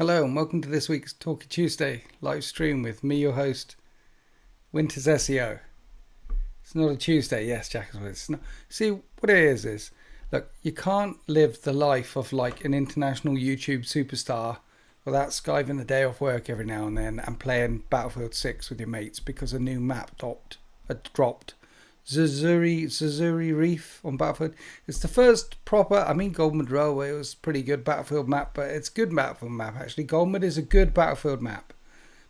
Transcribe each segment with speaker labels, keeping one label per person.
Speaker 1: Hello and welcome to this week's Talky Tuesday live stream with me, your host, Winter's SEO. It's not a Tuesday, yes, Jack is with us. See, what it is, look, you can't live the life of like an international YouTube superstar without skiving the day off work every now and then and playing Battlefield 6 with your mates because a new map dropped. Zazuri Reef on Battlefield. It's the first proper, Goldman Railway was a pretty good Battlefield map, but it's a good Battlefield map actually. Goldman is a good Battlefield map.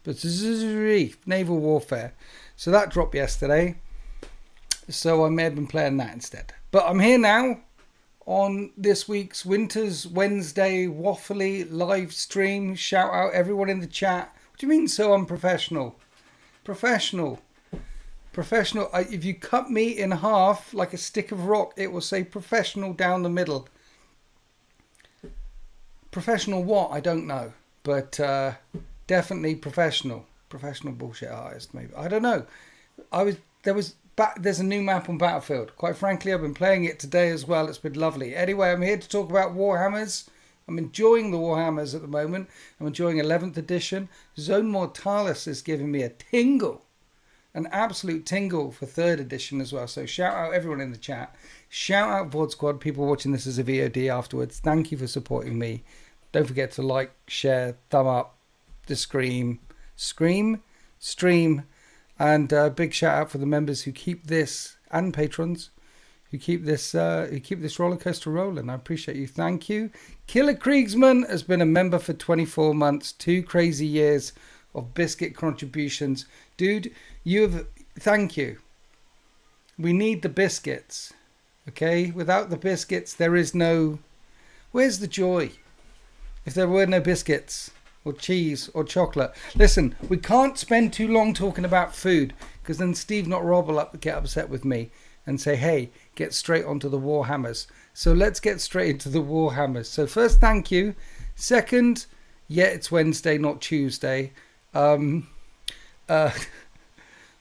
Speaker 1: But Zazuri Reef, Naval Warfare. So that dropped yesterday. So I may have been playing that instead. But I'm here now on this week's Winter's Wednesday Waffly live stream. Shout out everyone in the chat. What do you mean so unprofessional? Professional. If you cut me in half like a stick of rock, it will say professional down the middle. Professional what? I don't know. But definitely professional. Professional bullshit artist, maybe. I don't know. There's a new map on Battlefield. Quite frankly, I've been playing it today as well. It's been lovely. Anyway, I'm here to talk about Warhammers. I'm enjoying the Warhammers at the moment. I'm enjoying 11th edition. Zone Mortalis is giving me a tingle. An absolute tingle for 3rd edition as well. So shout out everyone in the chat. Shout out VOD Squad, people watching this as a VOD afterwards. Thank you for supporting me. Don't forget to like, share, thumb up, the stream. And big shout out for the members who keep this, and patrons who keep this roller coaster rolling. I appreciate you. Thank you. Killer Kriegsman has been a member for 24 months. 2 crazy years of biscuit contributions. Dude, thank you. We need the biscuits. Okay? Without the biscuits, there is no... Where's the joy? If there were no biscuits or cheese or chocolate. Listen, we can't spend too long talking about food because then Steve Not Rob will get upset with me and say, hey, get straight onto the Warhammers. So let's get straight into the Warhammers. So first, thank you. Second, yeah, it's Wednesday, not Tuesday.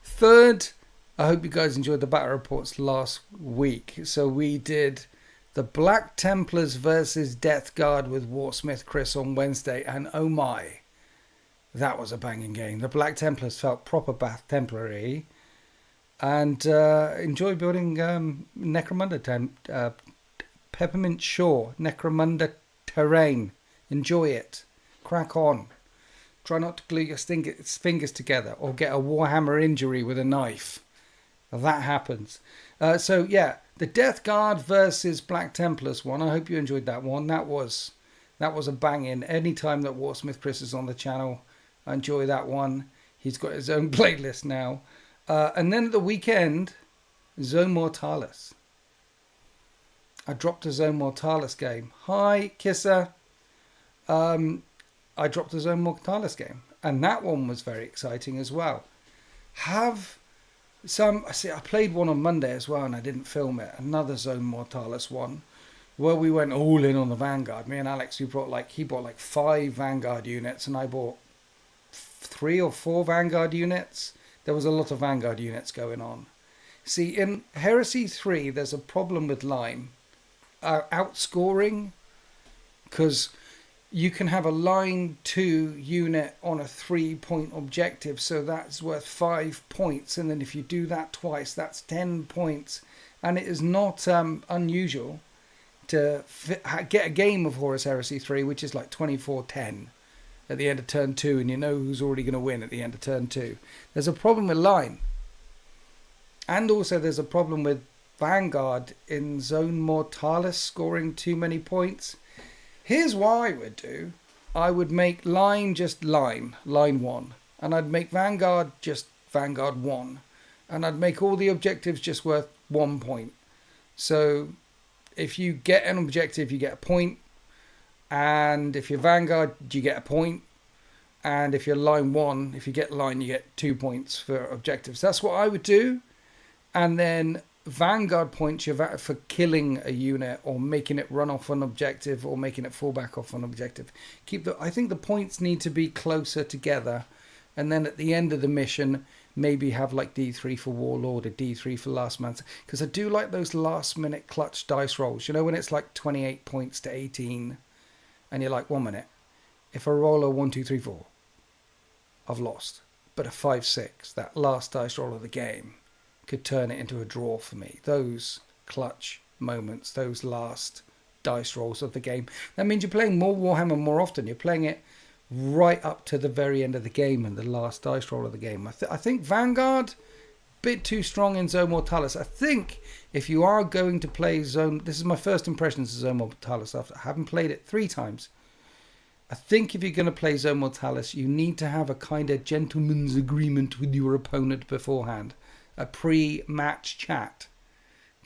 Speaker 1: Third, I hope you guys enjoyed the battle reports last week. So we did the Black Templars versus Death Guard with Warsmith Chris on Wednesday, and oh my, that was a banging game. The Black Templars felt proper Bath Templary, and enjoy building Necromunda Peppermint Shore, Necromunda terrain. Enjoy it. Crack on. Try not to glue your fingers together or get a Warhammer injury with a knife. That happens. So yeah, the Death Guard versus Black Templars one. I hope you enjoyed that one. That was a banging. Anytime that Warsmith Chris is on the channel, I enjoy that one. He's got his own playlist now. And then at the weekend, Zone Mortalis. I dropped a Zone Mortalis game. Hi, Kisser. I dropped a Zone Mortalis game, and that one was very exciting as well. I played one on Monday as well, and I didn't film it. Another Zone Mortalis one, where we went all in on the Vanguard. Me and Alex, he bought like 5 Vanguard units, and I bought 3 or 4 Vanguard units. There was a lot of Vanguard units going on. See, in Heresy 3, there's a problem with line outscoring, because you can have a line 2 unit on a 3-point objective, so that's worth 5 points, and then if you do that twice, that's 10 points. And it is not unusual to get a game of Horus Heresy 3, which is like 24-10 at the end of turn 2, and you know who's already going to win at the end of turn 2. There's a problem with line. And also there's a problem with Vanguard in Zone Mortalis scoring too many points. Here's what I would do. I would make line just line 1. And I'd make Vanguard just Vanguard 1. And I'd make all the objectives just worth 1 point. So if you get an objective, you get a point. And if you're Vanguard, you get a point. And if you're line 1, if you get line, you get 2 points for objectives. That's what I would do. And then Vanguard points for killing a unit or making it run off an objective or making it fall back off an objective. I think the points need to be closer together, and then at the end of the mission maybe have like D3 for Warlord or D3 for Last Man, because I do like those last minute clutch dice rolls, you know, when it's like 28 points to 18 and you're like, 1 minute, If I roll a 1, 2, 3, 4, I've lost. But a 5, 6, that last dice roll of the game, could turn it into a draw for me. Those clutch moments, those last dice rolls of the game. That means you're playing more Warhammer more often. You're playing it right up to the very end of the game and the last dice roll of the game. I think Vanguard, bit too strong in Zone Mortalis. I think if you are going to play Zone, this is my first impressions of Zone Mortalis after I haven't played it 3 times. I think if you're going to play Zone Mortalis, you need to have a kind of gentleman's agreement with your opponent beforehand. A pre-match chat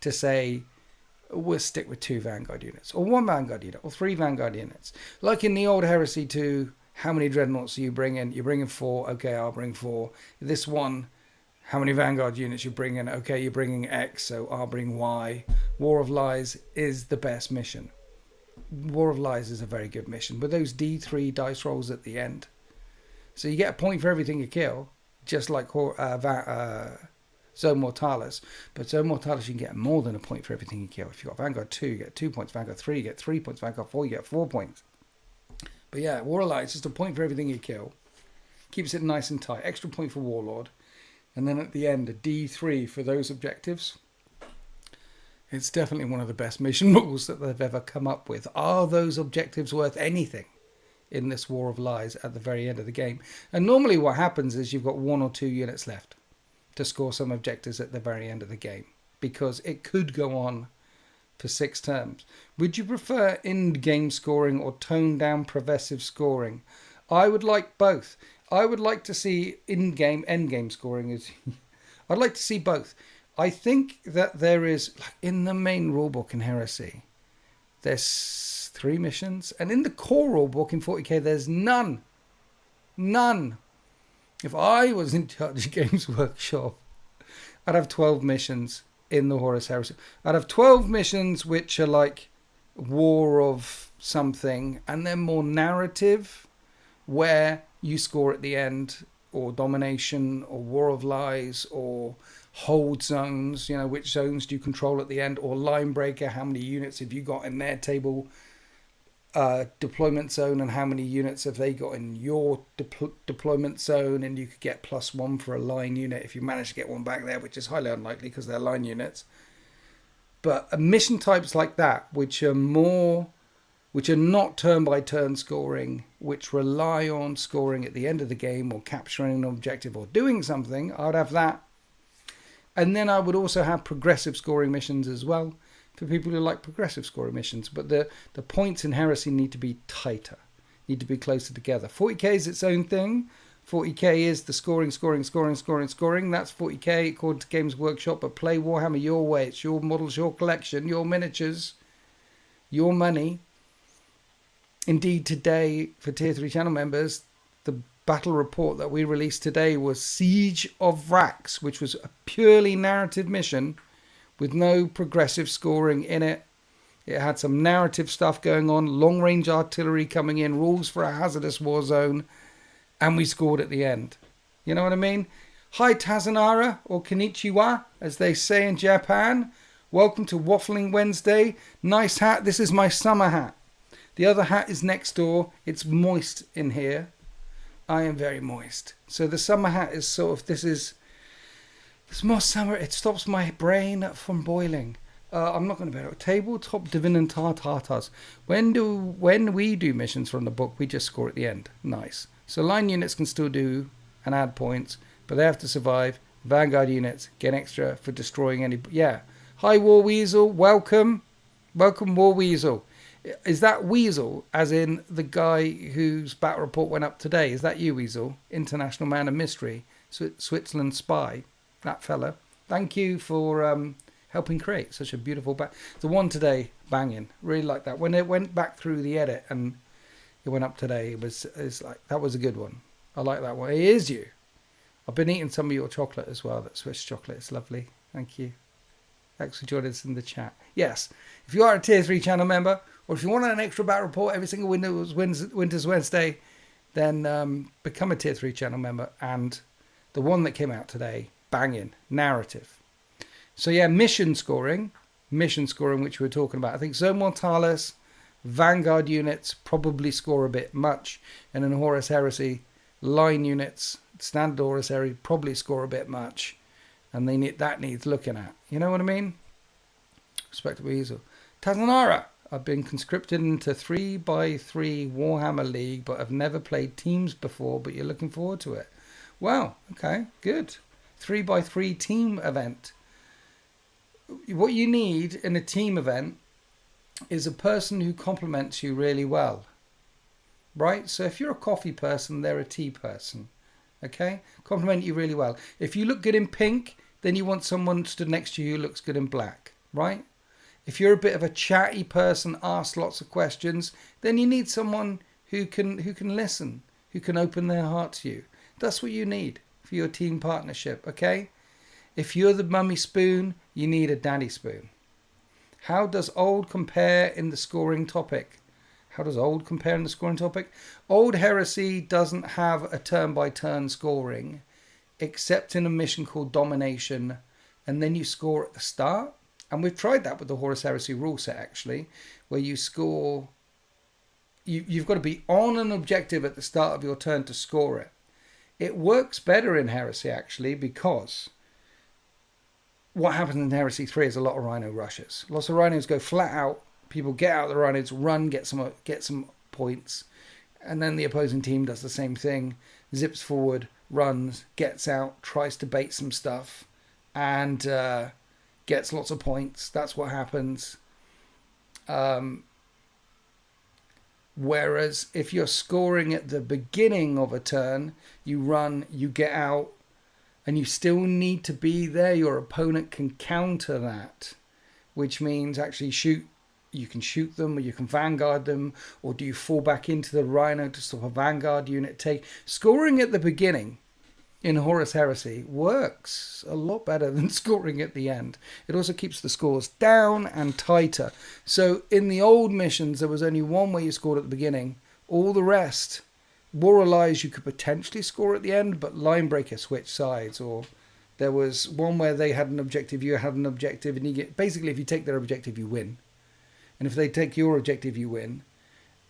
Speaker 1: to say, we'll stick with 2 Vanguard units, or 1 Vanguard unit, or 3 Vanguard units. Like in the old Heresy 2, how many Dreadnoughts are you bringing? You're bringing 4, okay, I'll bring 4. This one, how many Vanguard units you bring in? Okay, you're bringing X, so I'll bring Y. War of Lies is the best mission. War of Lies is a very good mission, with those D3 dice rolls at the end. So you get a point for everything you kill, just like Zone Mortalis. But Zone Mortalis, you can get more than a point for everything you kill. If you've got Vanguard 2, you get 2 points. Vanguard 3, you get 3 points. Vanguard 4, you get 4 points. But yeah, War of Lies is just a point for everything you kill. Keeps it nice and tight. Extra point for Warlord. And then at the end, a D3 for those objectives. It's definitely one of the best mission rules that they've ever come up with. Are those objectives worth anything in this War of Lies at the very end of the game? And normally what happens is you've got 1 or 2 units left to score some objectives at the very end of the game, because it could go on for 6 turns. Would you prefer in-game scoring or toned down progressive scoring? I would like both. I would like to see in-game, end-game scoring. I'd like to see both. I think that there is, like in the main rulebook in Heresy, there's 3 missions, and in the core rulebook in 40k, there's none. None. If I was in charge of Games Workshop, I'd have 12 missions in the Horus Heresy. I'd have 12 missions which are like War of something, and then more narrative, where you score at the end, or Domination, or War of Lies, or Hold Zones, you know, which zones do you control at the end, or Line Breaker, how many units have you got in their table, deployment zone, and how many units have they got in your deployment zone, and you could get +1 for a line unit if you manage to get one back there, which is highly unlikely because they're line units. But mission types like that, which are not turn by turn scoring, which rely on scoring at the end of the game or capturing an objective or doing something, I'd have that. And then I would also have progressive scoring missions as well, for people who like progressive scoring missions. But the points in Heresy need to be tighter, need to be closer together. 40k is its own thing. 40k is the scoring. That's 40k according to Games Workshop. But play Warhammer your way. It's your models, your collection, your miniatures, your money. Indeed, today, for Tier 3 channel members, the battle report that we released today was Siege of Vrax, which was a purely narrative mission with no progressive scoring in it. It had some narrative stuff going on, long-range artillery coming in, rules for a hazardous war zone, and we scored at the end. You know what I mean? Hi Tazanara, or Konnichiwa, as they say in Japan. Welcome to Waffling Wednesday. Nice hat. This is my summer hat. The other hat is next door. It's moist in here. I am very moist. So the summer hat is sort of, it's more summer. It stops my brain from boiling. I'm not going to bear it. Tabletop Divinantar Tartars. When we do missions from the book, we just score at the end. Nice. So line units can still do and add points, but they have to survive. Vanguard units get extra for destroying any... Yeah. Hi, War Weasel. Welcome. Welcome, War Weasel. Is that Weasel, as in the guy whose battle report went up today? Is that you, Weasel? International Man of Mystery, Switzerland spy, that fella. Thank you for helping create such a beautiful the one today, banging. Really like that. When it went back through the edit and it went up today, it's like, that was a good one. I like that one. It is you. I've been eating some of your chocolate as well, that Swiss chocolate. It's lovely. Thank you. Thanks for joining us in the chat. Yes, if you are a Tier 3 channel member, or if you want an extra battle report every single Winter's Wednesday, then become a Tier 3 channel member. And the one that came out today, banging, narrative. So yeah, mission scoring, which we were talking about. I think Zone Mortalis, Vanguard units probably score a bit much, and in Horus Heresy, line units, standard Horus Heresy, probably score a bit much, and that needs looking at. You know what I mean? Respectable easel. Tazanara. I've been conscripted into 3x3 Warhammer League, but I've never played teams before, but you're looking forward to it. Wow, okay, good. 3x3 team event. What you need in a team event is a person who complements you really well. Right? So if you're a coffee person, they're a tea person. Okay? Complement you really well. If you look good in pink, then you want someone stood next to you who looks good in black. Right? If you're a bit of a chatty person, ask lots of questions, then you need someone who can listen, who can open their heart to you. That's what you need for your team partnership, okay? If you're the mummy spoon, you need a daddy spoon. How does old compare in the scoring topic? Old Heresy doesn't have a turn-by-turn scoring, except in a mission called Domination, and then you score at the start. And we've tried that with the Horus Heresy rule set, actually, where you score... You've got to be on an objective at the start of your turn to score it. It works better in Heresy, actually, because what happens in Heresy 3 is a lot of Rhino rushes. Lots of Rhinos go flat out. People get out of the Rhinos, run, get some points. And then the opposing team does the same thing. Zips forward, runs, gets out, tries to bait some stuff, and gets lots of points. That's what happens. Whereas if you're scoring at the beginning of a turn, you run, you get out, and you still need to be there. Your opponent can counter that, which means actually you can shoot them, or you can vanguard them, or do you fall back into the Rhino to stop a vanguard unit take? Scoring at the beginning in Horus Heresy works a lot better than scoring at the end. It also keeps the scores down and tighter. So in the old missions, there was only one where you scored at the beginning. All the rest, War of Lies, you could potentially score at the end, but Line Breaker switched sides. Or there was one where they had an objective, you had an objective, and you get, basically if you take their objective, you win. And if they take your objective, you win.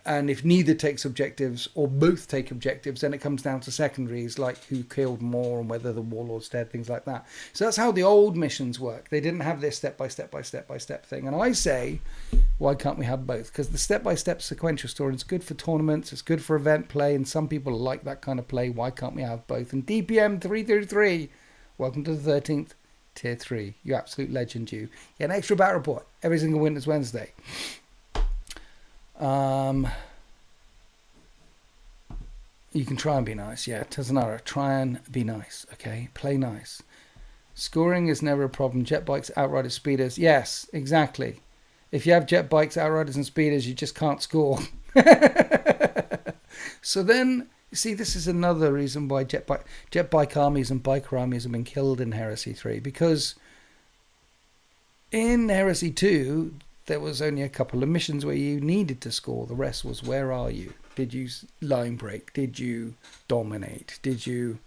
Speaker 1: And if neither takes objectives or both take objectives, then it comes down to secondaries like who killed more and whether the warlord's dead, things like that. So that's how the old missions work. They didn't have this step-by-step thing. And I say, why can't we have both? Because the step-by-step sequential story is good for tournaments, it's good for event play, and some people like that kind of play. Why can't we have both? And DPM 333, welcome to the 13th Tier 3. You absolute legend, you. Get an extra battle report every single Winter's Wednesday. You can try and be nice. Yeah, Tazanara, try and be nice, okay? Play nice. Scoring is never a problem. Jet bikes, outriders, speeders. Yes, exactly. If you have jet bikes, outriders and speeders, you just can't score. So then, you see, this is another reason why jet bike armies and biker armies have been killed in Heresy 3. Because in Heresy 2... there was only a couple of missions where you needed to score. The rest was, where are you? Did you line break? Did you dominate? Did you...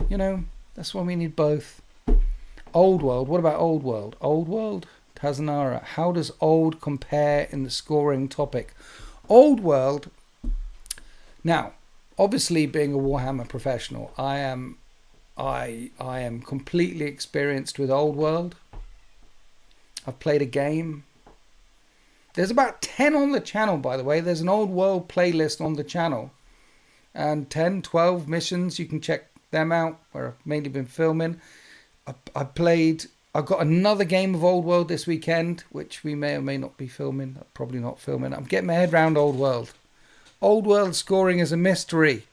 Speaker 1: You know, that's why we need both. Old World. What about Old World? Old World? Tazanara. How does Old compare in the scoring topic? Old World... Now, obviously being a Warhammer professional, I am completely experienced with Old World. I've played a game... There's about 10 on the channel, by the way. There's an Old World playlist on the channel. And 10, 12 missions. You can check them out, where I've mainly been filming. I've got another game of Old World this weekend, which we may or may not be filming. Probably not filming. I'm getting my head around Old World. Old World scoring is a mystery.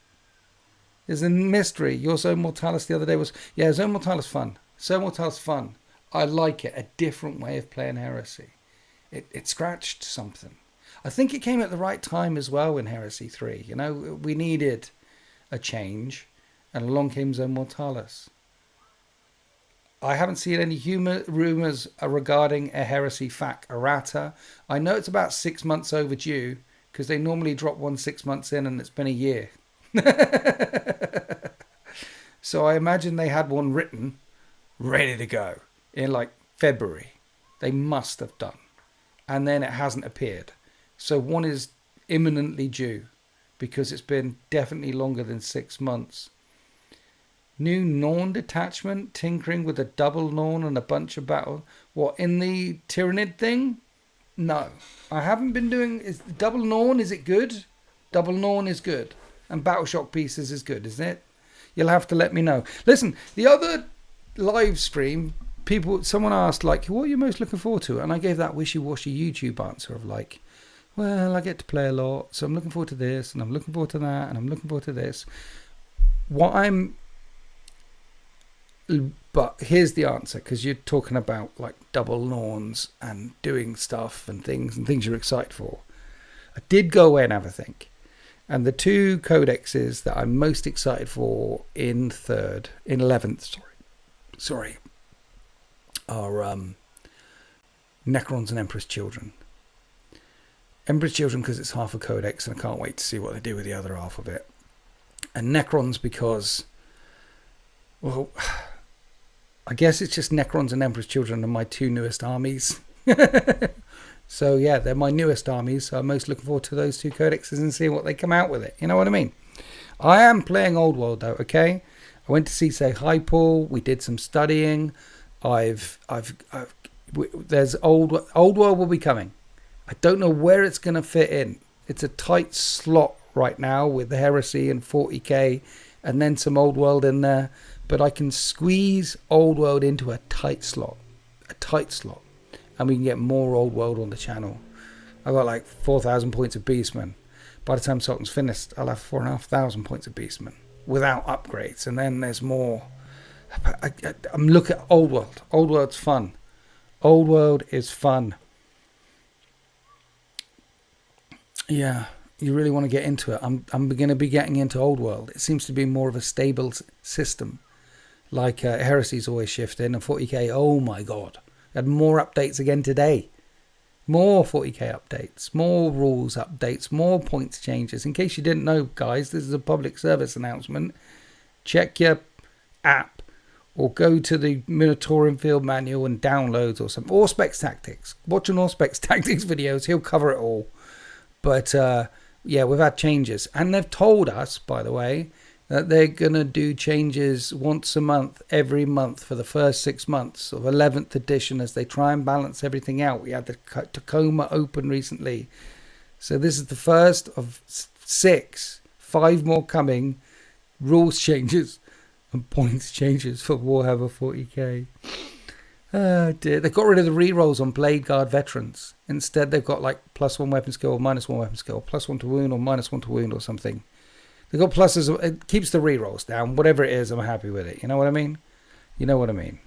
Speaker 1: It's a mystery. Your Zone Mortalis the other day was... Yeah, Zone Mortalis fun. Zone Mortalis fun. I like it. A different way of playing Heresy. It scratched something. I think it came at the right time as well in Heresy 3. You know, we needed a change, and along came Zone Mortalis. I haven't seen any rumours regarding a Heresy FAQ errata. I know it's about 6 months overdue, because they normally drop one 6 months in, and it's been a year. So I imagine they had one written, ready to go, in like February. They must have done. And then it hasn't appeared. So one is imminently due because it's been definitely longer than 6 months. New Norn detachment, tinkering with a double Norn and a bunch of battle. What, in the Tyrannid thing? No. I haven't been doing... Is double Norn, is it good? Double Norn is good. And Battle Shock Pieces is good, isn't it? You'll have to let me know. Listen, the other live stream, someone asked, like, what are you most looking forward to? And I gave that wishy-washy YouTube answer of like, well, I get to play a lot, so I'm looking forward to this, and I'm looking forward to that, and I'm looking forward to this. But here's the answer, because you're talking about like double Norns and doing stuff and things you're excited for. I did go away and have a think. And the two codexes that I'm most excited for in 11th, are Necrons and Emperor's Children. Emperor's Children because it's half a codex and I can't wait to see what they do with the other half of it. And Necrons because, well, I guess it's just Necrons and Emperor's Children are my two newest armies. So yeah, they're my newest armies. So I'm most looking forward to those two codexes and seeing what they come out with it. You know what I mean? I am playing Old World though, okay? I went to see, say, hi Paul. We did some studying. There's Old World will be coming. I don't know where it's going to fit in. It's a tight slot right now with the Heresy and 40k and then some Old World in there. But I can squeeze Old World into a tight slot. And we can get more Old World on the channel. I've got like 4,000 points of Beastman. By the time Sultan's finished, I'll have 4,500 points of Beastman without upgrades. And then there's more. I'm looking at Old World. Old World's fun. Old World is fun. Yeah, you really want to get into it. I'm going to be getting into Old World. It seems to be more of a stable system. Like Heresy's always shifting, and 40k, oh my god. Had more updates again today. More 40k updates, more rules updates, more points changes. In case you didn't know, guys, this is a public service announcement. Check your app or go to the Minotaur Field Manual and downloads or something. Auspex Tactics. Watch an Auspex Tactics videos. He'll cover it all. But yeah, we've had changes. And they've told us, by the way, that they're going to do changes once a month, every month for the first 6 months of 11th edition as they try and balance everything out. We had the Tacoma Open recently. So this is the first of 6. 5 more coming. Rules changes and points changes for Warhammer 40k. Oh dear. They got rid of the rerolls on Blade Guard veterans. Instead they've got like +1 weapon skill or -1 weapon skill, +1 to wound or -1 to wound or something. They've got pluses. It keeps the rerolls down. Whatever it is, I'm happy with it. You know what I mean? You know what I mean.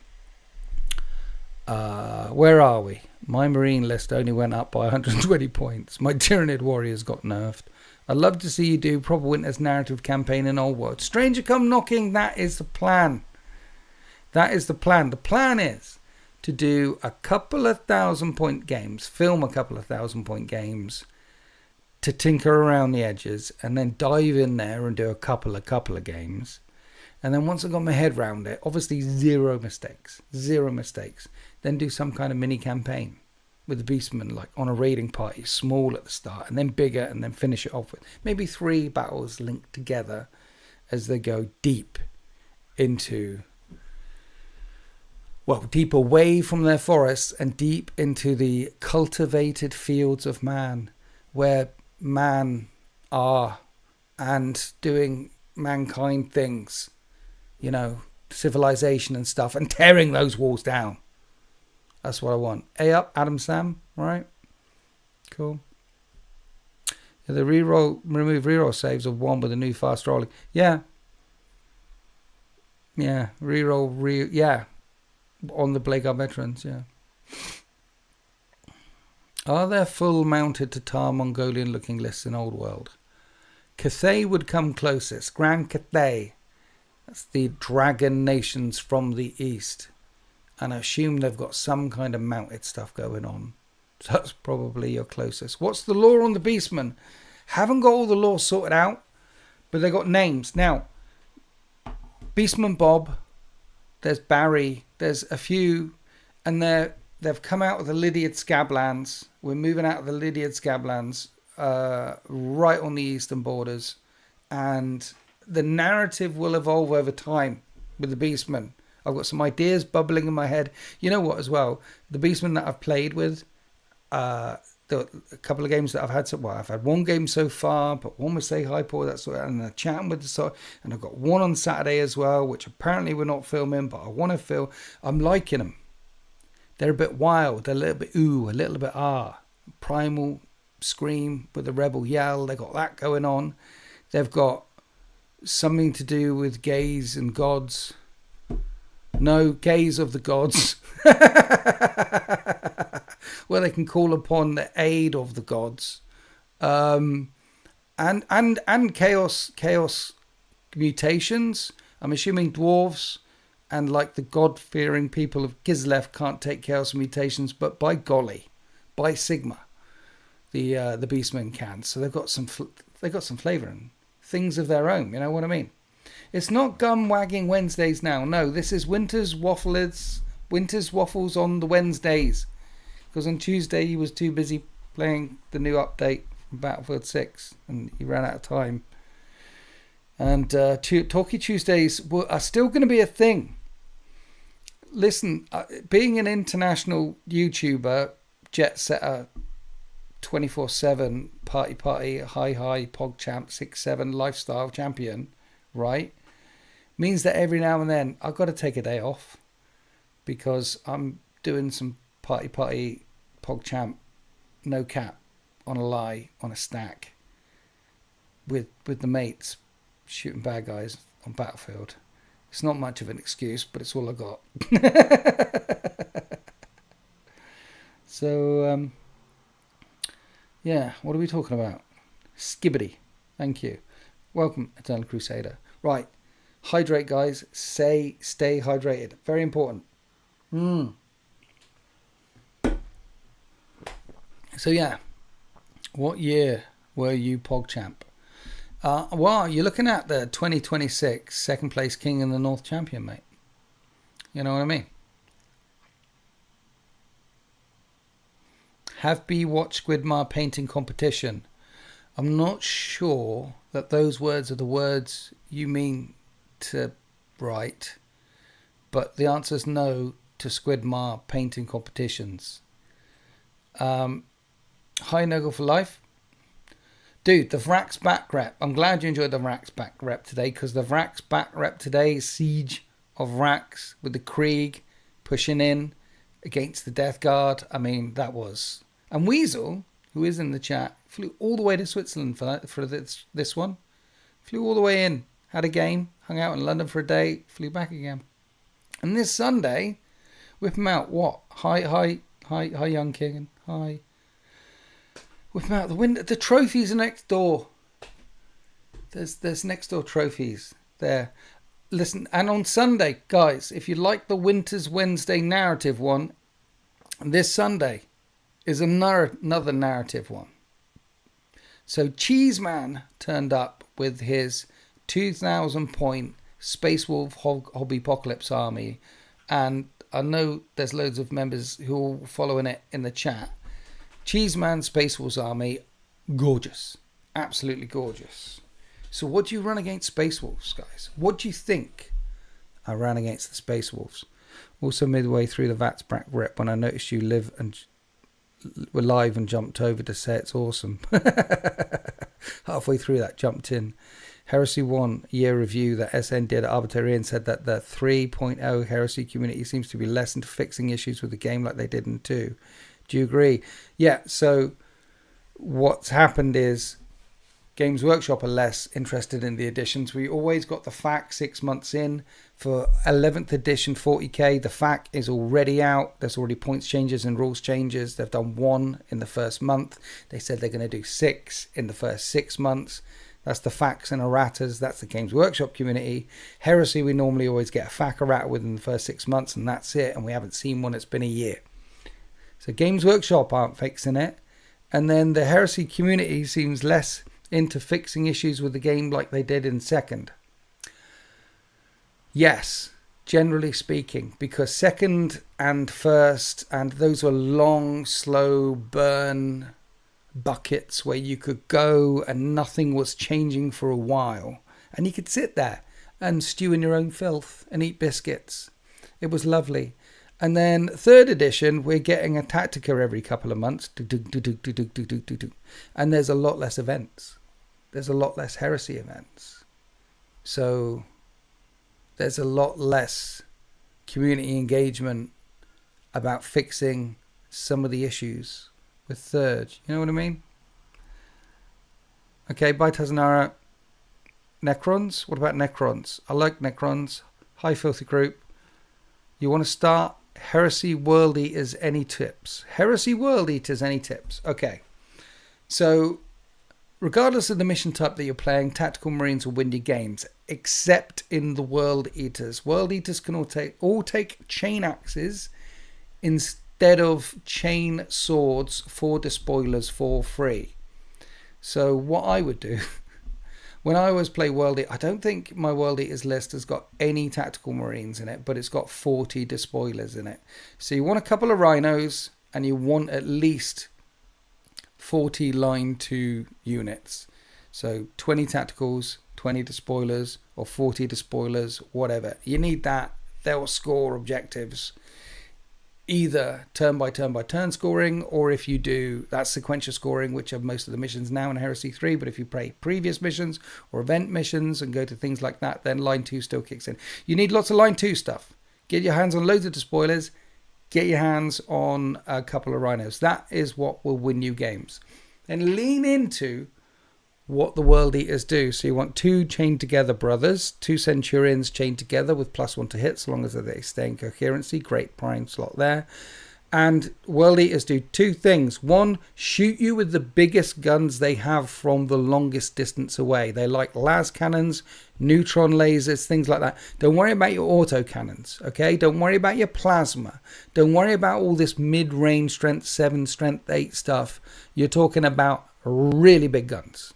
Speaker 1: Where are we? My Marine list only went up by 120 points. My Tyrannid Warriors got nerfed. I'd love to see you do proper Winter's narrative campaign in Old World. Stranger Come Knocking, that is the plan. That is the plan. The plan is to do a couple of 1,000-point games, film a couple of 1,000-point games, to tinker around the edges and then dive in there and do a couple of games. And then once I got my head around it, obviously zero mistakes, then do some kind of mini campaign with the Beastmen, like on a raiding party, small at the start and then bigger, and then finish it off with maybe 3 battles linked together as they go deep into, well, deep away from their forests and deep into the cultivated fields of man, where man are and doing mankind things, you know, civilization and stuff, and tearing those walls down. That's what I want. A up, Adam Sam, right? Cool. Yeah, the remove reroll saves of 1 with the new fast rolling. Yeah. Yeah, yeah. On the Blade Guard veterans, yeah. Are there full mounted Tatar Mongolian looking lists in Old World? Cathay would come closest. Grand Cathay. That's the dragon nations from the east. And I assume they've got some kind of mounted stuff going on. So that's probably your closest. What's the lore on the Beastmen? Haven't got all the lore sorted out, but they got names. Now, Beastman Bob, there's Barry, there's a few, and they're, they've come out of the Lydiad Scablands. We're moving out of the Lydiad Scablands, right on the eastern borders, and the narrative will evolve over time with the Beastmen. I've got some ideas bubbling in my head. You know what, as well? The Beastmen that I've played with, a couple of games that I've had. Well, I've had one game so far, but one with Say Hyper, that's sort of, and I'm chatting with and I've got one on Saturday as well, which apparently we're not filming, but I want to film. I'm liking them. They're a bit wild. They're a little bit ooh, a little bit ah. Primal scream with the rebel yell. They got that going on. They've got something to do with gays and gods. No, gaze of the gods. Where they can call upon the aid of the gods. And chaos mutations. I'm assuming dwarves and like the god-fearing people of Kislev can't take chaos mutations, but by golly, by Sigma, the Beastmen can. So they've got some flavour and things of their own. You know what I mean? It's not gum wagging Wednesdays now. No, this is Winter's Waffles on the Wednesdays. Because on Tuesday he was too busy playing the new update from Battlefield 6 and he ran out of time. And Talkie Tuesdays are still going to be a thing. Listen, being an international YouTuber, jet setter, 24/7, party, high, PogChamp, 6-7, lifestyle champion, right? Means that every now and then I've got to take a day off because I'm doing some party, PogChamp, no cap, on a lie, on a stack with the mates shooting bad guys on Battlefield. It's not much of an excuse, but it's all I got. So, yeah, what are we talking about? Skibbity. Thank you. Welcome, Eternal Crusader. Right. Hydrate, guys. Stay hydrated. Very important. So, yeah. What year were you PogChamp? Well, you're looking at the 2026 second place King in the North champion, mate. You know what I mean? Have Bee watched Squidmar painting competition? I'm not sure that those words are the words you mean to write, but the answer is no to Squidmar painting competitions. Hi Noggle for life. Dude, the Vrax back rep. I'm glad you enjoyed the Vrax back rep today, because the Vrax back rep today is Siege of Vrax with the Krieg pushing in against the Death Guard. I mean, that was... And Weasel, who is in the chat, flew all the way to Switzerland for this one. Flew all the way in, had a game, hung out in London for a day, flew back again. And this Sunday, whip him out. What? Hi, young king. Hi. Whip him out the window. The trophies are next door. There's next door trophies there. Listen, and on Sunday, guys, if you like the Winter's Wednesday narrative one, this Sunday is another narrative one. So Cheeseman turned up with his 2,000 point Space Wolf Hobby Apocalypse army, and I know there's loads of members who are following it in the chat. Cheeseman Space Wolves army, gorgeous, absolutely gorgeous. So what do you run against Space Wolves, guys? What do you think I ran against the Space Wolves? Also midway through the VATS back rep when I noticed you were live and jumped over to say it's awesome. Halfway through that, jumped in. Heresy 1 year review that SN did at Arbitrary and said that the 3.0 Heresy community seems to be less into fixing issues with the game like they did in 2. Do you agree? Yeah, so what's happened is Games Workshop are less interested in the additions. We always got the FAQ 6 months in. For 11th edition 40k, the FAQ is already out. There's already points changes and rules changes. They've done 1 in the first month. They said they're going to do 6 in the first 6 months. That's the FAQs and erratas. That's the Games Workshop community. Heresy, we normally always get a FAQ errata within the first 6 months, and that's it. And we haven't seen one. It's been a year. So Games Workshop aren't fixing it. And then the Heresy community seems less into fixing issues with the game like they did in second. Yes, generally speaking, because second and first, and those were long, slow burn buckets where you could go and nothing was changing for a while, and you could sit there and stew in your own filth and eat biscuits. It was lovely. And then third edition, we're getting a Tactica every couple of months, and there's a lot less events. There's a lot less heresy events. So there's a lot less community engagement about fixing some of the issues with third. You know what I mean? Okay, bye Tazanara. Necrons? What about Necrons? I like Necrons. Hi, Filthy Group. You want to start Heresy World Eaters? Any tips? Heresy World Eaters? Any tips? Okay. So, regardless of the mission type that you're playing, Tactical Marines will win your games, except in the World Eaters. World Eaters can all take chain axes instead of chain swords for despoilers for free. So what I would do when I always play World Eater, I don't think my World Eaters list has got any Tactical Marines in it, but it's got 40 despoilers in it. So you want a couple of rhinos and you want at least 40 line 2 units. So 20 tacticals, 20 despoilers, or 40 despoilers, whatever. You need that. They'll score objectives. Either turn by turn scoring, or if you do that sequential scoring, which are most of the missions now in Heresy 3, but if you play previous missions or event missions and go to things like that, then line 2 still kicks in. You need lots of line 2 stuff. Get your hands on loads of despoilers, get your hands on a couple of rhinos. That is what will win you games. Then lean into what the World Eaters do. So you want 2 chained together brothers, 2 Centurions chained together with +1 to hit, so long as they stay in coherency. Great prime slot there. And World Eaters do 2 things. 1, shoot you with the biggest guns they have from the longest distance away. They like las cannons, neutron lasers, things like that. Don't worry about your auto cannons, okay? Don't worry about your plasma. Don't worry about all this mid-range strength 7, strength 8 stuff. You're talking about really big guns.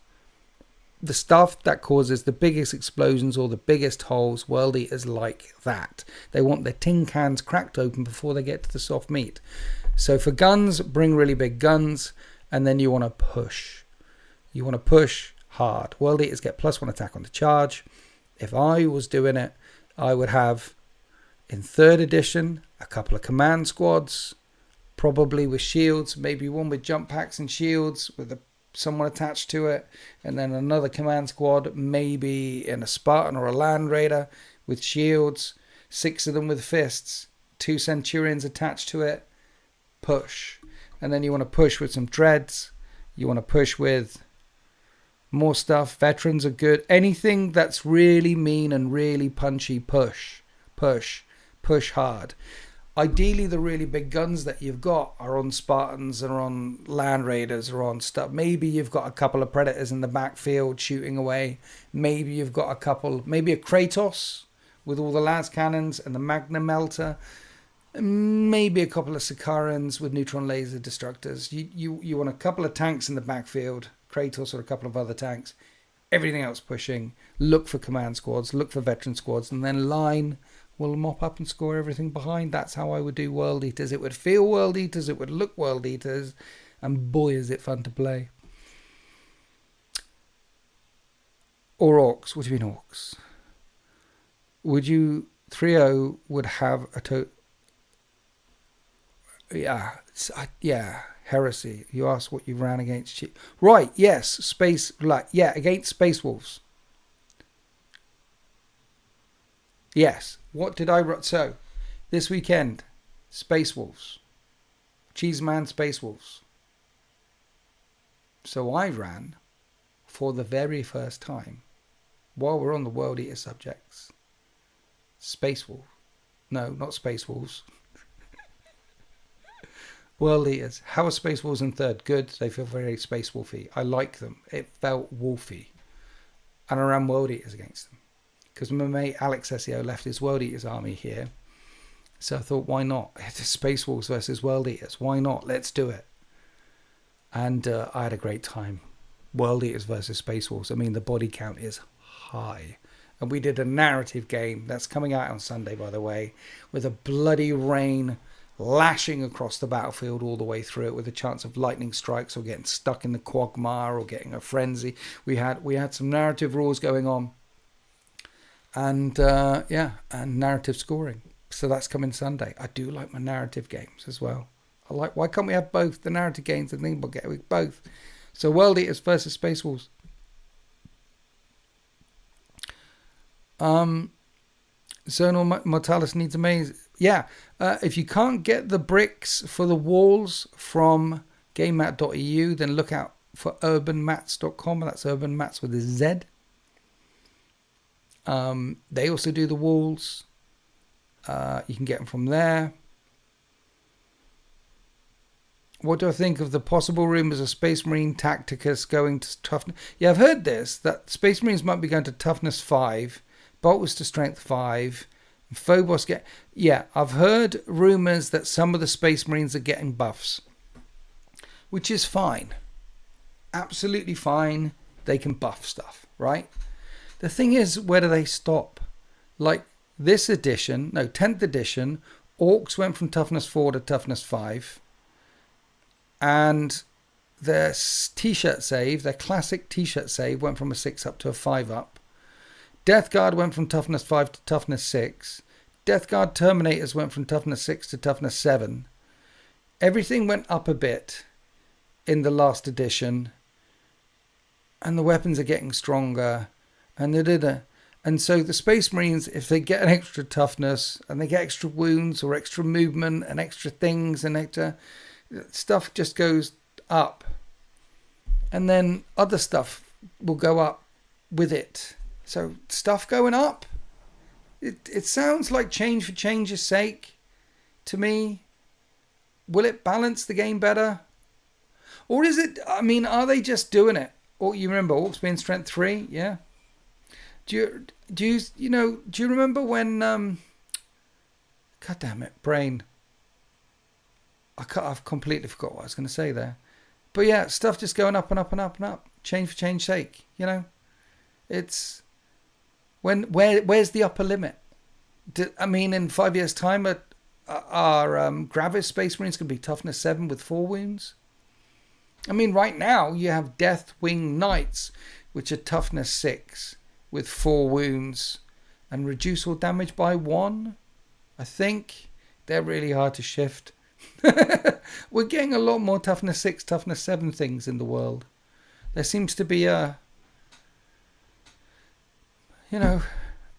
Speaker 1: The stuff that causes the biggest explosions or the biggest holes, World Eaters like that. They want their tin cans cracked open before they get to the soft meat. So for guns, bring really big guns, and then you want to push. You want to push hard. World Eaters get +1 attack on the charge. If I was doing it, I would have, in 3rd edition, a couple of command squads, probably with shields, maybe one with jump packs and shields with someone attached to it, and then another command squad, maybe in a Spartan or a Land Raider with shields, 6 of them with fists, 2 Centurions attached to it. Push. And then you want to push with some dreads. You want to push with more stuff. Veterans are good. Anything that's really mean and really punchy, push hard. Ideally, the really big guns that you've got are on Spartans or on Land Raiders or on stuff. Maybe you've got a couple of Predators in the backfield shooting away. Maybe you've got a couple, maybe a Kratos with all the las cannons and the Magna Melter. Maybe a couple of Sicarans with neutron laser destructors. You want a couple of tanks in the backfield, Kratos or a couple of other tanks. Everything else pushing. Look for command squads, look for veteran squads, and then line will mop up and score everything behind. That's how I would do World Eaters. It would feel World Eaters, it would look World Eaters, and boy is it fun to play. Or Orcs. What do you mean Orcs? Would you 3-0 would have a yeah, Heresy. You asked what you ran against. Right, yes, against Space Wolves. Yes. What did I run? So, this weekend, Space Wolves. Cheeseman Space Wolves. So I ran, for the very first time, while we're on the World Eater subjects, Space Wolf. No, not Space Wolves. World Eaters. How are Space Wolves in 3rd? Good. They feel very Space Wolfy. I like them. It felt wolfy. And I ran World Eaters against them. Because my mate Alex SEO left his World Eaters army here. So I thought, why not? It's Space Wolves versus World Eaters. Why not? Let's do it. And I had a great time. World Eaters versus Space Wolves. I mean, the body count is high. and we did a narrative game that's coming out on Sunday, by the way, with a bloody rain lashing across the battlefield all the way through it, with a chance of lightning strikes or getting stuck in the quagmire or getting a frenzy. We had some narrative rules going on, and and narrative scoring. So that's coming Sunday. I do like my narrative games as well. Why can't we have both the narrative games and thing, but get with both? So World Eaters versus Space Wolves. Zonal Mortalis needs a maze. Yeah, if you can't get the bricks for the walls from GameMat.eu, then look out for urbanmats.com. That's Urban Mats with a Z. They also do the walls. You can get them from there. What do I think of the possible rumours of Space Marine Tacticus going to toughness? Yeah, I've heard this, that Space Marines might be going to toughness 5, Bolters to strength 5, and Phobos get... Yeah, I've heard rumours that some of the Space Marines are getting buffs, which is fine. Absolutely fine. They can buff stuff, right? The thing is, where do they stop? Like this edition, 10th edition, Orcs went from toughness 4 to toughness 5. And their t-shirt save, their classic t-shirt save, went from a 6 up to a 5 up. Death Guard went from toughness 5 to toughness 6. Death Guard Terminators went from toughness 6 to toughness 7. Everything went up a bit in the last edition. And the weapons are getting stronger. And so the Space Marines, if they get an extra toughness, and they get extra wounds or extra movement and extra things and extra... stuff just goes up, and then other stuff will go up with it. So stuff going up, it sounds like change for change's sake to me. Will it balance the game better, or is it, I mean, are they just doing it? Or you remember Orcs being strength 3? Yeah. Do you remember when god damn it, brain, I've completely forgot what I was going to say there. But yeah, stuff just going up and up and up and up. Change for change's sake, you know. It's where's the upper limit? I mean, in 5 years' time, are Gravis Space Marines going to be toughness 7 with 4 wounds? I mean, right now you have Deathwing Knights, which are toughness 6 with 4 wounds and reduce all damage by 1. I think they're really hard to shift. We're getting a lot more toughness 6, toughness 7 things in the world. There seems to be a, and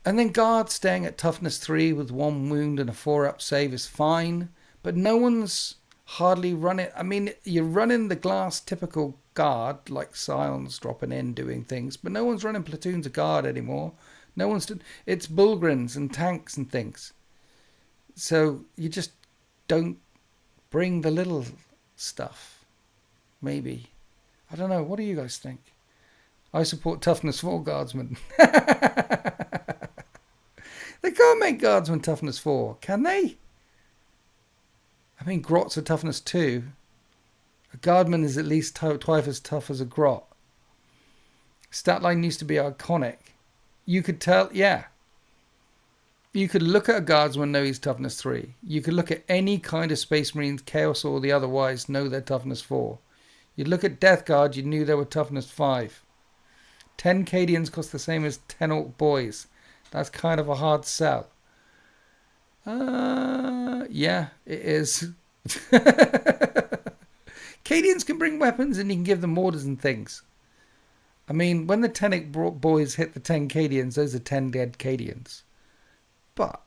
Speaker 1: then guards staying at toughness 3 with 1 wound and a 4-up save is fine, but no one's hardly running. I mean, you're running the glass typical guard, like Scions dropping in doing things, but no one's running platoons of guard anymore. No one's it's Bullgrins and tanks and things. So you just don't bring the little stuff. Maybe. I don't know. What do you guys think? I support toughness 4 guardsmen. They can't make guardsmen toughness 4, can they? I mean, grots are toughness 2. A guardman is at least twice as tough as a grot. Stat line used to be iconic. You could tell, yeah. You could look at a guardsman, know he's toughness 3. You could look at any kind of Space Marines, Chaos or the otherwise, know they're toughness 4. You'd look at Death Guard, you knew they were toughness 5. 10 Cadians cost the same as 10 Orc Boys. That's kind of a hard sell. Yeah, it is. Cadians can bring weapons and you can give them orders and things. I mean, when the 10 boys hit the 10 Cadians, those are 10 dead Cadians. But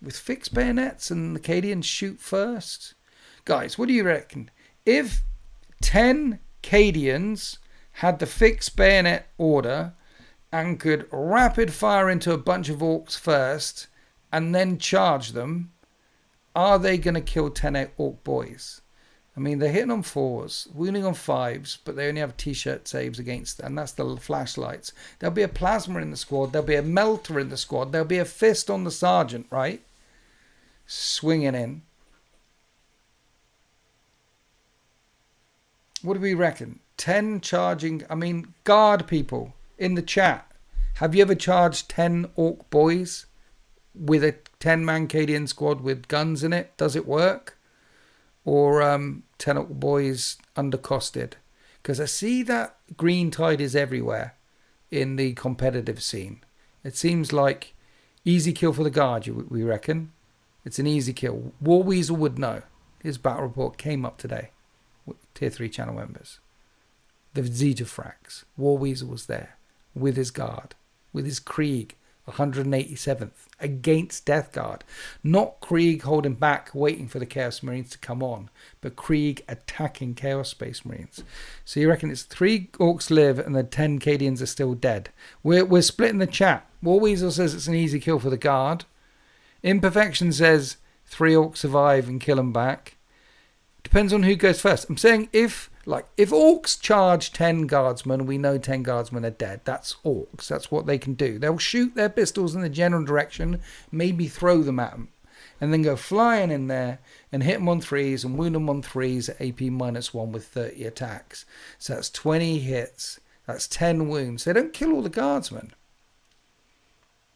Speaker 1: with fixed bayonets and the Cadians shoot first. Guys, what do you reckon? If 10 Cadians had the fixed bayonet order and could rapid fire into a bunch of Orcs first and then charge them, are they going to kill 10 Orc Boys? I mean, they're hitting on 4s, wounding on 5s, but they only have t-shirt saves against, and that's the flashlights. There'll be a plasma in the squad. There'll be a melter in the squad. There'll be a fist on the sergeant, right? Swinging in. What do we reckon? 10 charging. I mean, guard people in the chat. Have you ever charged 10 orc boys with a 10-man Cadian squad with guns in it? Does it work? Or 10 orc boys undercosted? Because I see that green tide is everywhere in the competitive scene. It seems like easy kill for the guard, we reckon. It's an easy kill. War Weasel would know. His battle report came up today. Tier 3 channel members. The Zetafrax. War Weasel was there with his guard, with his Krieg, 187th, against Death Guard. Not Krieg holding back, waiting for the Chaos Marines to come on, but Krieg attacking Chaos Space Marines. So you reckon it's 3 orcs live and the 10 Cadians are still dead. We're splitting the chat. War Weasel says it's an easy kill for the guard. Imperfection says 3 orcs survive and kill them back. Depends on who goes first. I'm saying if orcs charge 10 guardsmen, we know 10 guardsmen are dead. That's orcs. That's what they can do. They'll shoot their pistols in the general direction, maybe throw them at them, and then go flying in there and hit them on 3s and wound them on 3s at AP -1 with 30 attacks. So that's 20 hits. That's 10 wounds. They don't kill all the guardsmen.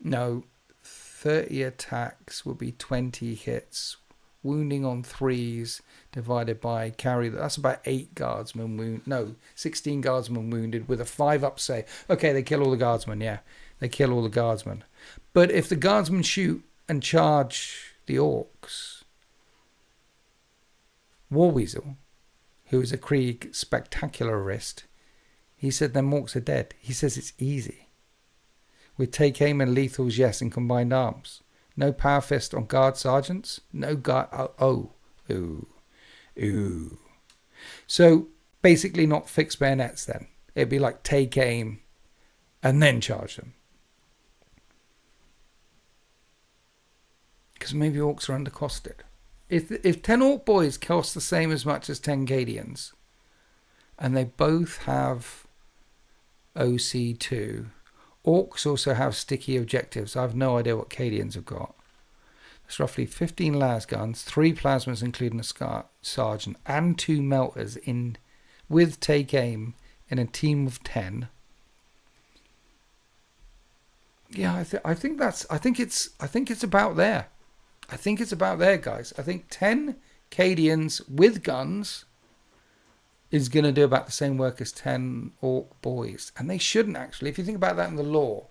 Speaker 1: No, 30 attacks would be 20 hits. Wounding on 3s divided by carry. That's about 8 guardsmen wounded. No, 16 guardsmen wounded with a 5-up save. Okay, they kill all the guardsmen. Yeah, they kill all the guardsmen. But if the guardsmen shoot and charge the orcs, War Weasel, who is a Krieg spectacularist, he said them orcs are dead. He says it's easy. With take aim and lethals, yes, and combined arms. No power fist on guard sergeants. No guard. Ooh. So basically not fixed bayonets then. It'd be like take aim and then charge them. Because maybe orcs are undercosted. If 10 orc boys cost the same as much as 10 Cadians, and they both have OC2, orcs also have sticky objectives. I have no idea what Cadians have got. There's roughly 15 las guns, 3 plasmas including a sergeant, and 2 melters in with take aim in a team of 10. Yeah, I think it's about there. I think it's about there, guys. I think 10 Cadians with guns is going to do about the same work as 10 orc boys. And they shouldn't, actually. If you think about that in the lore,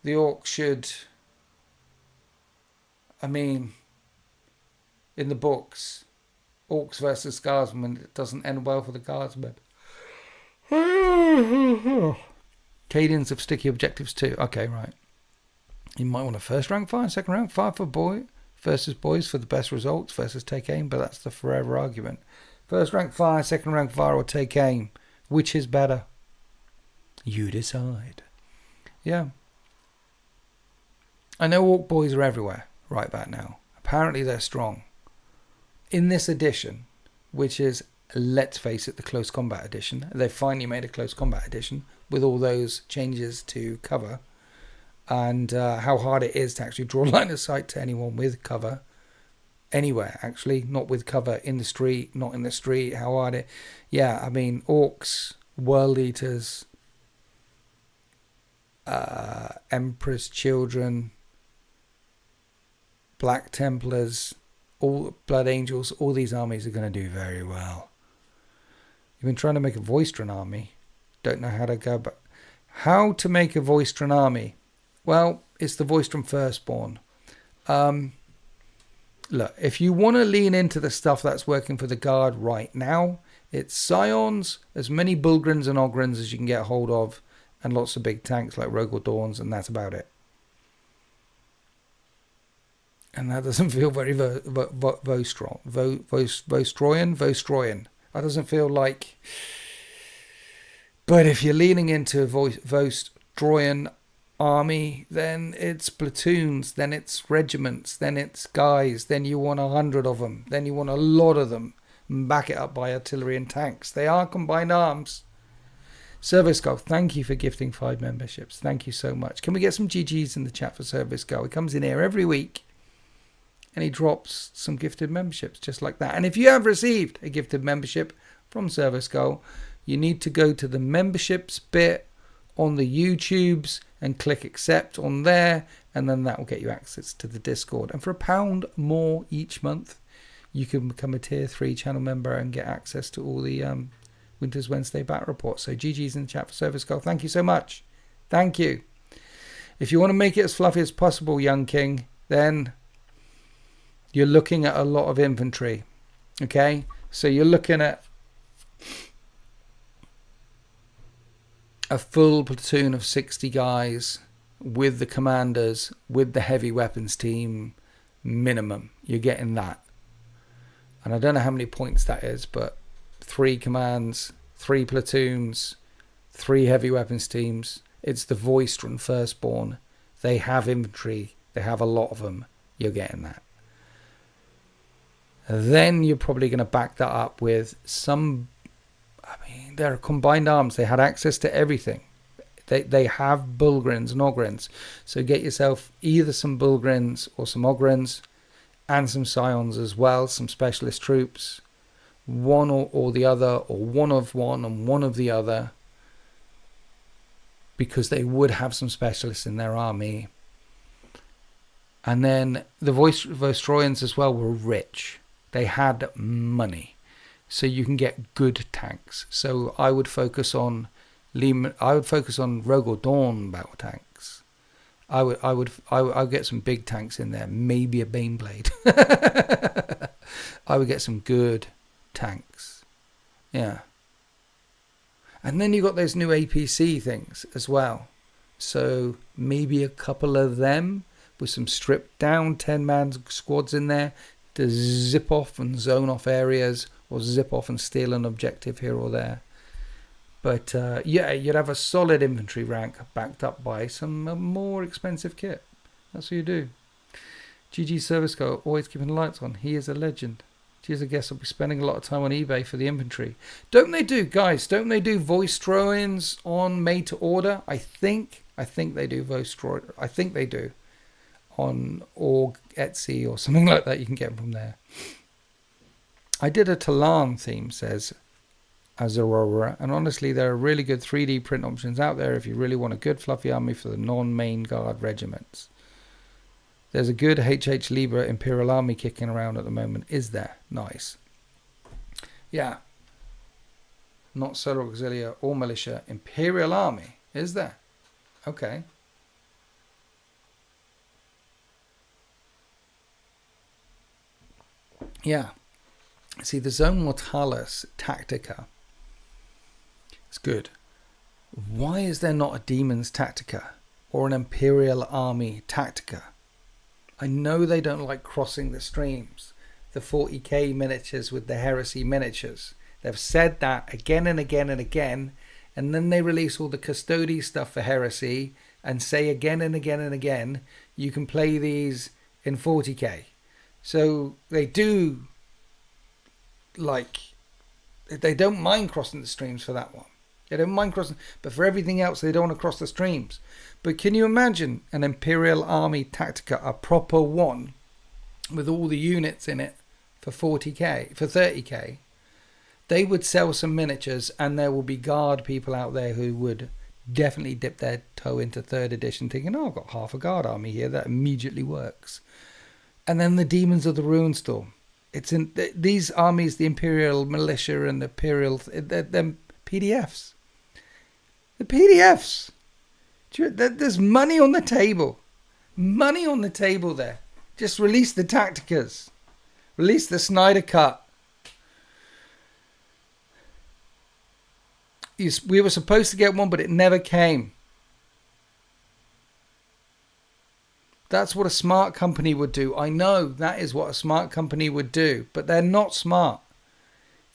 Speaker 1: the orcs should... I mean, in the books, orcs versus guardsmen, it doesn't end well for the guardsmen. Cadians have sticky objectives too. Okay, right. You might want a first rank fire, second rank fire for boy versus boys for the best results versus take aim, but that's the forever argument. First rank fire, second rank fire, or take aim. Which is better? You decide. Yeah. I know orc boys are everywhere right about now. Apparently they're strong. In this edition, which is, let's face it, the close combat edition, they finally made a close combat edition with all those changes to cover and how hard it is to actually draw line of sight to anyone with cover. Anywhere, actually, not with cover in the street, not in the street, how hard it... Yeah, I mean, orcs, world eaters, Emperor's Children, Black Templars, all Blood Angels, all these armies are going to do very well. You've been trying to make a Voistron army. Don't know how to go, but how to make a Voistron army? Well, it's the Voistron Firstborn. Look, if you want to lean into the stuff that's working for the guard right now, it's Scions, as many Bulgrins and Ogrins as you can get hold of, and lots of big tanks like Rogel Dawns, and that's about it. And that doesn't feel very Vostroyan. That doesn't feel like... But if you're leaning into a Vostroyan army, then it's platoons, then it's regiments, then it's guys, then you want 100 of them, then you want a lot of them, and back it up by artillery and tanks. They are combined arms. Service Girl, thank you for gifting 5 memberships. Thank you so much. Can we get some GGs in the chat for Service Girl? He comes in here every week and he drops some gifted memberships just like that. And if you have received a gifted membership from Service Girl, you need to go to the memberships bit on the YouTubes and click accept on there, and then that will get you access to the Discord. And for £1 more each month, you can become a tier 3 channel member and get access to all the Winter's Wednesday battle reports. So GG's in the chat for Service Goal. Thank you so much. Thank you. If you want to make it as fluffy as possible, young king, then you're looking at a lot of infantry. Okay? So you're looking at a full platoon of 60 guys with the commanders, with the heavy weapons team minimum. You're getting that. And I don't know how many points that is, but 3 commands, 3 platoons, 3 heavy weapons teams. It's the Voistron Firstborn. They have infantry. They have a lot of them. You're getting that. Then you're probably going to back that up with some... I mean, they're combined arms. They had access to everything. They have Bulgrins and Ogrins. So get yourself either some Bulgrins or some Ogrins and some Scions as well. Some specialist troops. One or the other, or one of one and one of the other. Because they would have some specialists in their army. And then the Vostroyans as well were rich. They had money. So you can get good tanks. So I would focus on Rogue Dawn battle tanks. I would get some big tanks in there. Maybe a Baneblade. I would get some good tanks. Yeah. And then you got those new APC things as well. So maybe a couple of them with some stripped down 10-man squads in there to zip off and zone off areas, or zip off and steal an objective here or there. But yeah, you'd have a solid infantry rank backed up by some more expensive kit. That's what you do. GG Service Go, always keeping the lights on. He is a legend. Geez, I guess I'll be spending a lot of time on eBay for the infantry. Don't they do, guys, don't they do voice throw-ins on made to order? I think they do voice throw. I think they do. On Org, Etsy or something like that. You can get them from there. I did a Talan theme, says Azarora, and honestly there are really good 3D print options out there if you really want a good fluffy army for the non-main guard regiments. There's a good HH Libra Imperial Army kicking around at the moment. Is there? Nice. Yeah. Not Solar Auxilia or Militia. Imperial Army. Is there? Okay. Yeah. See, the Zone Mortalis Tactica. It's good. Why is there not a Demons Tactica or an Imperial Army Tactica? I know they don't like crossing the streams. The 40k miniatures with the Heresy miniatures. They've said that again and again and again. And then they release all the Custody stuff for Heresy and say again and again and again, you can play these in 40k. So they do, like, they don't mind crossing the streams for that one. They don't mind crossing, but for everything else, they don't want to cross the streams. But can you imagine an Imperial Army Tactica, a proper one, with all the units in it for 40k, for 30k? They would sell some miniatures, and there will be guard people out there who would definitely dip their toe into 3rd edition, thinking, "Oh, I've got half a guard army here." That immediately works. And then the Demons of the Ruinstorm. It's in these armies, the Imperial Militia and the Imperial, they're PDFs. The PDFs. There's money on the table. Money on the table there. Just release the Tacticas. Release the Snyder Cut. We were supposed to get one, but it never came. That's what a smart company would do. I know that is what a smart company would do, but they're not smart.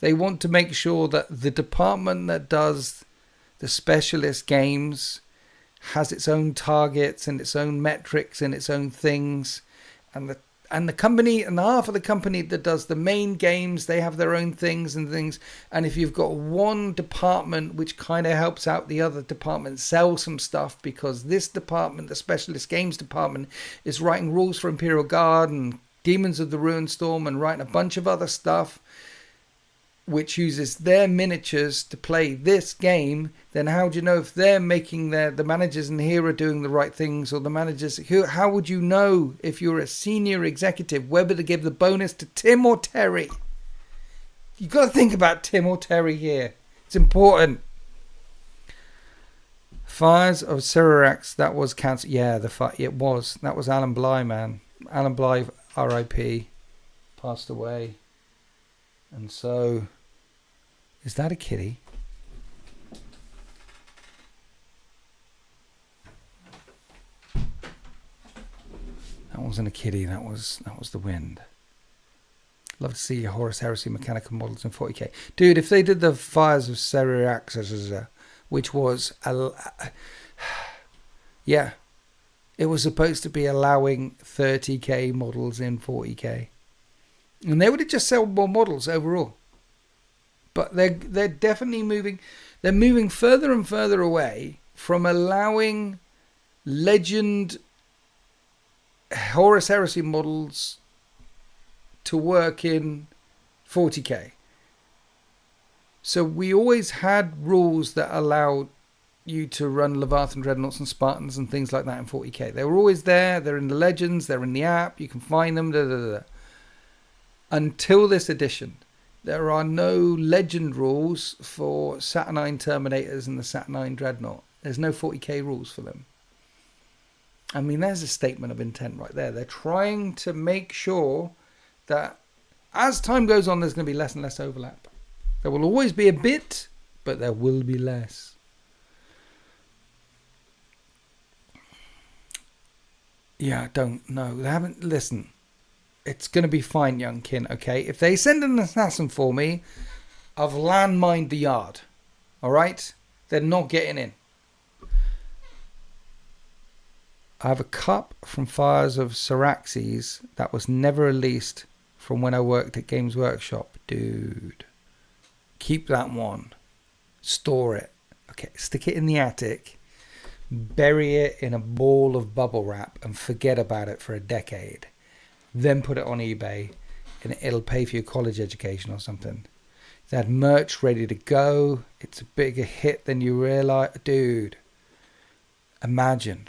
Speaker 1: They want to make sure that the department that does the specialist games has its own targets and its own metrics and its own things. And the company, and the half of the company that does the main games, they have their own things and things. And if you've got one department which kind of helps out the other department sell some stuff, because this department, the specialist games department, is writing rules for Imperial Guard and Demons of the Ruinstorm and writing a bunch of other stuff, which uses their miniatures to play this game, then how do you know if they're making the managers in here are doing the right things, or the managers who? How would you know if you're a senior executive whether to give the bonus to Tim or Terry? You've got to think about Tim or Terry here. It's important. Fires of Cyrax, that was cancer. Yeah, it was. That was Alan Bly, man. Alan Bly, R.I.P. passed away. And so, is that a kitty? That wasn't a kitty. That was the wind. Love to see Horus Heresy mechanical models in 40k, dude. If they did the Fires of Cyrax, which was yeah, it was supposed to be allowing 30k models in 40k. And they would have just sold more models overall. But they're definitely moving. They're moving further and further away from allowing Legend Horus Heresy models to work in 40k. So we always had rules that allowed you to run Leviathan Dreadnoughts and Spartans and things like that in 40k. They were always there. They're in the Legends. They're in the app. You can find them. Until this edition, there are no legend rules for Saturnine Terminators and the Saturnine Dreadnought. There's no 40k rules for them. I mean, there's a statement of intent right there. They're trying to make sure that as time goes on, there's going to be less and less overlap. There will always be a bit, but there will be less. Yeah, I don't know. They haven't... Listen. It's going to be fine, young kin, okay? If they send an assassin for me, I've landmined the yard. Alright? They're not getting in. I have a cup from Fires of Cyraxes that was never released from when I worked at Games Workshop. Dude. Keep that one. Store it. Okay, stick it in the attic. Bury it in a ball of bubble wrap and forget about it for a decade. Then put it on eBay and it'll pay for your college education or something. They had merch ready to go. It's a bigger hit than you realize. Dude, imagine.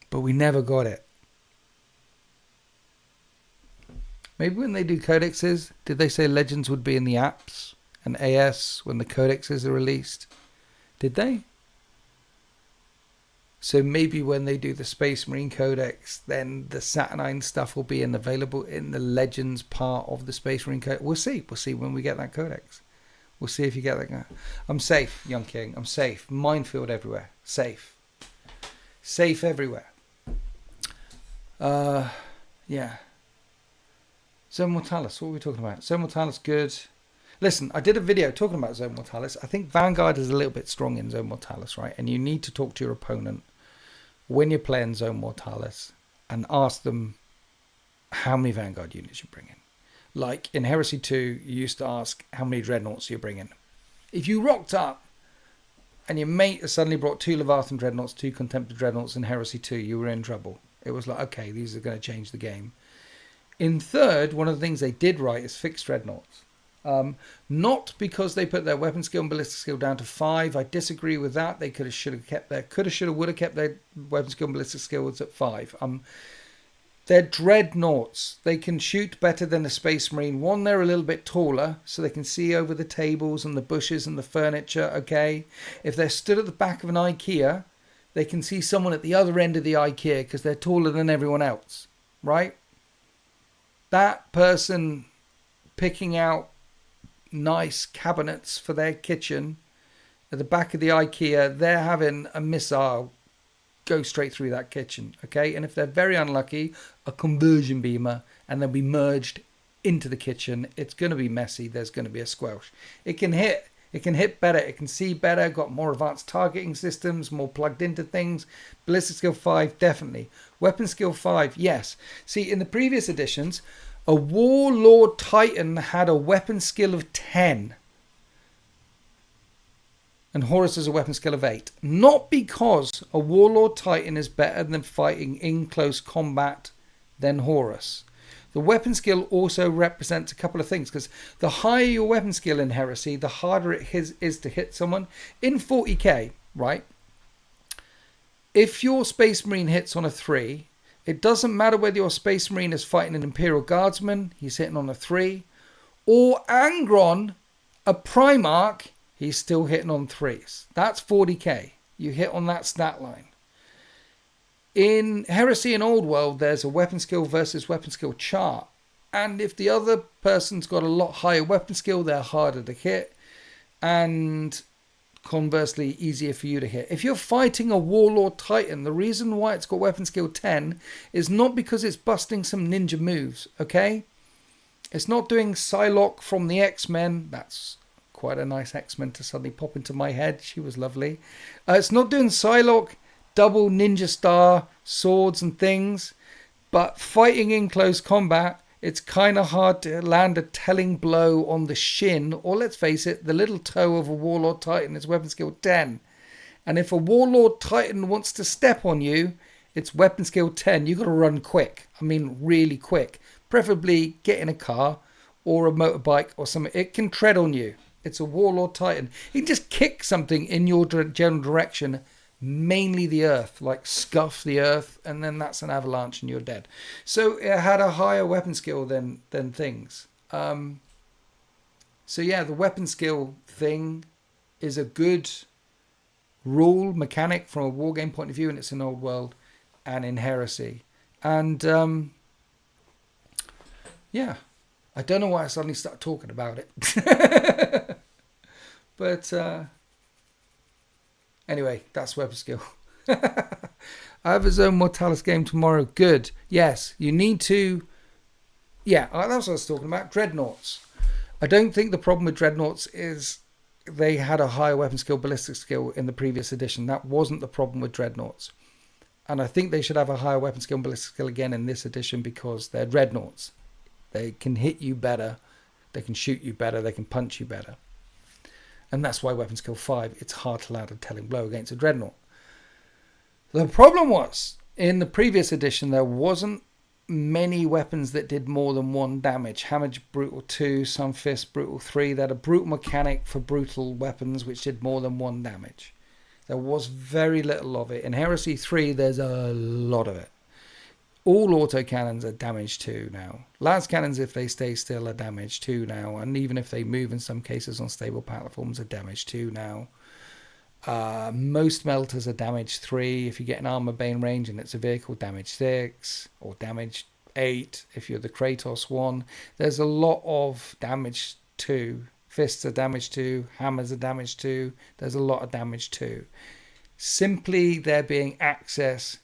Speaker 1: But we never got it. Maybe when they do codexes, did they say Legends would be in the apps and AS when the codexes are released? Did they? So maybe when they do the Space Marine Codex, then the Saturnine stuff will be available in the Legends part of the Space Marine Codex. We'll see. We'll see when we get that Codex. We'll see if you get that. I'm safe, young king. I'm safe. Minefield everywhere. Safe. Safe everywhere. Yeah. Zone Mortalis. What are we talking about? Zone Mortalis, good. Listen, I did a video talking about Zone Mortalis. I think Vanguard is a little bit strong in Zone Mortalis, right? And you need to talk to your opponent when you're playing Zone Mortalis and ask them how many Vanguard units you bring in. Like in Heresy 2, you used to ask how many Dreadnoughts you bring in. If you rocked up and your mate has suddenly brought 2 Leviathan Dreadnoughts, 2 Contemptor Dreadnoughts in Heresy 2, you were in trouble. It was like, okay, these are going to change the game. In third, one of the things they did right is fix Dreadnoughts. Not because they put their weapon skill and ballistic skill down to 5. I disagree with that. They would have kept their weapon skill and ballistic skills at 5. They're dreadnoughts. They can shoot better than a Space Marine. One, they're a little bit taller, so they can see over the tables and the bushes and the furniture, okay? If they're stood at the back of an IKEA, they can see someone at the other end of the IKEA because they're taller than everyone else, right? That person picking out nice cabinets for their kitchen at the back of the IKEA, they're having a missile go straight through that kitchen, okay? And if they're very unlucky, a conversion beamer, and they'll be merged into the kitchen. It's going to be messy. There's going to be a squelch. It can hit better. It can see better. Got more advanced targeting systems, more plugged into things. Ballistic skill 5, definitely. Weapon skill 5, yes. See, in the previous editions, a Warlord Titan had a weapon skill of 10. And Horus has a weapon skill of 8. Not because a Warlord Titan is better than fighting in close combat than Horus. The weapon skill also represents a couple of things, because the higher your weapon skill in Heresy, the harder it is to hit someone. In 40k, right? If your Space Marine hits on a 3, it doesn't matter whether your Space Marine is fighting an Imperial Guardsman, he's hitting on a 3, or Angron, a Primarch, he's still hitting on 3s. That's 40k. You hit on that stat line. In Heresy and Old World, there's a weapon skill versus weapon skill chart. And if the other person's got a lot higher weapon skill, they're harder to hit. And conversely, easier for you to hit. If you're fighting a Warlord Titan, the reason why it's got weapon skill 10 is not because it's busting some ninja moves, okay? It's not doing Psylocke from the X-Men. That's quite a nice X-Men to suddenly pop into my head. She was lovely. It's not doing Psylocke, double ninja star, swords and things. But fighting in close combat, it's kind of hard to land a telling blow on the shin, or let's face it, the little toe of a Warlord Titan is weapon skill 10. And if a Warlord Titan wants to step on you, it's weapon skill 10. You've got to run quick. I mean, really quick. Preferably get in a car or a motorbike or something. It can tread on you. It's a Warlord Titan. He can just kick something in your general direction, mainly the earth, like scuff the earth, and then that's an avalanche and you're dead. So it had a higher weapon skill than things. So yeah, the weapon skill thing is a good rule, mechanic from a war game point of view, and it's in Old World and in Heresy. And yeah, I don't know why I suddenly started talking about it. But anyway, that's weapon skill. I have a Zone Mortalis game tomorrow. Good. Yes, you need to... Yeah, that's what I was talking about. Dreadnoughts. I don't think the problem with Dreadnoughts is they had a higher weapon skill, ballistic skill in the previous edition. That wasn't the problem with Dreadnoughts. And I think they should have a higher weapon skill and ballistic skill again in this edition because they're Dreadnoughts. They can hit you better. They can shoot you better. They can punch you better. And that's why weapon skill 5, it's hard to land a telling blow against a Dreadnought. The problem was, in the previous edition, there wasn't many weapons that did more than 1 damage. Hammer Brutal 2, Sunfist Brutal 3. They had a brutal mechanic for brutal weapons which did more than 1 damage. There was very little of it. In Heresy 3, there's a lot of it. All autocannons are damage 2 now. Lance cannons, if they stay still, are damage 2 now. And even if they move in some cases on stable platforms, are damage 2 now. Most melters are damage 3. If you get an armor bane range and it's a vehicle, damage 6. Or damage 8 if you're the Kratos one. There's a lot of damage 2. Fists are damage 2. Hammers are damage 2. There's a lot of damage 2. Simply there being access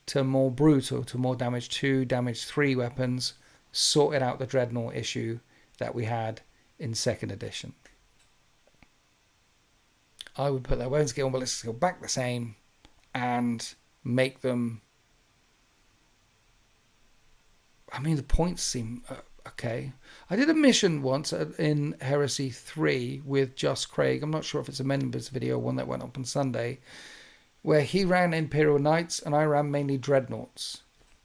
Speaker 1: to more brutal, to more damage 2, damage 3 weapons, sorted out the Dreadnought issue that we had in 2nd edition. I would put their weapon skill and ballistic skill back the same and make them... I mean, the points seem okay. I did a mission once in Heresy 3 with Just Craig. I'm not sure if it's a members video, one that went up on Sunday, where he ran Imperial Knights and I ran mainly Dreadnoughts.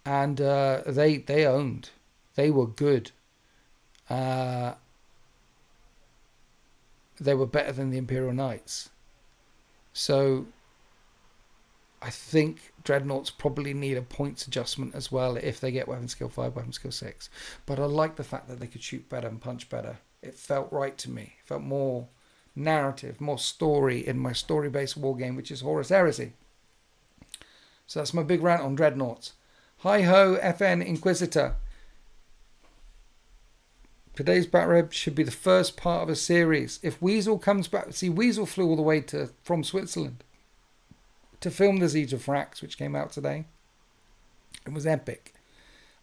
Speaker 1: And they owned. They were good. They were better than the Imperial Knights. So I think Dreadnoughts probably need a points adjustment as well if they get weapon skill 5, weapon skill 6. But I like the fact that they could shoot better and punch better. It felt right to me. It felt more narrative, more story in my story-based war game, which is Horus Heresy. So that's my big rant on Dreadnoughts. Hi-ho, FN Inquisitor. Today's Batreb should be the first part of a series. If Weasel comes back... See, Weasel flew all the way from Switzerland to film the Siege of Thrax, which came out today. It was epic.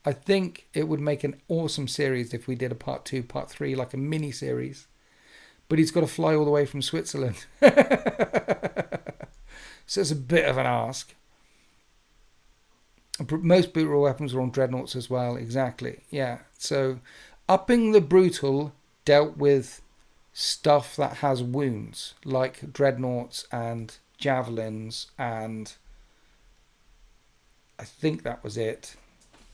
Speaker 1: I think it would make an awesome series if we did a part 2, part 3, like a mini-series. But he's got to fly all the way from Switzerland. So it's a bit of an ask. Most brutal weapons are on Dreadnoughts as well. Exactly. Yeah. So upping the brutal dealt with stuff that has wounds, like Dreadnoughts and Javelins, and I think that was it.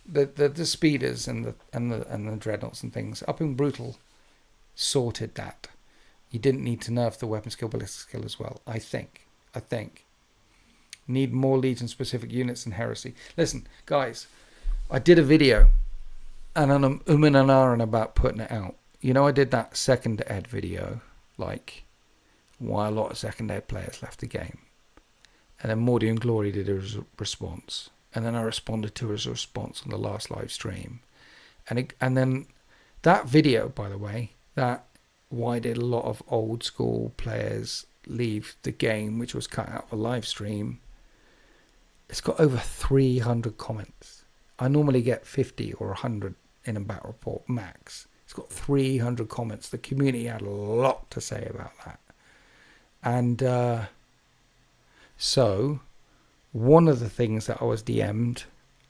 Speaker 1: The speeders and the dreadnoughts and things up in Brutal sorted that. You didn't need to nerf the weapon skill, ballistic skill as well. I think. Need more Legion specific units in Heresy. Listen, guys, I did a video and I'm and ahhing about putting it out. You know, I did that second ed video, like why a lot of second ed players left the game. And then Mordy and Glory did a response. And then I responded to as a response on the last live stream. And then that video, by the way, that why did a lot of old school players leave the game, which was cut out of a live stream, it's got over 300 comments. I normally get 50 or 100 in a battle report max. It's got 300 comments. The community had a lot to say about that. And so one of the things that I was DM'd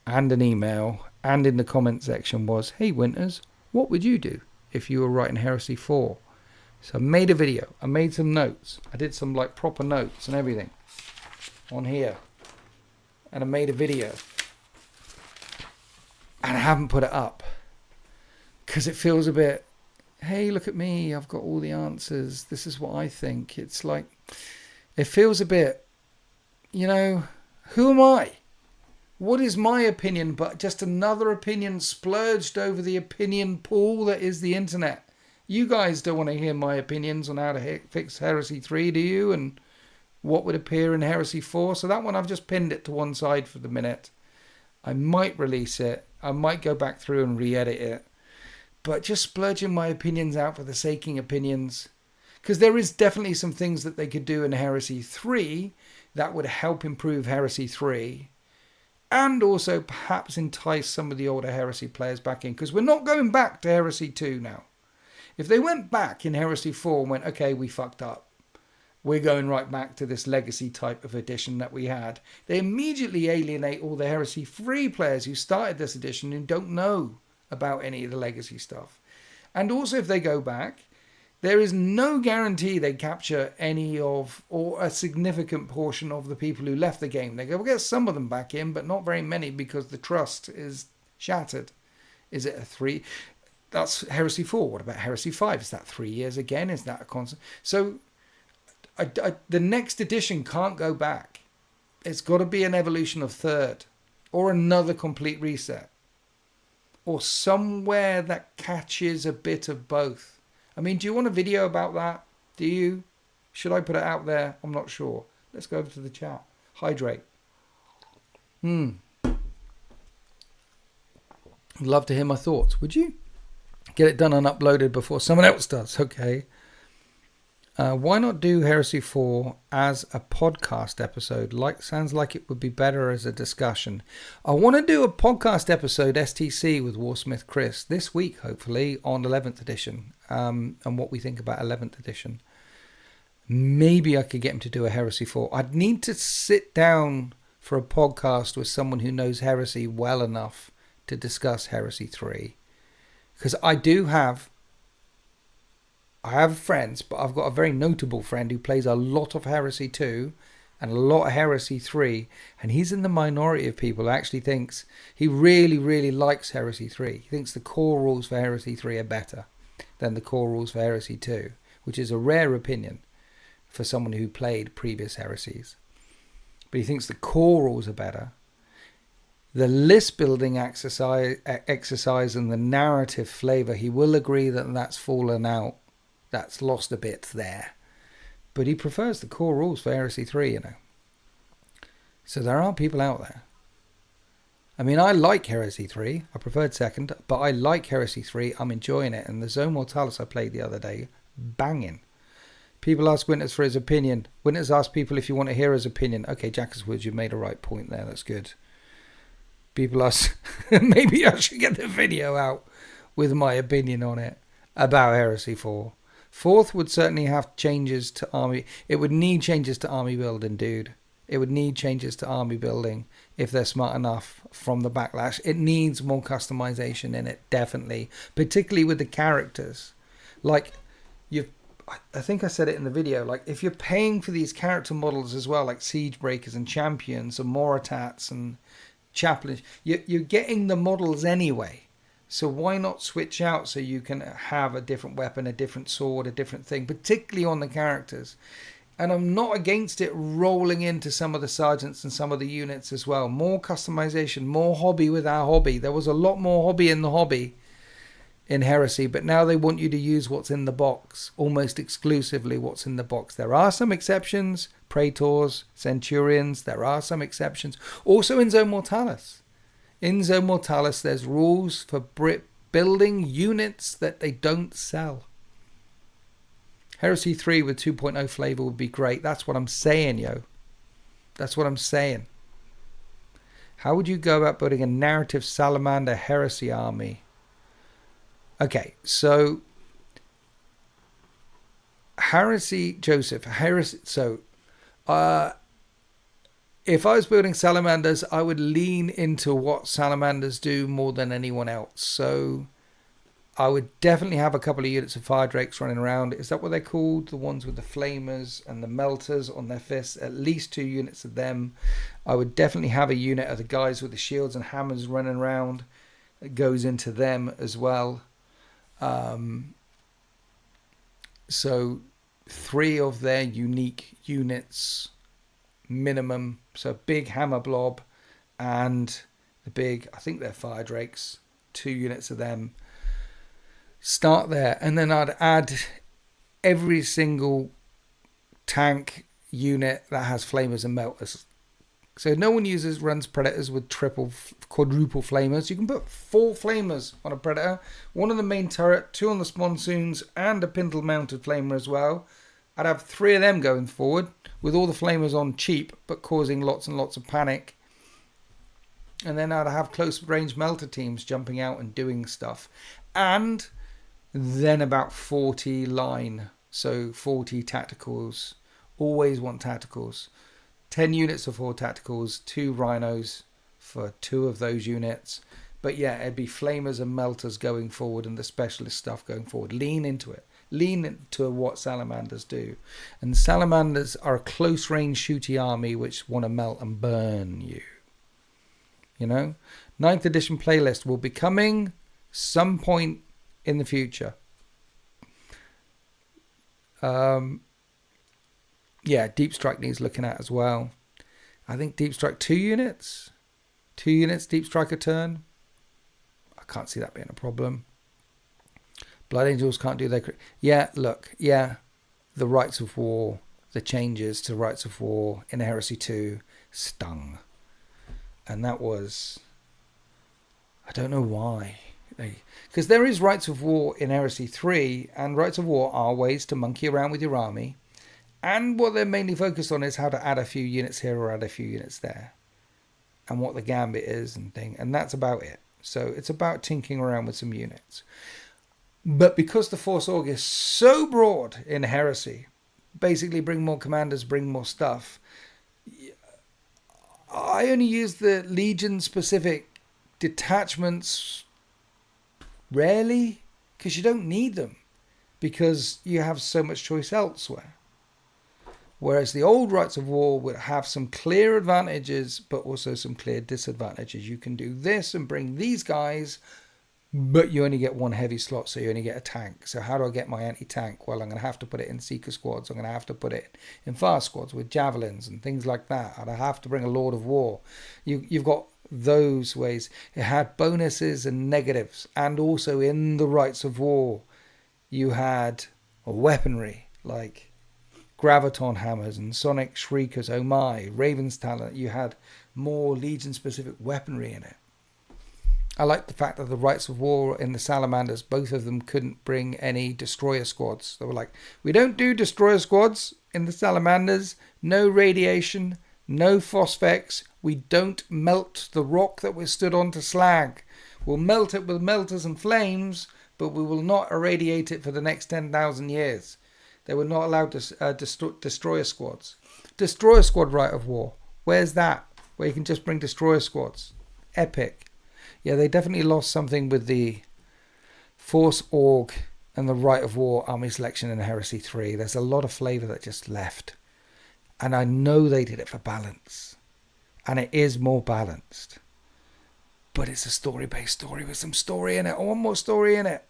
Speaker 1: and an email and in the comment section was, hey Winters, what would you do if you were writing Heresy 4? So I made a video. I made some notes. I did some like proper notes and everything on here. And I made a video. And I haven't put it up. Because it feels a bit, hey, look at me. I've got all the answers. This is what I think. It's like, it feels a bit, you know, who am I? What is my opinion but just another opinion splurged over the opinion pool that is the internet? You guys don't want to hear my opinions on how to fix Heresy 3, do you? And what would appear in Heresy 4? So that one, I've just pinned it to one side for the minute. I might release it. I might go back through and re-edit it. But just splurging my opinions out for the sake of opinions. Because there is definitely some things that they could do in Heresy 3 that would help improve Heresy 3. And also perhaps entice some of the older Heresy players back in. Because we're not going back to Heresy 2 now. If they went back in Heresy 4 and went, okay, we fucked up. We're going right back to this legacy type of edition that we had. They immediately alienate all the Heresy 3 players who started this edition and don't know about any of the legacy stuff. And also if they go back, there is no guarantee they capture any of or a significant portion of the people who left the game. They go, we'll get some of them back in, but not very many because the trust is shattered. Is it a 3? That's Heresy 4. What about Heresy 5? Is that 3 years again? Is that a constant? So the next edition can't go back. It's got to be an evolution of 3rd or another complete reset or somewhere that catches a bit of both. I mean, do you want a video about that? Do you? Should I put it out there? I'm not sure. Let's go over to the chat. Hydrate. I'd love to hear my thoughts. Would you? Get it done and uploaded before someone else does. Okay. Why not do Heresy 4 as a podcast episode? Sounds like it would be better as a discussion. I want to do a podcast episode, STC, with Warsmith Chris this week, hopefully, on 11th edition. And what we think about 11th edition. Maybe I could get him to do a Heresy 4. I'd need to sit down for a podcast with someone who knows Heresy well enough to discuss Heresy 3. Because I have friends, but I've got a very notable friend who plays a lot of Heresy 2 and a lot of Heresy 3. And he's in the minority of people who actually thinks he really, really likes Heresy 3. He thinks the core rules for Heresy 3 are better than the core rules for Heresy 2, which is a rare opinion for someone who played previous Heresies. But he thinks the core rules are better. The list building exercise and the narrative flavour, he will agree that that's fallen out. That's lost a bit there. But he prefers the core rules for Heresy 3, you know. So there are people out there. I mean, I like Heresy 3. I preferred 2nd, but I like Heresy 3. I'm enjoying it. And the Zone Mortalis I played the other day, banging. People ask Winters for his opinion. Winters ask people if you want to hear his opinion. Okay, Jackus Woods, you made a right point there. That's good. People ask, maybe I should get the video out with my opinion on it about Heresy 4. 4th would certainly have changes to army. It would need changes to army building, dude. It would need changes to army building if they're smart enough from the backlash. It needs more customization in it, definitely. Particularly with the characters. Like, I think I said it in the video, like, if you're paying for these character models as well, like Siege Breakers and Champions and Moratats and chaplain. You're getting the models anyway. So why not switch out so you can have a different weapon, a different sword, a different thing, particularly on the characters. And I'm not against it rolling into some of the sergeants and some of the units as well. More customization, more hobby with our hobby. There was a lot more hobby in the hobby in Heresy, but now they want you to use what's in the box, almost exclusively what's in the box. There are some exceptions, Praetors, Centurions, there are some exceptions. Also in Zone Mortalis. In Zone Mortalis, there's rules for building units that they don't sell. Heresy 3 with 2.0 flavor would be great. That's what I'm saying, yo. That's what I'm saying. How would you go about building a narrative Salamander Heresy army? Okay, so Joseph, if I was building salamanders, I would lean into what salamanders do more than anyone else. So I would definitely have a couple of units of fire drakes running around. Is that what they're called? The ones with the flamers and the melters on their fists. At least 2 units of them. I would definitely have a unit of the guys with the shields and hammers running around. It goes into them as well. So 3 of their unique units minimum. So big hammer blob and the big, I think they're fire drakes, 2 units of them. Start there, and then I'd add every single tank unit that has flamers and melters. So no one runs Predators with quadruple flamers. You can put 4 flamers on a Predator, 1 on the main turret, 2 on the sponsoons, and a pintle mounted flamer as well. I'd have 3 of them going forward with all the flamers on cheap, but causing lots and lots of panic. And then I'd have close range melter teams jumping out and doing stuff. And then about 40 line, so 40 tacticals. Always want tacticals. 10 units of 4 tacticals, 2 rhinos for 2 of those units. But yeah, it'd be flamers and melters going forward and the specialist stuff going forward. Lean into it. Lean into what salamanders do. And salamanders are a close range shooty army which want to melt and burn you. You know? 9th edition playlist will be coming some point in the future. Yeah, Deep Strike needs looking at as well. I think Deep Strike 2 units. 2 units Deep Strike a turn. I can't see that being a problem. Blood Angels can't do their... Yeah, look. Yeah, the Rites of War, the changes to Rites of War in Heresy 2 stung. And that was... I don't know why. Because there is Rites of War in Heresy 3, and Rites of War are ways to monkey around with your army. And what they're mainly focused on is how to add a few units here or add a few units there. And what the gambit is and thing. And that's about it. So it's about tinkering around with some units. But because the Force Org is so broad in Heresy, basically bring more commanders, bring more stuff, I only use the Legion-specific detachments rarely, because you don't need them, because you have so much choice elsewhere. Whereas the old Rites of War would have some clear advantages, but also some clear disadvantages. You can do this and bring these guys, but you only get 1 heavy slot, so you only get a tank. So how do I get my anti-tank? Well, I'm going to have to put it in Seeker squads. I'm going to have to put it in fast squads with javelins and things like that. And I have to bring a Lord of War. You've got those ways. It had bonuses and negatives. And also in the Rites of War, you had weaponry like Graviton hammers and Sonic Shriekers, oh my, Raven's Talent. You had more Legion-specific weaponry in it. I like the fact that the Rites of War in the Salamanders, both of them couldn't bring any Destroyer squads. They were like, we don't do Destroyer squads in the Salamanders. No radiation, no phosphex. We don't melt the rock that we're stood on to slag. We'll melt it with melters and flames, but we will not irradiate it for the next 10,000 years. They were not allowed to Destroyer squads. Destroyer squad Rite of War. Where's that? Where you can just bring Destroyer squads. Epic. Yeah, they definitely lost something with the Force Org and the Rite of War army selection in Heresy 3. There's a lot of flavour that just left. And I know they did it for balance. And it is more balanced. but it's a story-based story with some story in it. I want more story in it.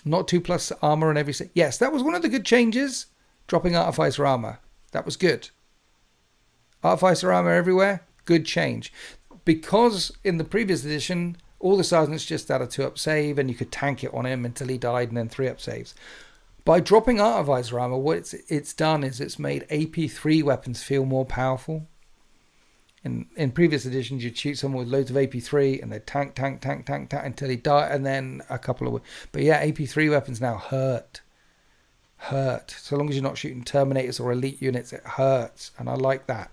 Speaker 1: Not 2+ armor on every... Yes, that was one of the good changes. Dropping Artificer armor. That was good. Artificer armor everywhere. Good change. Because in the previous edition, all the sergeants just had a 2-up save and you could tank it on him until he died and then 3-up saves. By dropping Artificer armor, what it's done is it's made AP3 weapons feel more powerful. In previous editions, you'd shoot someone with loads of AP3 and they'd tank until he died, and then a couple of... But yeah, AP3 weapons now hurt. So long as you're not shooting Terminators or elite units, it hurts. And I like that.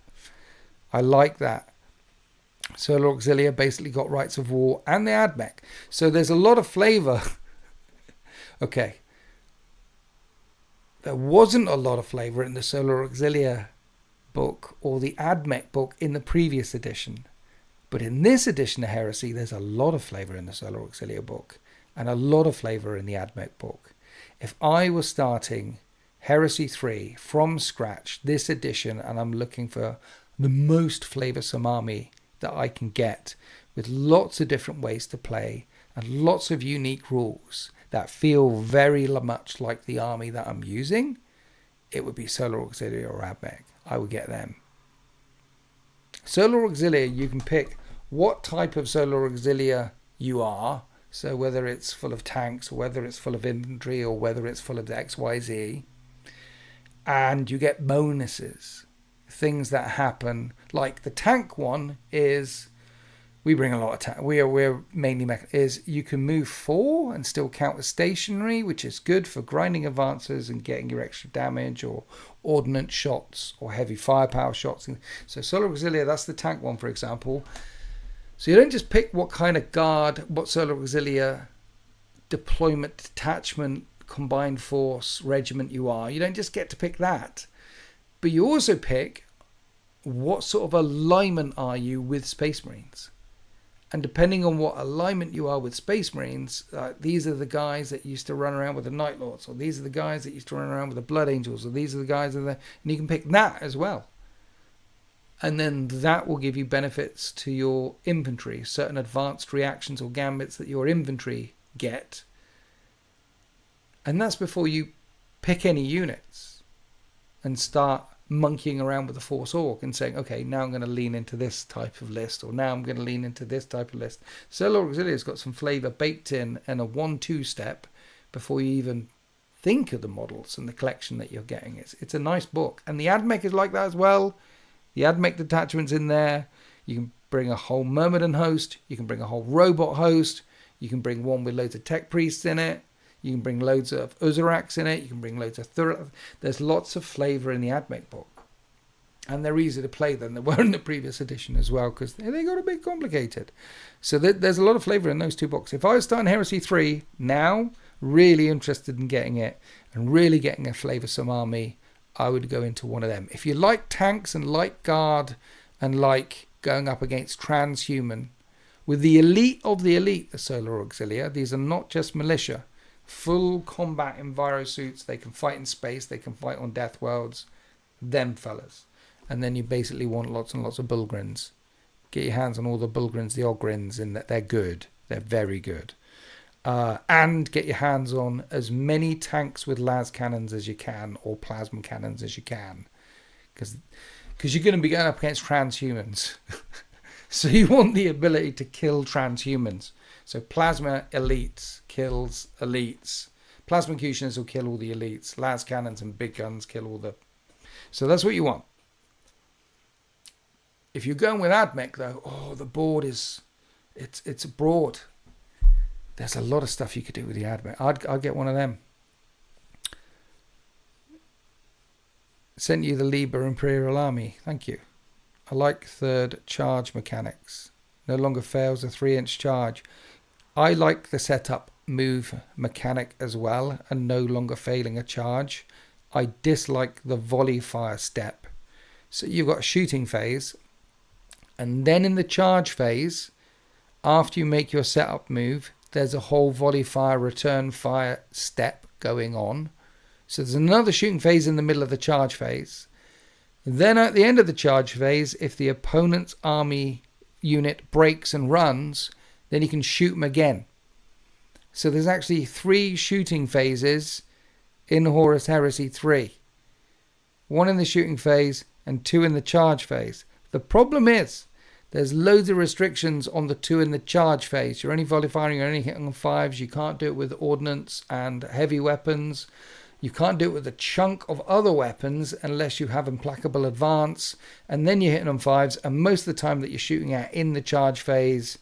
Speaker 1: Solar Auxilia basically got Rights of War and the AdMech. So there's a lot of flavour. Okay. There wasn't a lot of flavour in the Solar Auxilia book or the AdMech book in the previous edition. But in this edition of Heresy, there's a lot of flavour in the Solar Auxilia book and a lot of flavour in the AdMech book. If I was starting Heresy 3 from scratch this edition and I'm looking for the most flavoursome army that I can get with lots of different ways to play and lots of unique rules that feel very much like the army that I'm using, it would be Solar Auxilia or AdMech. I would get them. Solar Auxilia, you can pick what type of Solar Auxilia you are. So whether it's full of tanks, or whether it's full of infantry, or whether it's full of XYZ. And you get bonuses. Things that happen. Like the tank one is... We bring a lot of tank. We're mainly is you can move 4 and still count as stationary, which is good for grinding advances and getting your extra damage or ordnance shots or heavy firepower shots. So Solar Auxilia, that's the tank one, for example. So you don't just pick what kind of guard, what Solar Auxilia deployment, detachment, combined force, regiment you are. You don't just get to pick that. But you also pick what sort of alignment are you with Space Marines. And depending on what alignment you are with Space Marines, these are the guys that used to run around with the Night Lords, or these are the guys that used to run around with the Blood Angels, or these are the guys that... And you can pick that as well. And then that will give you benefits to your infantry, certain advanced reactions or gambits that your infantry get. And that's before you pick any units and start monkeying around with the Force Orc and saying, okay, now I'm going to lean into this type of list, or now I'm going to lean into this type of list. Solar Auxilia's got some flavour baked in and a 1-2 step before you even think of the models and the collection that you're getting. It's a nice book. And the AdMech is like that as well. The AdMech detachment's in there. You can bring a whole Myrmidon host. You can bring a whole robot host. You can bring one with loads of tech priests in it. You can bring loads of Uzuraks in it. You can bring loads of There's lots of flavour in the AdMech book. And they're easier to play than they were in the previous edition as well, because they got a bit complicated. So there's a lot of flavour in those two books. If I was starting Heresy 3 now, really interested in getting it, and really getting a flavoursome army, I would go into one of them. If you like tanks and like guard and like going up against transhuman, with the elite of the elite, the Solar Auxilia, these are not just militia. Full combat envirosuits, they can fight in space, they can fight on death worlds, them fellas. And then you basically want lots and lots of Bulgrins. Get your hands on all the Bulgrins, the Ogrins, and they're good. They're very good. And get your hands on as many tanks with las cannons as you can, or plasma cannons as you can. Because you're going to be going up against transhumans. So you want the ability to kill transhumans. So plasma elites kills elites. Plasmacutioners will kill all the elites. Las cannons and big guns kill all the... So that's what you want. If you're going with AdMech though, the board is... It's broad. There's a lot of stuff you could do with the AdMech. I'd get one of them. Sent you the Liber Imperial Army. Thank you. I like third charge mechanics. No longer fails a 3-inch charge. I like the setup move mechanic as well, and no longer failing a charge. I dislike the volley fire step. So you've got a shooting phase, and then in the charge phase, after you make your setup move, there's a whole volley fire, return fire step going on. So there's another shooting phase in the middle of the charge phase. Then at the end of the charge phase, if the opponent's army unit breaks and runs, then you can shoot them again. So there's actually 3 shooting phases in Horus Heresy 3. 1 in the shooting phase and 2 in the charge phase. The problem is there's loads of restrictions on the 2 in the charge phase. You're only volley firing, you're only hitting on 5s. You can't do it with ordnance and heavy weapons. You can't do it with a chunk of other weapons unless you have implacable advance. And then you're hitting on 5s. And most of the time that you're shooting at in the charge phase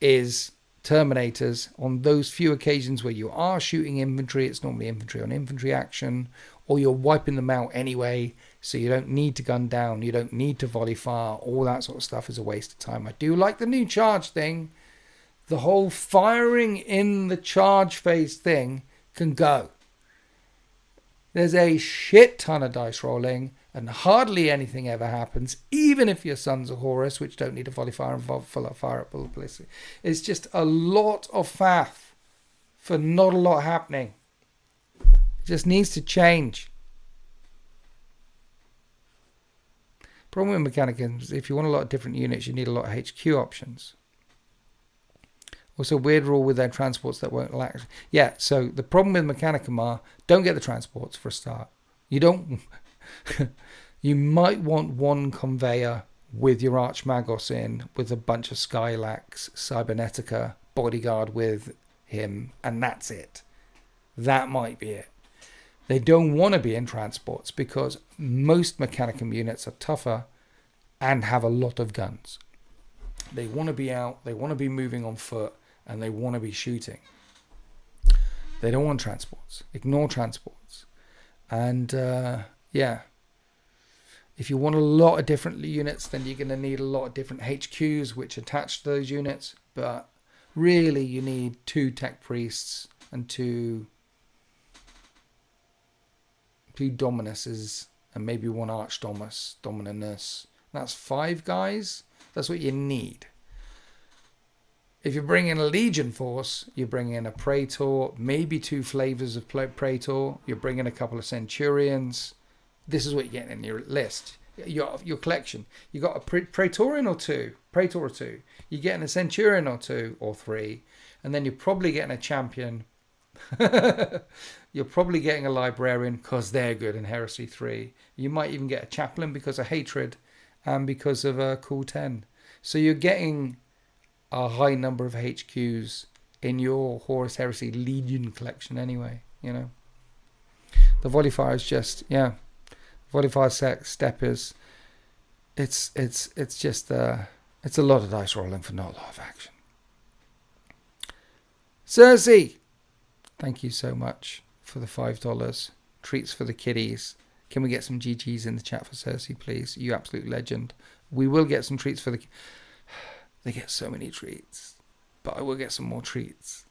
Speaker 1: is Terminators. On those few occasions where you are shooting infantry, it's normally infantry on infantry action, or you're wiping them out anyway, so you don't need to gun down, you don't need to volley fire. All that sort of stuff is a waste of time. I do like the new charge thing. The whole firing in the charge phase thing can go. There's a shit ton of dice rolling, and hardly anything ever happens, even if your Sons of Horus, which don't need a volley fire and fire at ballistic. It's just a lot of faff for not a lot happening. It just needs to change. Problem with Mechanicum is if you want a lot of different units, you need a lot of HQ options. Also, weird rule with their transports that won't lack. Yeah, so the problem with Mechanicum are, don't get the transports for a start. You don't. You might want 1 conveyor with your Archmagos in, with a bunch of Skylax, Cybernetica, bodyguard with him, and that's it. That might be it. They don't want to be in transports because most Mechanicum units are tougher and have a lot of guns. They want to be out, they want to be moving on foot, and they want to be shooting. They don't want transports. Ignore transports. And yeah, if you want a lot of different units, then you're going to need a lot of different HQs which attach to those units. But really, you need 2 tech priests and 2 Dominuses, and maybe 1 Dominus. That's 5 guys. That's what you need. If you bring in a Legion force, you bring in a Praetor, maybe 2 flavors of Praetor. You bring in a couple of Centurions. This is what you're getting in your list. Your collection. You got a Praetorian or 2. Praetor or 2. You're getting a Centurion or 2 or 3. And then you're probably getting a Champion. You're probably getting a Librarian because they're good in Heresy 3. You might even get a Chaplain because of Hatred and because of a Cool 10. So you're getting a high number of HQs in your Horus Heresy Legion collection anyway, you know. The volley fire is just, yeah. Volley fire steppers. It's just it's a lot of dice rolling for not a lot of action. Cersei, thank you so much for the $5. Treats for the kiddies. Can we get some GGs in the chat for Cersei, please? You absolute legend. We will get some treats for the... They get so many treats. But I will get some more treats.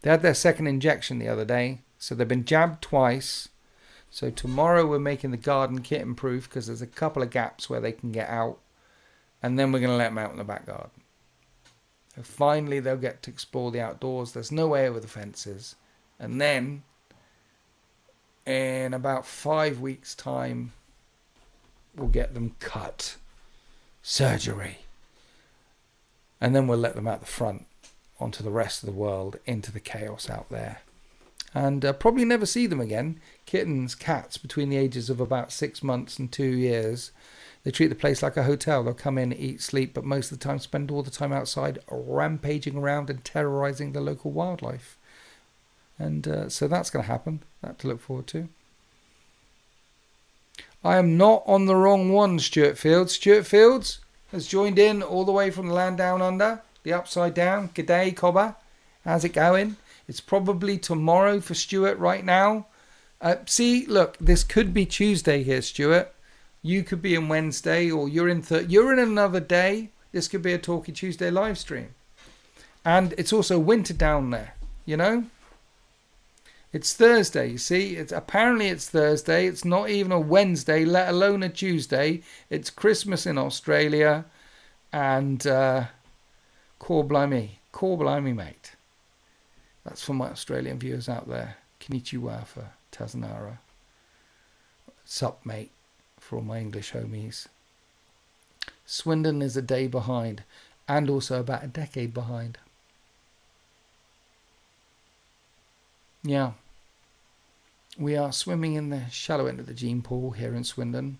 Speaker 1: They had their second injection the other day. So they've been jabbed twice. So tomorrow we're making the garden kitten proof because there's a couple of gaps where they can get out. And then we're going to let them out in the back garden. So finally they'll get to explore the outdoors. There's no way over the fences. And then in about 5 weeks' time, we'll get them cut. Surgery. And then we'll let them out the front onto the rest of the world, into the chaos out there. And probably never see them again. Kittens, cats between the ages of about 6 months and 2 years. They treat the place like a hotel. They'll come in, eat, sleep, but most of the time spend all the time outside rampaging around and terrorizing the local wildlife. And so that's going to happen. That to look forward to. I am not on the wrong one, Stuart Fields. Stuart Fields has joined in all the way from the land down under, the upside down. G'day, Cobber. How's it going? It's probably tomorrow for Stuart right now. See, look, this could be Tuesday here, Stuart. You could be in Wednesday, or you're in another day. This could be a Talky Tuesday live stream. And it's also winter down there, you know? It's Thursday, you see. Apparently it's Thursday. It's not even a Wednesday, let alone a Tuesday. It's Christmas in Australia. And core blimey, mate. That's for my Australian viewers out there. Konnichiwa for Tazanara. Sup, mate, for all my English homies. Swindon is a day behind. and also about a decade behind. Yeah. We are swimming in the shallow end of the gene pool here in Swindon.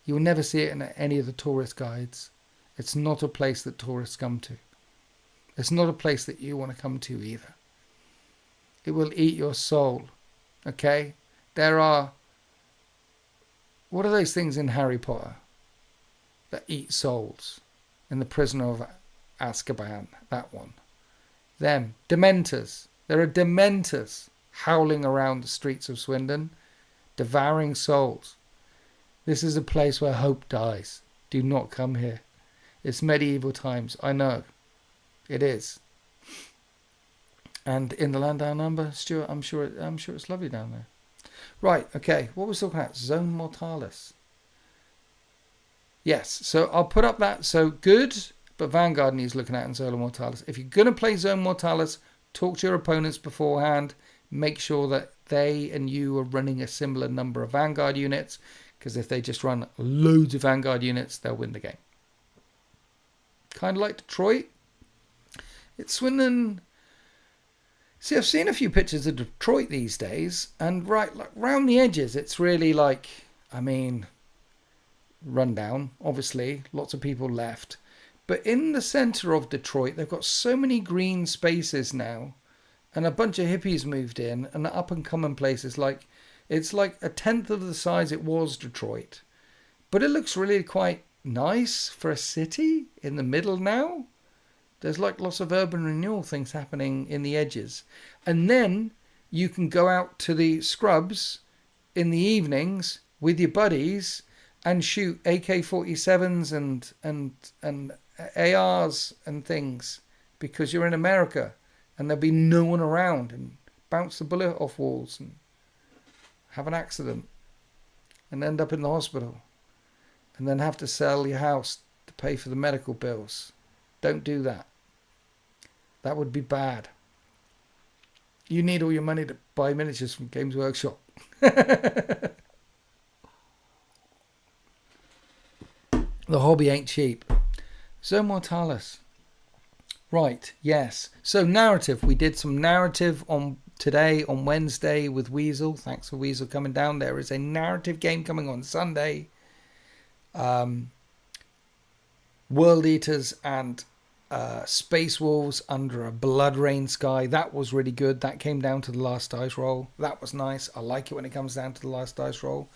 Speaker 1: You will never see it in any of the tourist guides. It's not a place that tourists come to. It's not a place that you want to come to either. It will eat your soul. Okay? There are... What are those things in Harry Potter that eat souls? In The Prisoner of Azkaban, that one. Them. Dementors. There are dementors howling around the streets of Swindon, devouring souls. This is a place where hope dies. Do not come here. It's medieval times. I know. It is. And in the land down under, Stuart, I'm sure it's lovely down there. Right, okay. What was we talking about? Zone Mortalis. Yes, so I'll put up that. So good, but Vanguard needs looking at in Zone Mortalis. If you're going to play Zone Mortalis, talk to your opponents beforehand. Make sure that they and you are running a similar number of Vanguard units, because if they just run loads of Vanguard units, they'll win the game. Kind of like Detroit. It's Swindon. See, I've seen a few pictures of Detroit these days, and right, like round the edges, it's really like, I mean, rundown. Obviously, lots of people left, but in the centre of Detroit, they've got so many green spaces now, and a bunch of hippies moved in, and the up and coming places like it's like a tenth of the size it was Detroit, but it looks really quite nice for a city in the middle now. There's like lots of urban renewal things happening in the edges. And then you can go out to the scrubs in the evenings with your buddies and shoot AK-47s and ARs and things because you're in America and there'll be no one around, and bounce the bullet off walls and have an accident and end up in the hospital and then have to sell your house to pay for the medical bills. Don't do that. That would be bad. You need all your money to buy miniatures from Games Workshop. The hobby ain't cheap. Zone Mortalis. Right, yes. So narrative. We did some narrative on today, on Wednesday, with Weasel. Thanks for Weasel coming down. There is a narrative game coming on Sunday. World Eaters and Space Wolves under a blood rain sky. That was really good. That came down to the last dice roll. That was nice. I like it when it comes down to the last dice roll.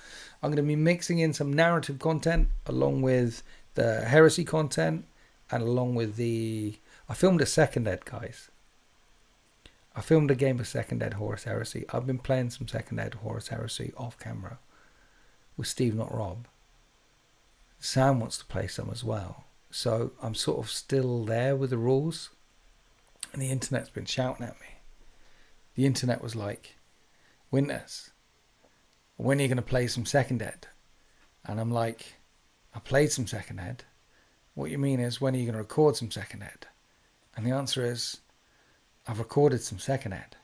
Speaker 1: I'm going to be mixing in some narrative content along with the heresy content and along with the... I filmed a second ed, guys. I filmed a game of second ed Horus Heresy. I've been playing some second ed Horus Heresy off camera with Steve, not Rob. Sam wants to play some as well. So I'm sort of still there with the rules. And the internet's been shouting at me. The internet was like, Winters, when are you going to play some second ed? And I'm like, I played some second ed. What you mean is, when are you going to record some second ed? And the answer is, I've recorded some second ed.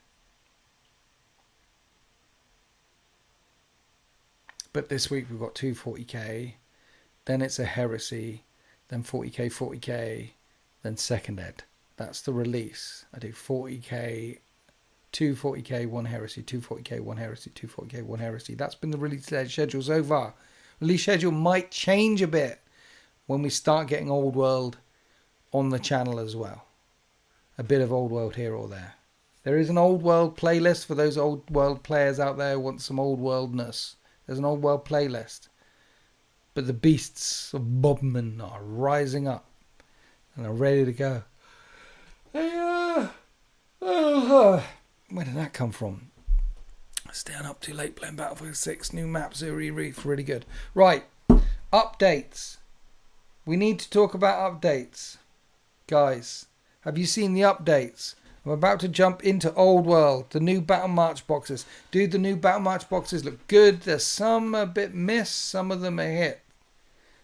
Speaker 1: But this week we've got 240k. Then it's a heresy. Then 40k, 40k, then second ed. That's the release. I do 40k, 240k, one heresy, 240k, one heresy, 240k, one heresy. That's been the release schedule so far. Release schedule might change a bit when we start getting Old World on the channel as well. A bit of Old World here or there. There is an Old World playlist for those Old World players out there who want some Old Worldness. There's an Old World playlist. But the beasts of Bobman are rising up and are ready to go. Where did that come from? Staying up too late playing Battlefield 6, new map, Zuri Reef, really good. Right, updates. We need to talk about updates. Guys, have you seen the updates? I'm about to jump into Old World, the new Battle March boxes. Dude, the new Battle March boxes look good. There's some a bit missed, some of them are hit.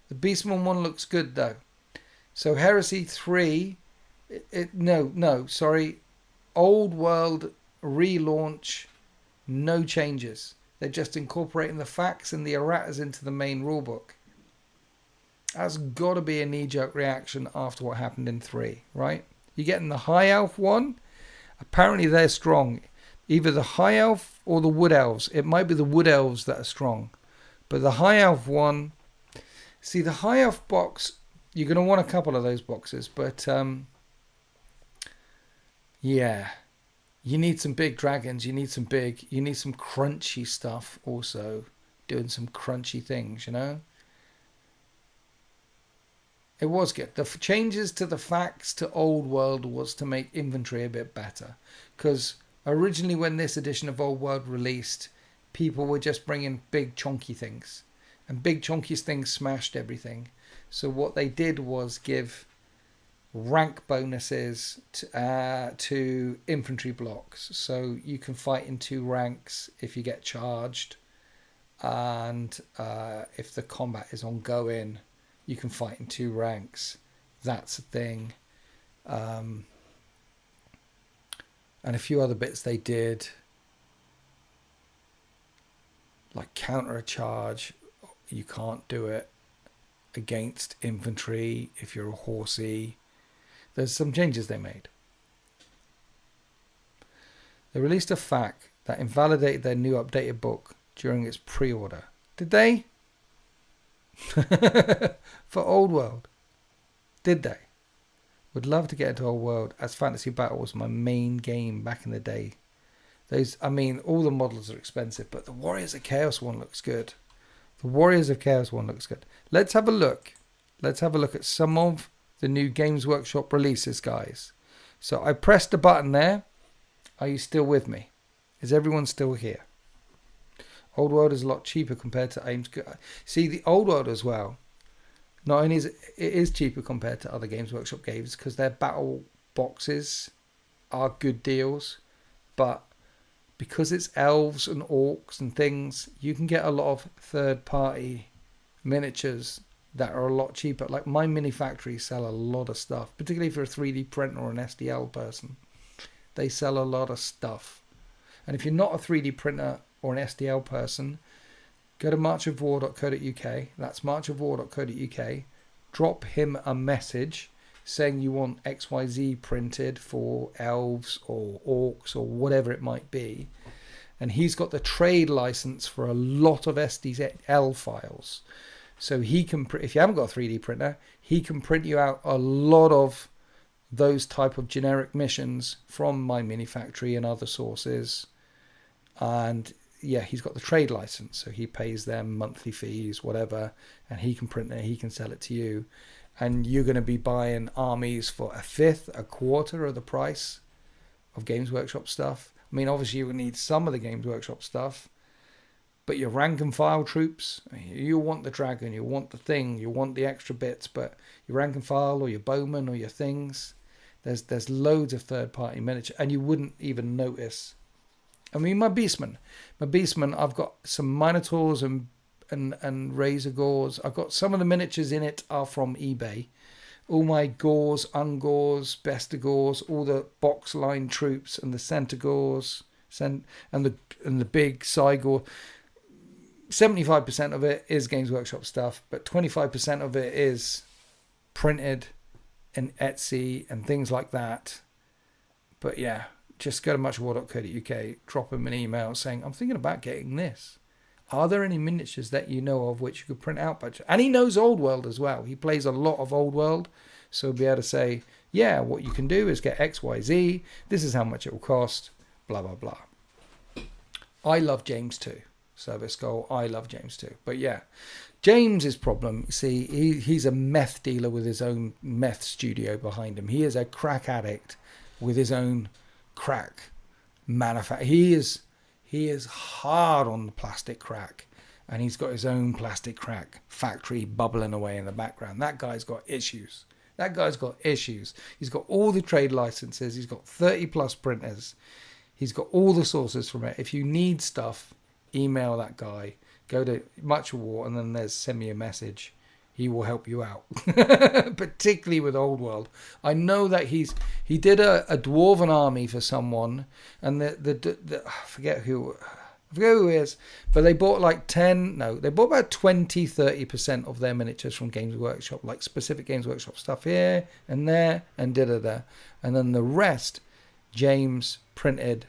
Speaker 1: The Beastman one looks good though. So Heresy 3, Old World relaunch, no changes. They're just incorporating the facts and the erratas into the main rulebook. That's got to be a knee-jerk reaction after what happened in 3, right? You're getting the high elf one. Apparently they're strong. Either the high elf or the wood elves. It might be the wood elves that are strong. But the high elf one... See, the high elf box, you're going to want a couple of those boxes. But, yeah. You need some big dragons. You need some crunchy stuff also. Doing some crunchy things, you know? It was good. The changes to the facts to Old World was to make inventory a bit better. Because originally when this edition of Old World released, people were just bringing big chunky things. And big chunky things smashed everything. So what they did was give rank bonuses to infantry blocks. So you can fight in 2 ranks if you get charged. And if the combat is ongoing, you can fight in 2 ranks. That's a thing. And a few other bits they did. Like counter a charge. You can't do it against infantry if you're a horsey. There's some changes they made. They released a FAQ that invalidated their new updated book during its pre-order. Did they? For Old World. Did they? Would love to get into Old World, as Fantasy Battle was my main game back in the day. I mean, all the models are expensive, but the Warriors of Chaos one looks good. The Warriors of Chaos one looks good. Let's have a look. Let's have a look at some of the new Games Workshop releases, guys. So I pressed the button there. Are you still with me? Is everyone still here? Old World is a lot cheaper compared to Ames. See, the Old World as well. Not only is it cheaper compared to other Games Workshop games because their battle boxes are good deals, but because it's elves and orcs and things, you can get a lot of third-party miniatures that are a lot cheaper. Like My Mini Factory sell a lot of stuff, particularly if you're a 3D printer or an SDL person. They sell a lot of stuff. And if you're not a 3D printer or an SDL person, go to marchofwar.co.uk. That's marchofwar.co.uk. Drop him a message saying you want XYZ printed for elves or orcs or whatever it might be. And he's got the trade license for a lot of SDL files. So he can, if you haven't got a 3D printer, he can print you out a lot of those type of generic missions from My Mini Factory and other sources. And yeah, he's got the trade license, so he pays them monthly fees, whatever, and he can print it, he can sell it to you. And you're going to be buying armies for a fifth, a quarter of the price of Games Workshop stuff. I mean, obviously you will need some of the Games Workshop stuff, but your rank and file troops, you want the dragon, you want the thing, you want the extra bits, but your rank and file or your bowman or your things, there's loads of third-party miniature, and you wouldn't even notice. I mean, my beastmen, I've got some minotaurs and razor gores. I've got some of the miniatures in it are from eBay. All my gores, ungores, bestigores, all the box line troops and the centigores, and the big cygore. 75% of it is Games Workshop stuff, but 25% of it is printed in Etsy and things like that. But yeah, just go to muchwar.co.uk, drop him an email saying, I'm thinking about getting this. Are there any miniatures that you know of which you could print out? And he knows Old World as well. He plays a lot of Old World. So he'll be able to say, yeah, what you can do is get XYZ. This is how much it will cost. Blah, blah, blah. I love James too. Service goal. I love James too. But yeah, James's problem, see, he's a meth dealer with his own meth studio behind him. He is a crack addict with his own crack manufacturer. He is hard on the plastic crack, and he's got his own plastic crack factory bubbling away in the background. That guy's got issues. He's got all the trade licenses. He's got 30 plus printers. He's got all the sources from it. If you need stuff, email that guy. Go to Much War, and then there's send me a message. He will help you out, particularly with Old World. I know that he did a dwarven army for someone, and the I forget who. I forget who it is, but they bought like they bought about 20-30% of their miniatures from Games Workshop, like specific Games Workshop stuff here and there and da-da-da. And then the rest, James printed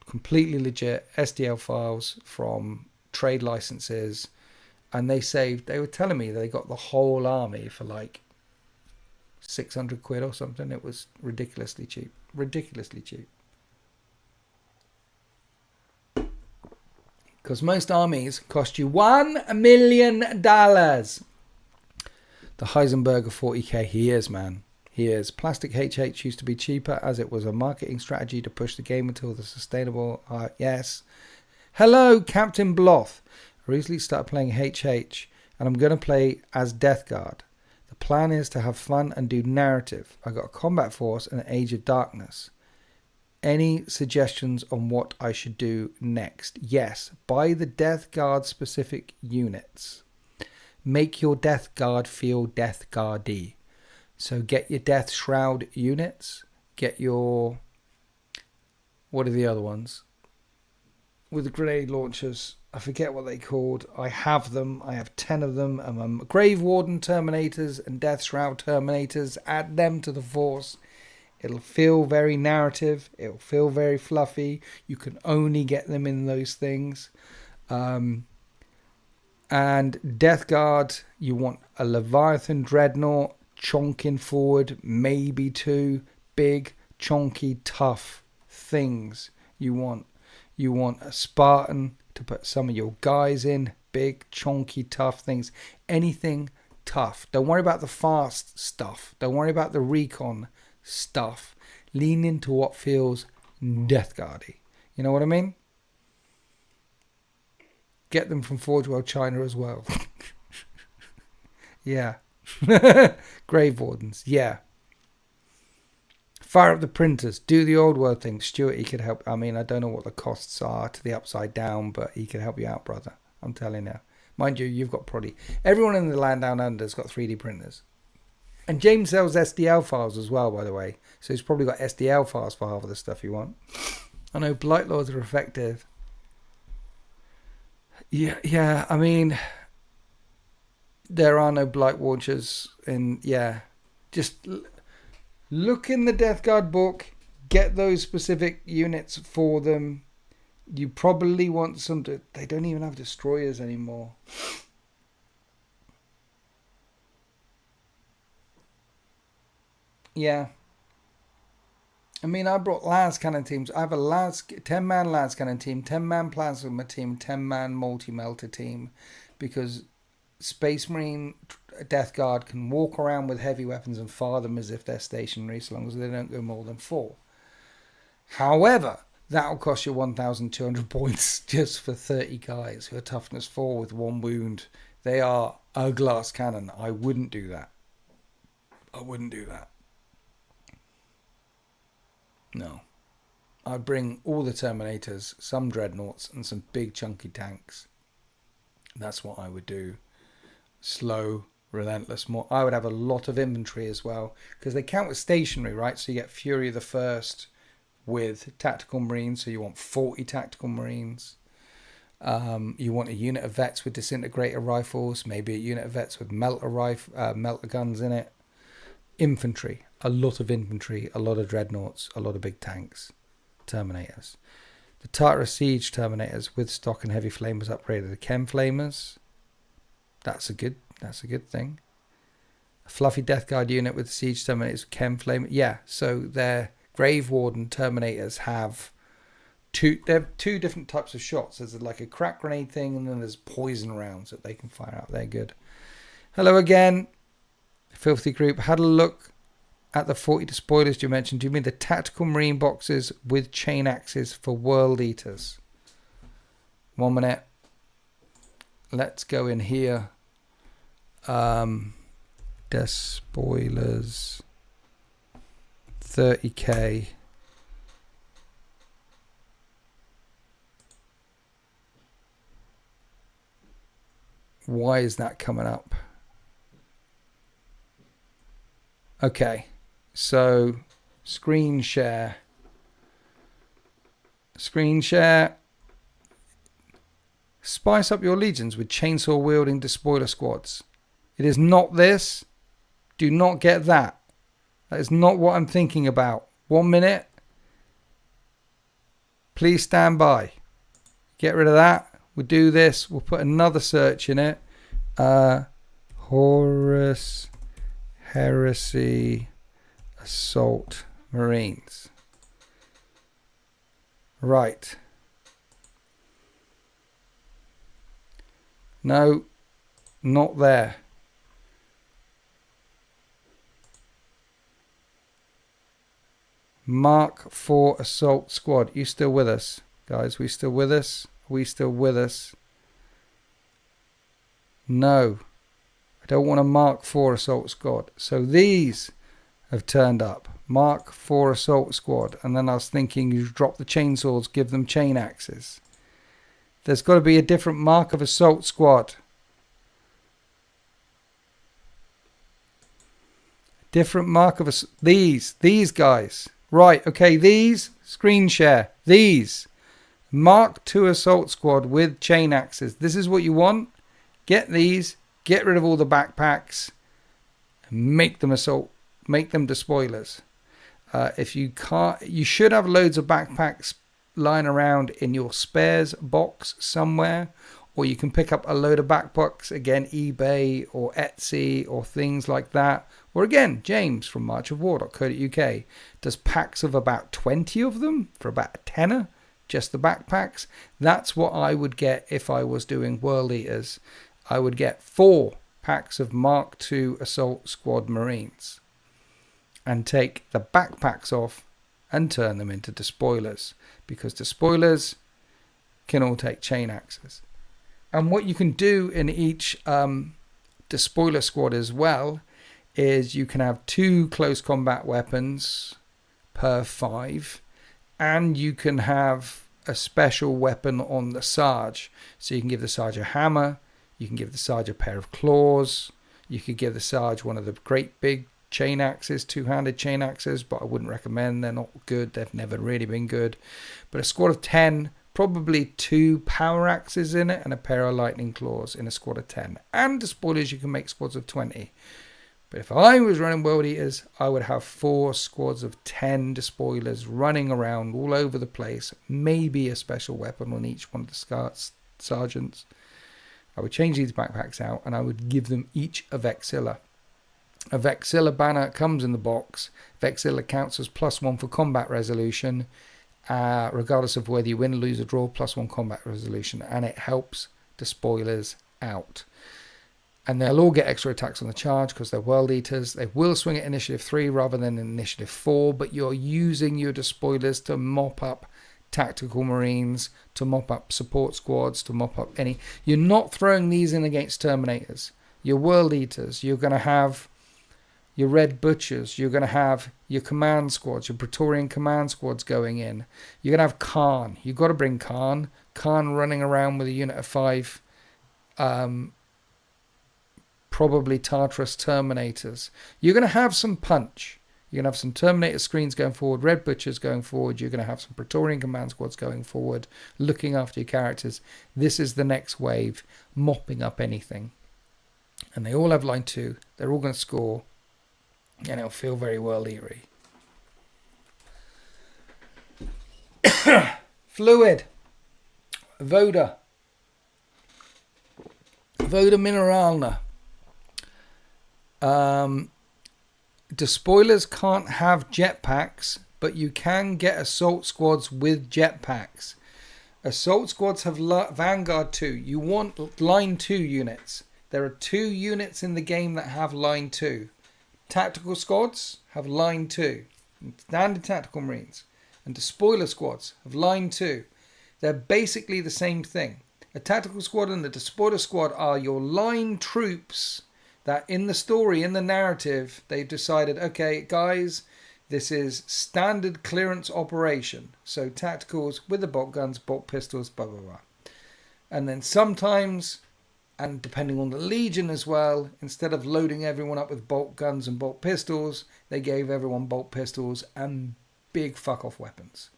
Speaker 1: completely legit STL files from trade licenses, and they were telling me they got the whole army for like 600 quid or something. It was ridiculously cheap. Because most armies cost you $1 million. The Heisenberg of 40k, he is, man. He is. Plastic HH used to be cheaper as it was a marketing strategy to push the game until the sustainable... yes. Hello, Captain Bloth. I recently started playing HH, and I'm going to play as Death Guard. The plan is to have fun and do narrative. I got a combat force and an Age of Darkness. Any suggestions on what I should do next? Yes, buy the Death Guard specific units. Make your Death Guard feel Death Guard-y. So get your Death Shroud units. Get your... What are the other ones? With the grenade launchers. I forget what they called. I have them. I have 10 of them. Grave Warden Terminators and Death Shroud Terminators. Add them to the force. It'll feel very narrative. It'll feel very fluffy. You can only get them in those things. And Death Guard, you want a Leviathan Dreadnought, chonking forward, maybe 2 big, chonky, tough things. You want a Spartan to put some of your guys in, big, chonky, tough things. Anything tough. Don't worry about the fast stuff. Don't worry about the recon stuff. Lean into what feels Death Guard-y. You know what I mean? Get them from Forge World China as well. Yeah. Grave Wardens. Yeah. Fire up the printers. Do the old world thing. Stuart, he could help. I mean, I don't know what the costs are to the Upside Down, but he could help you out, brother. I'm telling you. Mind you, you've got probably... Everyone in the land down under has got 3D printers. And James sells SDL files as well, by the way. So he's probably got SDL files for half of the stuff you want. I know Blight Lords are effective. Yeah. I mean, there are no Blight Launchers. And yeah, just look in the Death Guard book. Get those specific units for them. You probably want some... They don't even have destroyers anymore. Yeah. I mean, I brought Las Cannon teams. I have a 10-man Las Cannon team, 10-man Plasma team, 10-man Multi-Melter team. Because Space Marine Death Guard can walk around with heavy weapons and fire them as if they're stationary, so long as they don't go more than 4. However, that'll cost you 1,200 points just for 30 guys who are toughness 4 with 1 wound. They are a glass cannon. I wouldn't do that. No. I'd bring all the Terminators, some Dreadnoughts, and some big chunky tanks. That's what I would do. Slow, relentless. I would have a lot of infantry as well, because they count as stationary, right? So you get Fury the First with Tactical Marines, so you want 40 Tactical Marines. You want a unit of vets with disintegrator rifles, maybe a unit of vets with melter guns in it. Infantry, a lot of infantry, a lot of dreadnoughts, a lot of big tanks, Terminators. The Tartarus Siege Terminators with stock and heavy flamers upgraded. The Chem Flamers, that's a good thing. A fluffy Death Guard unit with Siege Terminators with Chem Flamer. Yeah, so their Grave Warden Terminators have two different types of shots. There's like a crack grenade thing, and then there's poison rounds that they can fire out. They're good. Hello again. Filthy Group. Had a look at the 40 spoilers you mentioned. Do you mean the Tactical Marine boxes with chain axes for World Eaters? 1 minute. Let's go in here. The spoilers. 30k. Why is that coming up? Okay, so screen share. Spice up your legions with chainsaw wielding despoiler squads. It is not this. Do not get that. That is not what I'm thinking about. 1 minute. Please stand by. Get rid of that. We'll do this. We'll put another search in it. Horus Heresy Assault Marines. Right. No, not there. Mark IV Assault Squad. You still with us, guys? We still with us? We still with us? No. I don't want a Mark IV Assault Squad. So these have turned up. Mark IV Assault Squad. And then I was thinking, you drop the chainsaws, give them chain axes. There's got to be a different Mark of Assault Squad. Different Mark of these guys. Right, okay, these, screen share, these. Mark II Assault Squad with chain axes. This is what you want. Get these, get rid of all the backpacks, and make them despoilers. If you can't, you should have loads of backpacks lying around in your spares box somewhere, or you can pick up a load of backpacks, again, eBay or Etsy or things like that. Or again, James from marchofwar.co.uk does packs of about 20 of them for about a tenner, just the backpacks. That's what I would get if I was doing World Eaters. I would get 4 packs of Mark II Assault Squad Marines and take the backpacks off and turn them into despoilers, because despoilers can all take chain axes. And what you can do in each despoiler squad as well is you can have 2 close combat weapons per 5, and you can have a special weapon on the Sarge. So you can give the Sarge a hammer, you can give the Sarge a pair of claws, you could give the Sarge one of the great big chain axes, 2-handed chain axes, but I wouldn't recommend. They're not good. They've never really been good. But a squad of 10, probably 2 power axes in it and a pair of lightning claws in a squad of 10. And despoilers, you can make squads of 20. But if I was running World Eaters, I would have 4 squads of 10 despoilers running around all over the place. Maybe a special weapon on each one of the sergeants. I would change these backpacks out and I would give them each a Vexilla. A Vexilla banner comes in the box. Vexilla counts as +1 for combat resolution, regardless of whether you win, lose, or draw, +1 combat resolution. And it helps despoilers out. And they'll all get extra attacks on the charge because they're World Eaters. They will swing at Initiative 3 rather than Initiative 4, but you're using your despoilers to mop up tactical marines, to mop up support squads, to mop up any... You're not throwing these in against Terminators. Your World Eaters, you're going to have your Red Butchers, you're going to have your command squads, your Praetorian command squads going in. You're going to have Khan. You've got to bring Khan. Khan running around with a unit of 5... probably Tartarus Terminators. You're going to have some punch. You're going to have some Terminator screens going forward, Red Butchers going forward. You're going to have some Praetorian command squads going forward, looking after your characters. This is the next wave, mopping up anything. And they all have line 2. They're all going to score. And it'll feel very World Eatery. Fluid. Voda. Voda Mineralna. Despoilers can't have jetpacks, but you can get assault squads with jetpacks. Assault squads have Vanguard 2. You want line 2 units. There are 2 units in the game that have line 2. Tactical squads have line 2. Standard tactical marines. And despoiler squads have line 2. They're basically the same thing. A tactical squad and the despoiler squad are your line troops that in the story, in the narrative, they've decided, okay, guys, this is standard clearance operation. So tacticals with the bolt guns, bolt pistols, blah, blah, blah. And then sometimes, and depending on the legion as well, instead of loading everyone up with bolt guns and bolt pistols, they gave everyone bolt pistols and big fuck-off weapons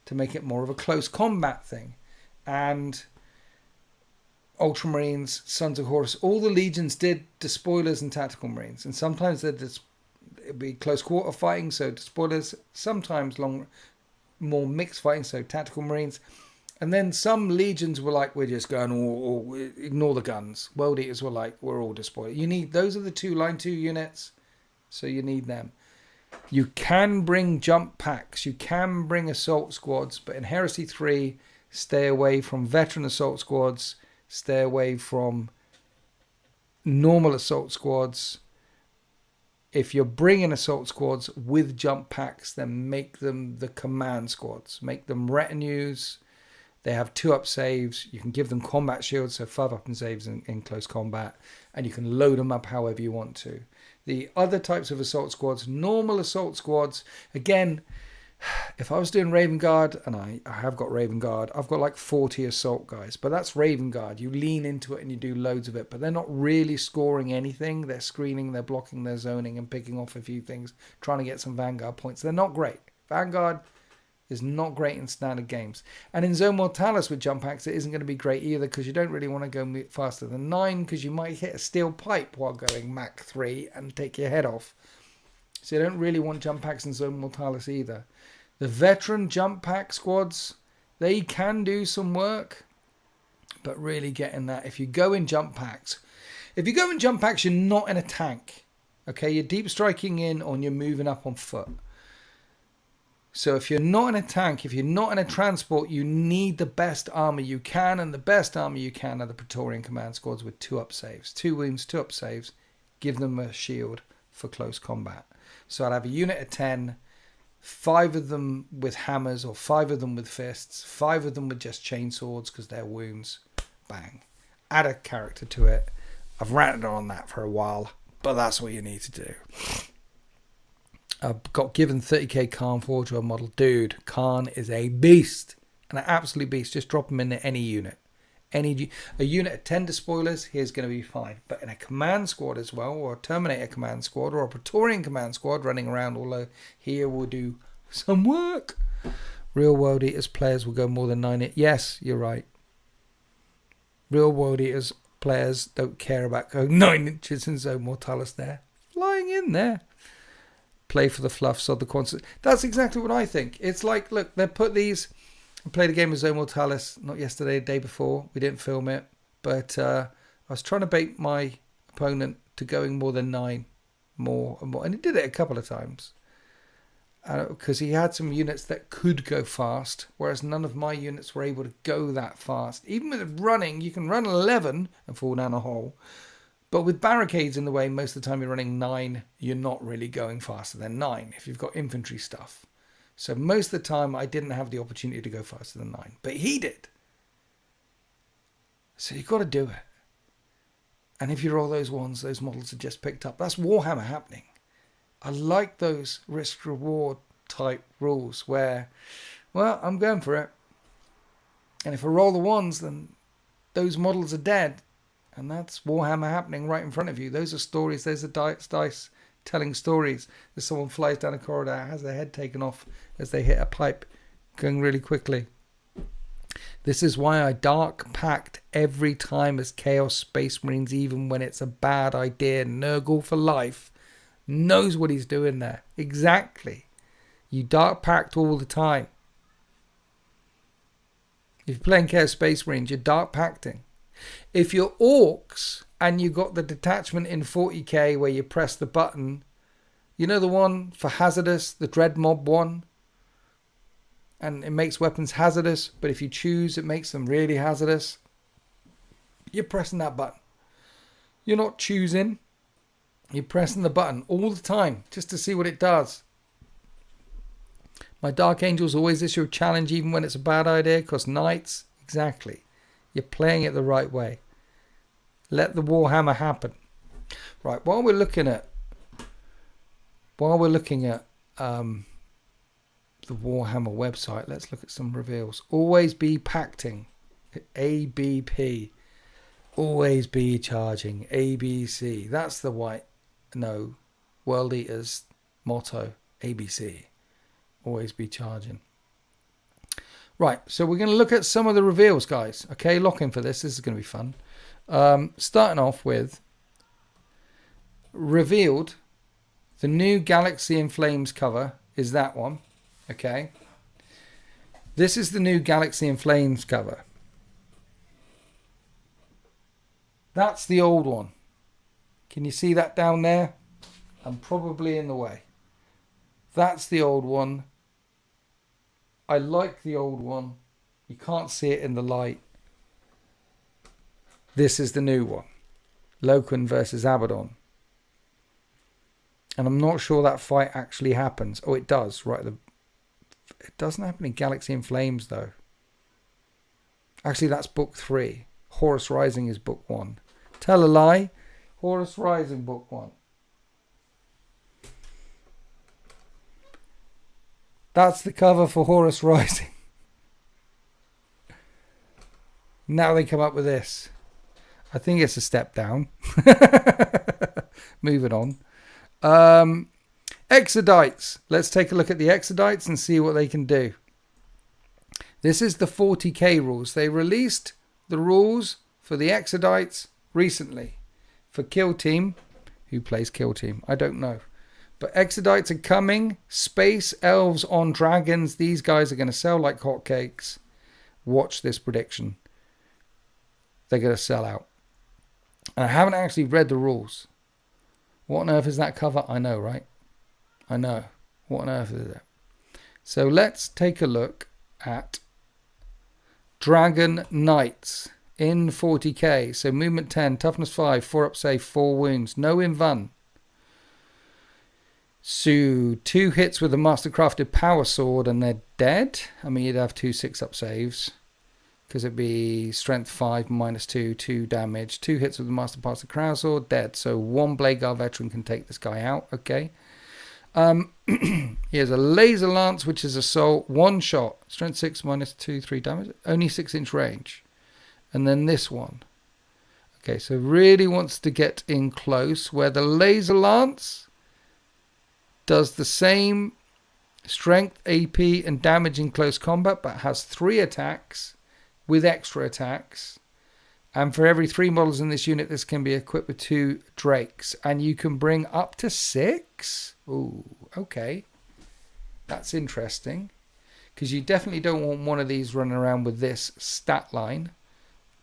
Speaker 1: to make it more of a close combat thing. And Ultramarines, Sons of Horus. All the legions did despoilers and tactical marines, and sometimes it'd be close quarter fighting, so despoilers. Sometimes more mixed fighting, so tactical marines. And then some legions were like, we're just going all ignore the guns. World Eaters were like, we're all despoiled. You need, those are the two line 2 units, so you need them. You can bring jump packs, you can bring assault squads, but in Heresy 3, stay away from veteran assault squads, stay away from normal assault squads. If you're bringing assault squads with jump packs, then make them the command squads. Make them retinues. They have 2-up saves. You can give them combat shields, so 5-up and saves in close combat. And you can load them up however you want to. The other types of assault squads, normal assault squads, again, if I was doing Raven Guard, and I have got Raven Guard, I've got like 40 assault guys. But that's Raven Guard. You lean into it and you do loads of it. But they're not really scoring anything. They're screening, they're blocking, they're zoning and picking off a few things, trying to get some Vanguard points. They're not great. Vanguard is not great in standard games. And in Zone Mortalis with jump packs, it isn't going to be great either, because you don't really want to go faster than 9, because you might hit a steel pipe while going Mach 3 and take your head off. So you don't really want jump packs in Zone Mortalis either. The veteran jump pack squads, they can do some work, but really getting that. If you go in jump packs, you're not in a tank. Okay, you're deep striking in or you're moving up on foot. So if you're not in a tank, if you're not in a transport, you need the best armor you can, and the best armor you can are the Praetorian Command Squads with 2-up saves. 2 wounds, 2-up saves. Give them a shield for close combat. So I'd have a unit of 10, 5 of them with hammers or 5 of them with fists, 5 of them with just chainswords because they're wounds. Bang. Add a character to it. I've ranted on that for a while, but that's what you need to do. I've got given 30k Khan Forger model. Dude, Khan is a beast. An absolute beast. Just drop him into any unit. A unit of 10 despoilers, he's going to be fine. But in a command squad as well, or a Terminator command squad, or a Praetorian command squad running around, although here will do some work. Real World Eaters players will go more than 9. Yes, you're right. Real World Eaters players don't care about going 9 inches in Zone Mortalis there. Flying in there. Play for the fluffs of the quantity. That's exactly what I think. It's like, look, they put these. I played a game of Zone Mortalis, not yesterday, the day before. We didn't film it, but I was trying to bait my opponent to going more than 9, more and more, and he did it a couple of times because he had some units that could go fast, whereas none of my units were able to go that fast. Even with running, you can run 11 and fall down a hole. But with barricades in the way, most of the time you're running 9, you're not really going faster than 9 if you've got infantry stuff. So most of the time I didn't have the opportunity to go faster than 9. But he did. So you've got to do it. And if you roll those ones, those models are just picked up. That's Warhammer happening. I like those risk-reward type rules where, well, I'm going for it. And if I roll the ones, then those models are dead. And that's Warhammer happening right in front of you. Those are stories. Those are dice telling stories. There's someone flies down a corridor, has their head taken off as they hit a pipe, going really quickly. This is why I dark packed every time as Chaos Space Marines, even when it's a bad idea. Nurgle for life knows what he's doing there. Exactly. You dark packed all the time. If you're playing Chaos Space Marines, you're dark pacting. If you're orcs and you got the detachment in 40k where you press the button, you know the one for hazardous, the dread mob one, and it makes weapons hazardous, but if you choose it makes them really hazardous. You're pressing that button. You're not choosing, you're pressing the button all the time just to see what it does. My Dark Angels always issue a challenge even when it's a bad idea, because knights, exactly. You're playing it the right way. Let the Warhammer happen. Right, while we're looking at the Warhammer website, let's look at some reveals. Always be pacting. ABP. Always be charging. ABC. That's the World Eaters motto. ABC. Always be charging. Right, so we're going to look at some of the reveals, guys. Okay, lock in for this. This is going to be fun. Starting off with revealed, the new Galaxy in Flames cover is that one. Okay. This is the new Galaxy in Flames cover. That's the old one. Can you see that down there? I'm probably in the way. That's the old one. I like the old one. You can't see it in the light. This is the new one. Loken versus Abaddon. And I'm not sure that fight actually happens. Oh, it does. Right. It doesn't happen in Galaxy in Flames, though. Actually, that's book 3. Horus Rising is book 1. Tell a lie. Horus Rising, book 1. That's the cover for Horus Rising. Now they come up with this. I think it's a step down. Moving on. Exodites. Let's take a look at the Exodites and see what they can do. This is the 40k rules. They released the rules for the Exodites recently. For Kill Team. Who plays Kill Team? I don't know. But Exodites are coming. Space Elves on Dragons. These guys are going to sell like hotcakes. Watch this prediction. They're going to sell out. And I haven't actually read the rules. What on earth is that cover? I know, right? I know. What on earth is it? So let's take a look at Dragon Knights in 40k. So movement 10, toughness 5, 4 up save, 4 wounds. No invuln. So 2 hits with a mastercrafted power sword and they're dead. I mean, you'd have 2 6-up saves. Because it'd be strength 5 -2, 2 damage. 2 hits with the mastercrafted crown sword, dead. So 1 Blade Guard veteran can take this guy out. Okay. He has a laser lance, which is assault, 1 shot, strength 6 -2, 3 damage, only 6-inch range. And then this one. Okay, so really wants to get in close, where the laser lance does the same strength, AP, and damage in close combat, but has 3 attacks with extra attacks. And for every 3 models in this unit, this can be equipped with 2 drakes. And you can bring up to 6? Ooh, okay. That's interesting. Because you definitely don't want one of these running around with this stat line.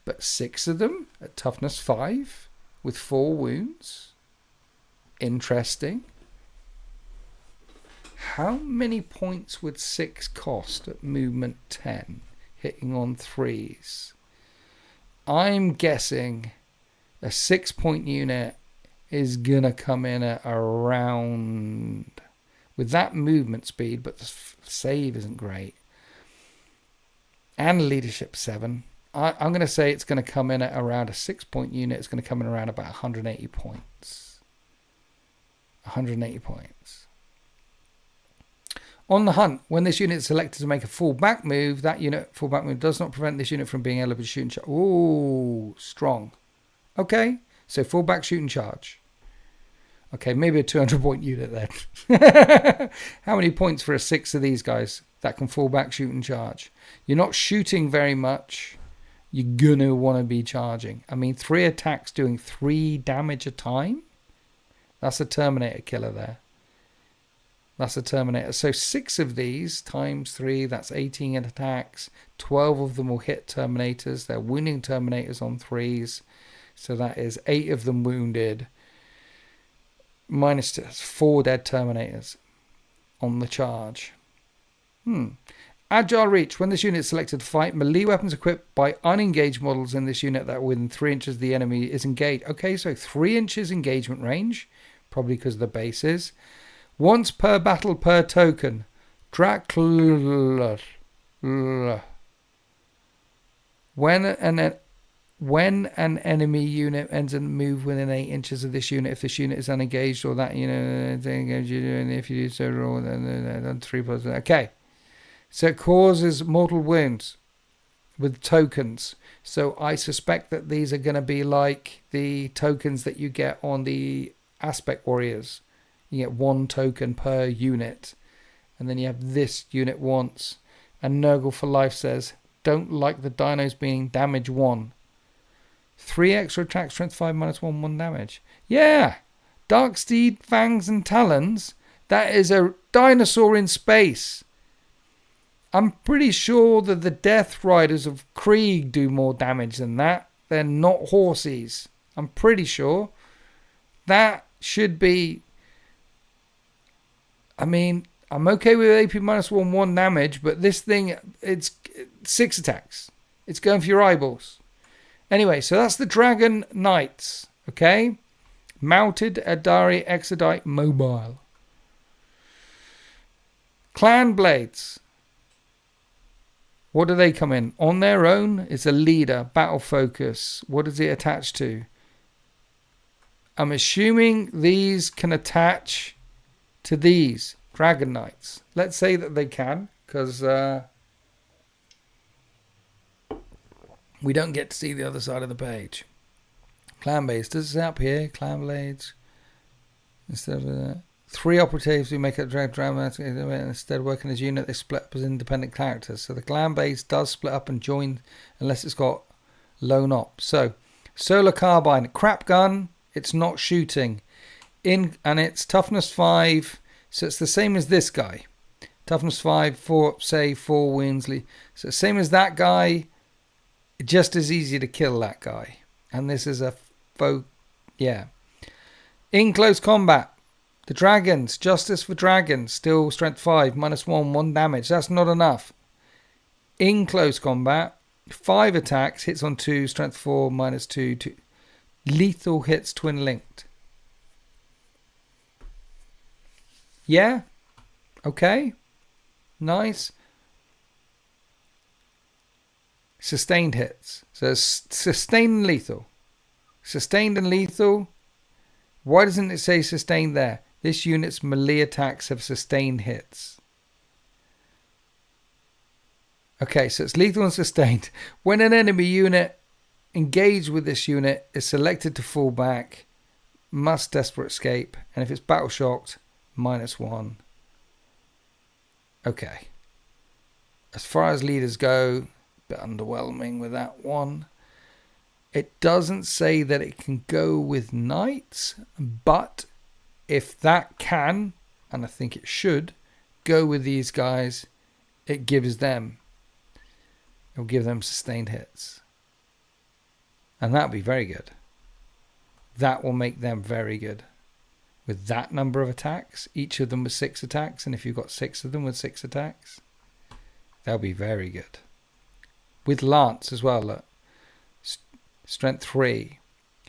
Speaker 1: But 6 of them at toughness 5 with 4 wounds. Interesting. How many points would 6 cost at movement 10? Hitting on 3s. I'm guessing a 6-point unit is going to come in at around, with that movement speed, but the save isn't great. And leadership 7. I'm going to say it's going to come in at around a 6-point unit. It's going to come in around about 180 points. 180 points. On the hunt, when this unit is selected to make a full back move, that unit full back move does not prevent this unit from being able to shoot and charge. Ooh, strong. Okay, so full back shoot and charge. Okay, maybe a 200-point unit then. How many points for a 6 of these guys that can fall back, shoot and charge? You're not shooting very much. You're going to want to be charging. I mean, 3 attacks doing 3 damage a time? That's a Terminator killer there. That's a Terminator. So 6 of these times 3, that's 18 attacks. 12 of them will hit Terminators. They're wounding Terminators on 3s. So that is 8 of them wounded. Minus 4 dead Terminators on the charge. Agile Reach. When this unit is selected to fight, melee weapons equipped by unengaged models in this unit that are within 3 inches of the enemy is engaged. Okay, so 3 inches engagement range. Probably because of the bases. Once per battle per token. Dracula. When an enemy unit ends a move within 8 inches of this unit, if this unit is unengaged or that unit engaged, and if you do so, roll then 3 plus. Okay. So it causes mortal wounds with tokens. So I suspect that these are going to be like the tokens that you get on the Aspect Warriors. You get 1 token per unit. And then you have this unit once. And Nurgle for Life says, don't like the dinos being damage 1. 3 extra attack, strength 5, -1 damage. Yeah! Dark Steed, Fangs and Talons. That is a dinosaur in space. I'm pretty sure that the Death Riders of Krieg do more damage than that. They're not horses. I'm pretty sure. That should be... I mean, I'm okay with AP -1 damage, but this thing, it's 6 attacks. It's going for your eyeballs. Anyway, so that's the Dragon Knights. Okay? Mounted, Adari, Exodite, Mobile. Clan Blades. What do they come in? On their own, it's a leader, battle focus. What is it attached to? I'm assuming these can attach to these Dragon Knights. Let's say that they can, because we don't get to see the other side of the page. Clan Blades. Does it say up here? Clan Blades. Instead of 3 operatives who make a drama, instead of working as a unit, they split up as independent characters. So the Clan Blades does split up and join unless it's got lone op. So Solar Carbine, crap gun. It's not shooting. And it's toughness 5. So it's the same as this guy. Toughness 5, 4 save, 4 wounds. So same as that guy. Just as easy to kill that guy. And this is a faux... Yeah. In close combat. The dragons, Justice for Dragons, still strength 5, -1, 1 damage. That's not enough. In close combat, 5 attacks, hits on 2, strength 4, -2, 2. Lethal hits twin linked. Yeah? Okay. Nice. Sustained hits. So sustained and lethal. Sustained and lethal. Why doesn't it say sustained there? This unit's melee attacks have sustained hits. Okay, so it's lethal and sustained. When an enemy unit engaged with this unit is selected to fall back, must desperate escape, and if it's battle shocked, -1. Okay. As far as leaders go, a bit underwhelming with that one. It doesn't say that it can go with knights, but if that can, and I think it should, go with these guys, it'll give them sustained hits. And that'll be very good. That will make them very good. With that number of attacks, each of them with 6 attacks, and if you've got 6 of them with 6 attacks, they'll be very good. With Lance as well, look. Strength 3,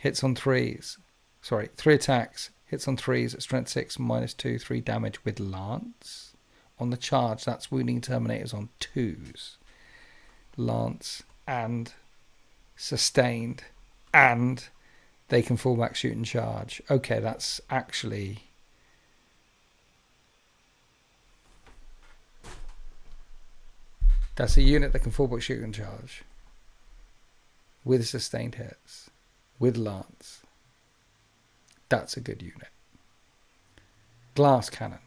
Speaker 1: hits on 3s. Sorry, 3 attacks, hits on 3s at strength 6, -2, 3 damage with Lance. On the charge, that's wounding terminators on 2s. Lance and sustained, and they can fall back, shoot and charge. Okay, that's actually... That's a unit that can fall back, shoot and charge. With sustained hits. With Lance. That's a good unit. Glass Cannon.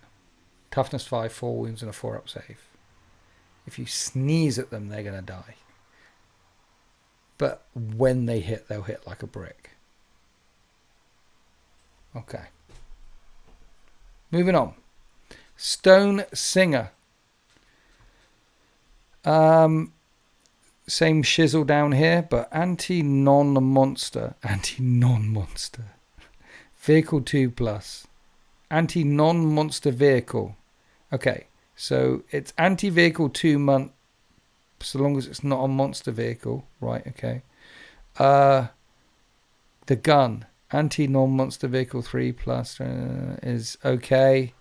Speaker 1: Toughness 5, 4 wounds and a 4-up save. If you sneeze at them, they're going to die. But when they hit, they'll hit like a brick. Okay. Moving on. Stone Singer. Same shizzle down here, but anti-non-monster. Anti-non-monster. Vehicle 2+. Anti-non-monster vehicle. Okay, so it's anti-vehicle 2 month, so long as it's not a monster vehicle. Right, okay. The gun. Anti-non-monster vehicle 3+ is okay.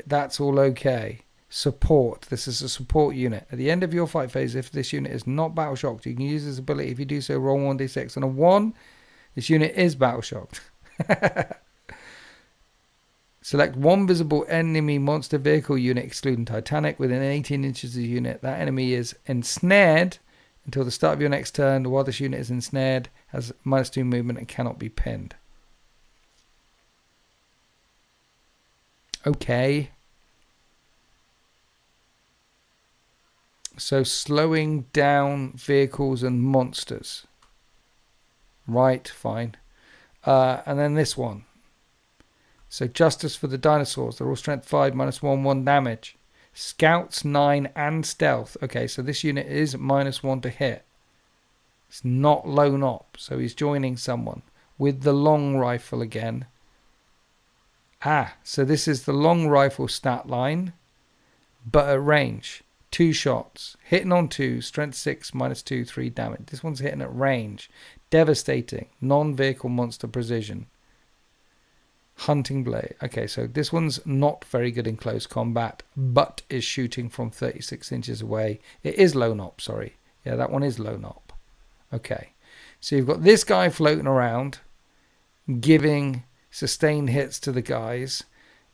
Speaker 1: That's all okay. Support. This is a support unit. At the end of your fight phase, if this unit is not battle shocked, you can use this ability. If you do so, roll 1d6. On a 1, this unit is battle shocked. Select 1 visible enemy monster vehicle unit, excluding Titanic, within 18 inches of the unit. That enemy is ensnared until the start of your next turn. While this unit is ensnared, has -2 movement and cannot be pinned. Okay. So slowing down vehicles and monsters. Right, fine. And then this one. So justice for the dinosaurs. They're all strength 5, -1 damage. Scouts 9 and stealth. Okay, so this unit is -1 to hit. It's not lone op, so he's joining someone with the long rifle again. So this is the long rifle stat line, but at range. 2 shots. Hitting on 2, strength 6, -2, 3 damage. This one's hitting at range. Devastating. Non-vehicle monster precision. Hunting blade. Okay, so this one's not very good in close combat, but is shooting from 36 inches away. It is lone op, sorry. Yeah, that one is lone op. Okay, so you've got this guy floating around, giving sustained hits to the guys,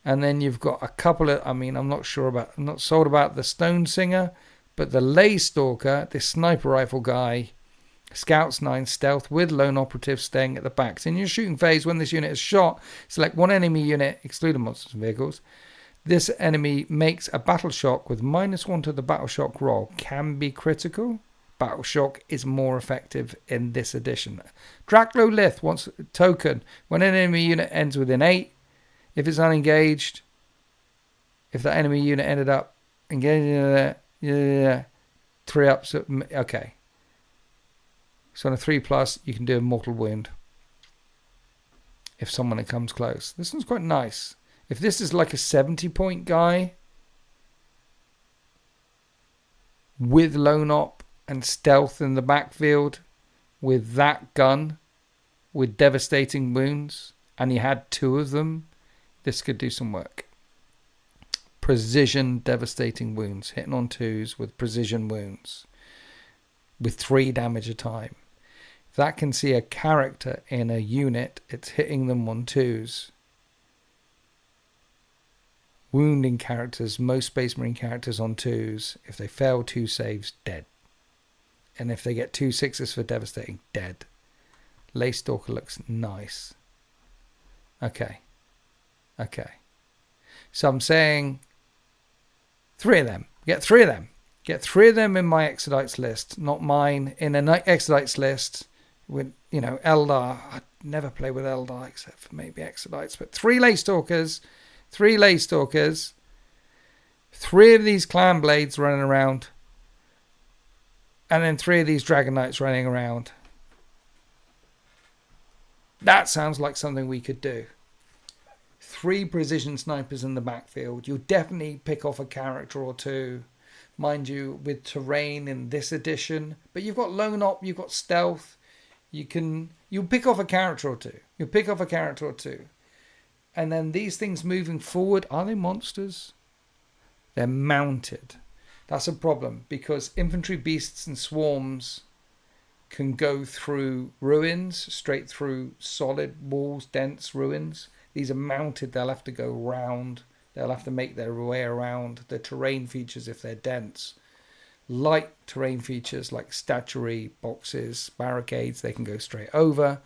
Speaker 1: and then you've got a couple of, I'm not sold about the Stone Singer, but the Lay Stalker, this sniper rifle guy, Scouts 9 stealth with lone operative staying at the back. So in your shooting phase, when this unit is shot, select one enemy unit, excluding monsters and vehicles. This enemy makes a battle shock with -1 to the battle shock roll. Can be critical. Battle shock is more effective in this edition. Draclo Lith wants a token. When an enemy unit ends within 8, if it's unengaged, if that enemy unit ended up engaged, 3 up. So, okay. So on a 3+, you can do a mortal wound if someone comes close. This one's quite nice. If this is like a 70-point guy with lone op and stealth in the backfield with that gun with devastating wounds, and you had 2 of them, this could do some work. Precision devastating wounds, hitting on 2s with precision wounds with 3 damage a time. If that can see a character in a unit, it's hitting them on 2s. Wounding characters, most Space Marine characters on 2s. If they fail 2 saves, dead. And if they get 2 6s for devastating, dead. Lay Stalker looks nice. Okay. So I'm saying 3 of them. Get 3 of them. Get 3 of them in my Exodites list, not mine. In an Exodites list with, Eldar. I'd never play with Eldar except for maybe Exodites. But 3 Lay Stalkers. 3 Lay Stalkers. 3 of these Clan Blades running around. And then 3 of these Dragon Knights running around. That sounds like something we could do. 3 precision snipers in the backfield. You'll definitely pick off a character or 2. Mind you, with terrain in this edition. But you've got lone op, you've got stealth. You'll pick off a character or 2. And then these things moving forward, are they monsters? They're mounted. That's a problem, because infantry beasts and swarms can go through ruins, straight through solid walls, dense ruins. These are mounted. They'll have to go round. They'll have to make their way around the terrain features if they're dense. Light terrain features like statuary, boxes, barricades, they can go straight over.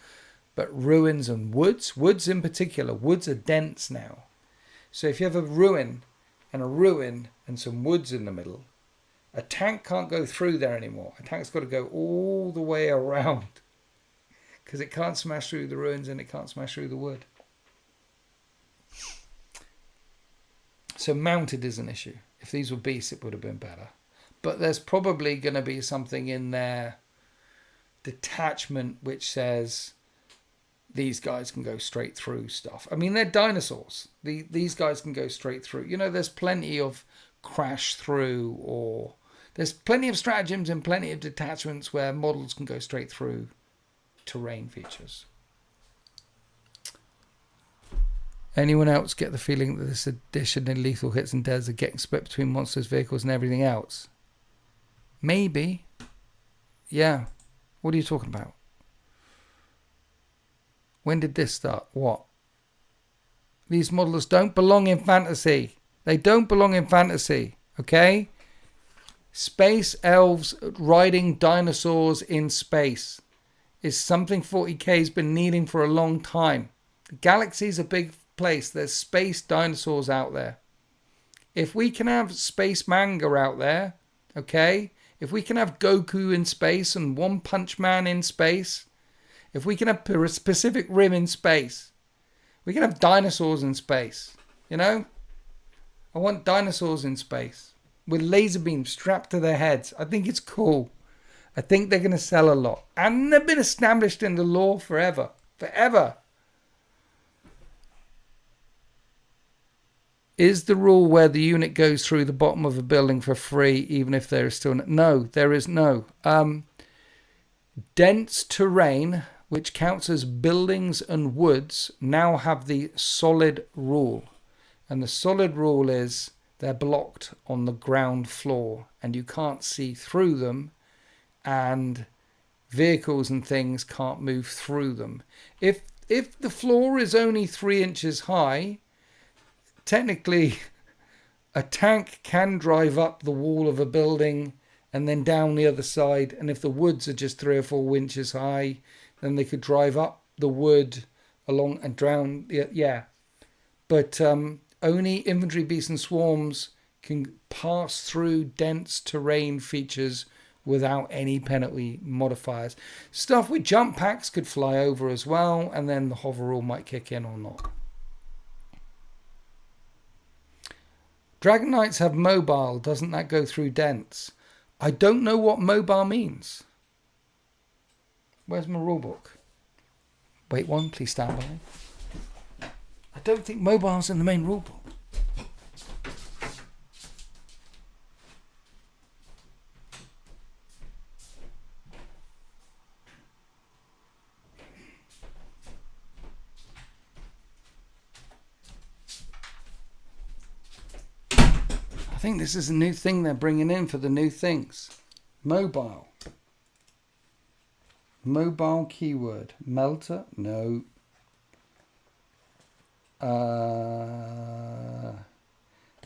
Speaker 1: But ruins and woods in particular, woods are dense now. So if you have a ruin and some woods in the middle, a tank can't go through there anymore. A tank's got to go all the way around because it can't smash through the ruins and it can't smash through the wood. So mounted is an issue. If these were beasts, it would have been better. But there's probably going to be something in their detachment which says these guys can go straight through stuff. I mean, they're dinosaurs. These guys can go straight through. There's plenty of crash through, or there's plenty of stratagems and plenty of detachments where models can go straight through terrain features. Anyone else get the feeling that this edition in lethal hits and deaths are getting split between monsters, vehicles, and everything else? Maybe. Yeah. What are you talking about? When did this start? What? These modelers don't belong in fantasy. They don't belong in fantasy. Okay? Space elves riding dinosaurs in space is something 40k's been needing for a long time. The galaxy's a big place. There's space dinosaurs out there. If we can have space manga out there, okay? If we can have Goku in space and One Punch Man in space, If we can have a Pacific Rim in space, we can have dinosaurs in space. You know? I want dinosaurs in space with laser beams strapped to their heads. I think it's cool. I think they're going to sell a lot. And they've been established in the lore forever. Forever. Is the rule where the unit goes through the bottom of a building for free, even if there is still... No, there is no. Dense terrain, which counts as buildings and woods, now have the solid rule. And the solid rule is they're blocked on the ground floor and you can't see through them, and vehicles and things can't move through them. If the floor is only 3 inches high, technically a tank can drive up the wall of a building and then down the other side, and if the woods are just 3 or 4 inches high, then they could drive up the wood along and drown. Yeah, but only infantry, beasts and swarms can pass through dense terrain features without any penalty modifiers. Stuff with jump packs could fly over as well, and then the hover rule might kick in or not. Dragon Knights have mobile. Doesn't that go through dense? I don't know what mobile means. Where's my rulebook? Wait one, please stand by. I don't think mobile's in the main rulebook. I think this is a new thing they're bringing in for the new things. Mobile. Mobile keyword. Melter? No.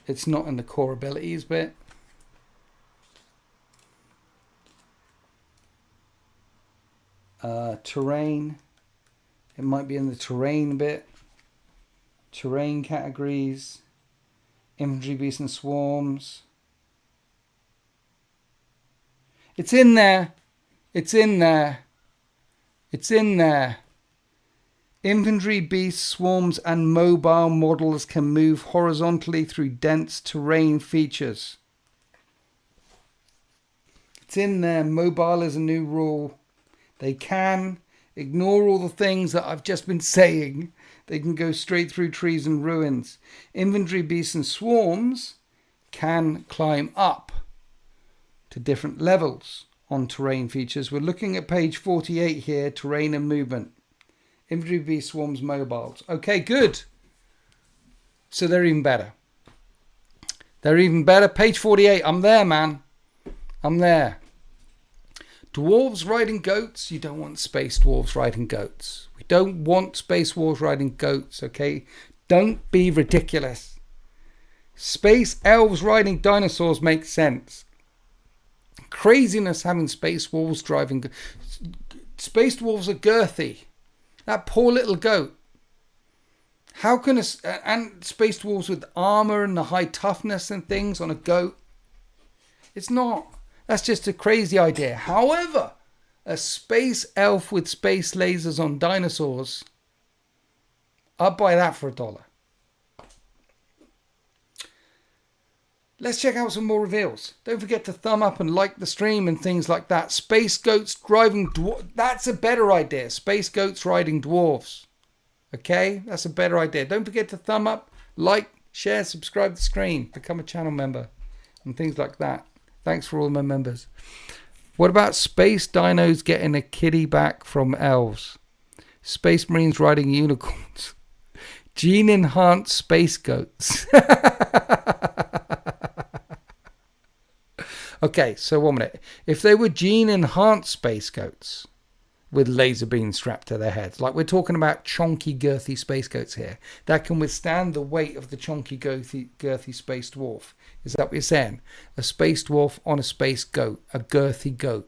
Speaker 1: It's not in the core abilities bit. Terrain. It might be in the terrain bit. Terrain categories. Infantry, beasts and swarms. It's in there. It's in there. It's in there. Infantry, beasts, swarms and mobile models can move horizontally through dense terrain features. It's in there. Mobile is a new rule. They can ignore all the things that I've just been saying. They can go straight through trees and ruins. Infantry, beasts and swarms can climb up to different levels on terrain features. We're looking at page 48 here, terrain and movement. Infantry, beasts, swarms, mobiles. Okay, good. So they're even better. They're even better. Page 48. I'm there, man. I'm there. Dwarves riding goats. You don't want space dwarves riding goats. We don't want space dwarves riding goats, okay? Don't be ridiculous. Space elves riding dinosaurs makes sense. Craziness having space dwarves driving. Space dwarves are girthy. That poor little goat. How can and space dwarves with armor and the high toughness and things on a goat? It's not. That's just a crazy idea. However, a space elf with space lasers on dinosaurs, I'd buy that for $1. Let's check out some more reveals. Don't forget to thumb up and like the stream and things like that. Space goats driving dwarves. That's a better idea. Space goats riding dwarves. Okay? That's a better idea. Don't forget to thumb up, like, share, subscribe to the stream, become a channel member and things like that. Thanks for all my members. What about space dinos getting a kiddie back from elves? Space marines riding unicorns. Gene enhanced space goats. Okay, so 1 minute. If they were gene enhanced space goats with laser beams strapped to their heads, like we're talking about chonky, girthy space goats here, that can withstand the weight of the chonky, girthy space dwarf. Is that what you're saying? A space dwarf on a space goat, a girthy goat.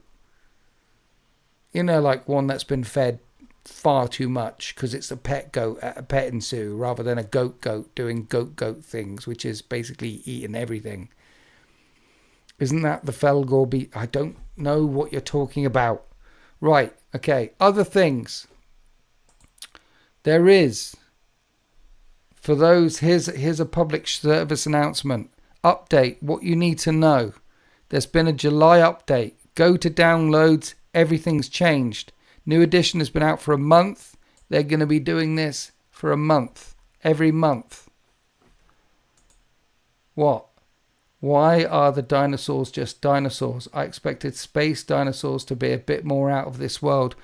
Speaker 1: You know, like one that's been fed far too much because it's a pet goat at a petting zoo rather than a goat doing goat things, which is basically eating everything. Isn't that the Felgor beat? I don't know what you're talking about. Right, okay. Other things. There is, for those, here's a public service announcement. Update, what you need to know. There's been a July update. Go to downloads. Everything's changed. New edition has been out for a month. They're going to be doing this for a month. Every month. What? Why are the dinosaurs just dinosaurs? I expected space dinosaurs to be a bit more out of this world.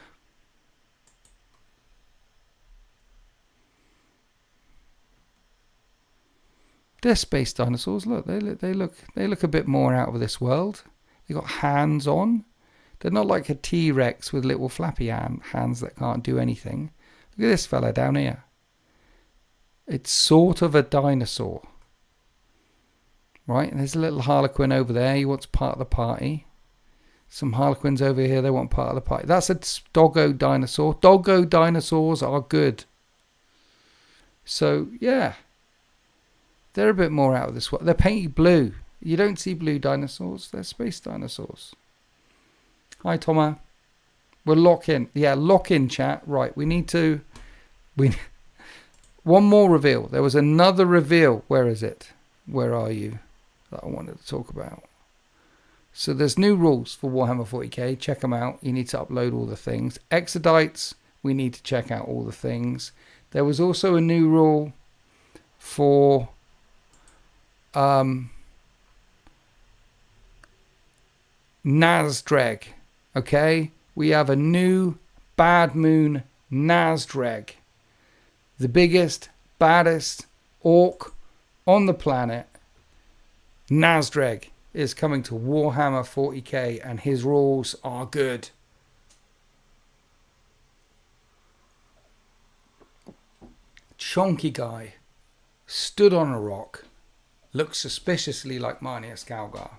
Speaker 1: They're space dinosaurs. Look, they look a bit more out of this world. They got hands on. They're not like a T-Rex with little flappy hands that can't do anything. Look at this fella down here. It's sort of a dinosaur. Right, and there's a little harlequin over there. He wants part of the party. Some harlequins over here, they want part of the party. That's a doggo dinosaur. Doggo dinosaurs are good. So, yeah. They're a bit more out of this world. They're painted blue. You don't see blue dinosaurs. They're space dinosaurs. Hi, Thomas. We're lock in. Yeah, lock in, chat. Right, we need to... One more reveal. There was another reveal. Where is it? Where are you? That I wanted to talk about. So there's new rules for Warhammer 40k. Check them out. You need to upload all the things. Exodites, we need to check out all the things. There was also a new rule for Nazdreg. Okay? We have a new Bad Moon Nazdreg. The biggest, baddest orc on the planet. Nazdreg is coming to Warhammer 40k and his rules are good. Chonky guy. Stood on a rock. Looks suspiciously like Marnius Calgar.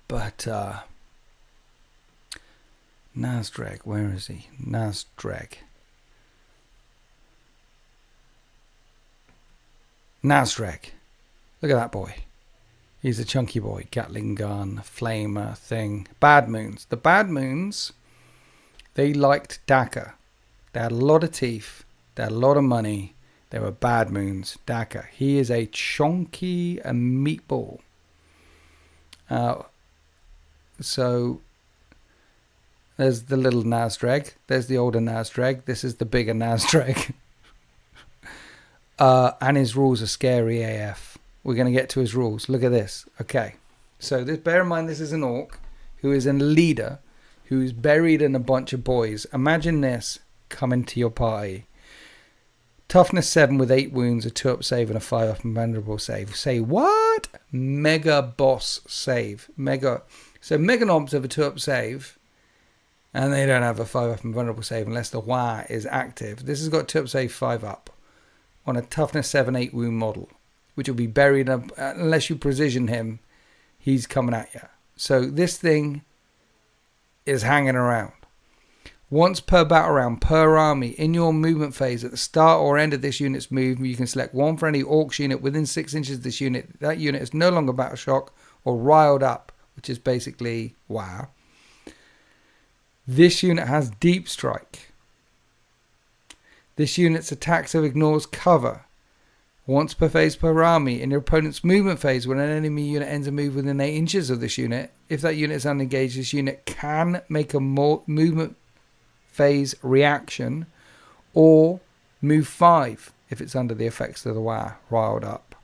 Speaker 1: But Nazdreg, where is he? Nazdreg. Nazdreg. Look at that boy. He's a chunky boy. Gatling gun, flamer thing. Bad Moons. The Bad Moons, they liked Daka. They had a lot of teeth. They had a lot of money. They were Bad Moons. Daka. He is a chonky meatball. So there's the little Nazdreg. There's the older Nazdreg. This is the bigger Nazdreg. And his rules are scary AF. We're going to get to his rules. Look at this. Okay. So bear in mind this is an orc who is a leader who's buried in a bunch of boys. Imagine this coming to your party. Toughness 7 with 8 wounds, a 2-up save and a 5-up and vulnerable save. Say what? Mega boss save. Mega. So Mega Knobs have a 2-up save. And they don't have a 5-up and vulnerable save unless the Y is active. This has got 2-up save, 5-up. On a toughness 7, 8 wound model, which will be buried up unless you precision him. He's coming at you. So this thing is hanging around. Once per battle round, per army, in your movement phase, at the start or end of this unit's move, you can select one for any Orcs unit within 6 inches of this unit. That unit is no longer battle shock or riled up, which is basically wow. This unit has deep strike. This unit's attack so ignores cover. Once per phase per army, in your opponent's movement phase, when an enemy unit ends a move within 8 inches of this unit, if that unit is unengaged, this unit can make a movement phase reaction or move 5 if it's under the effects of the riled up.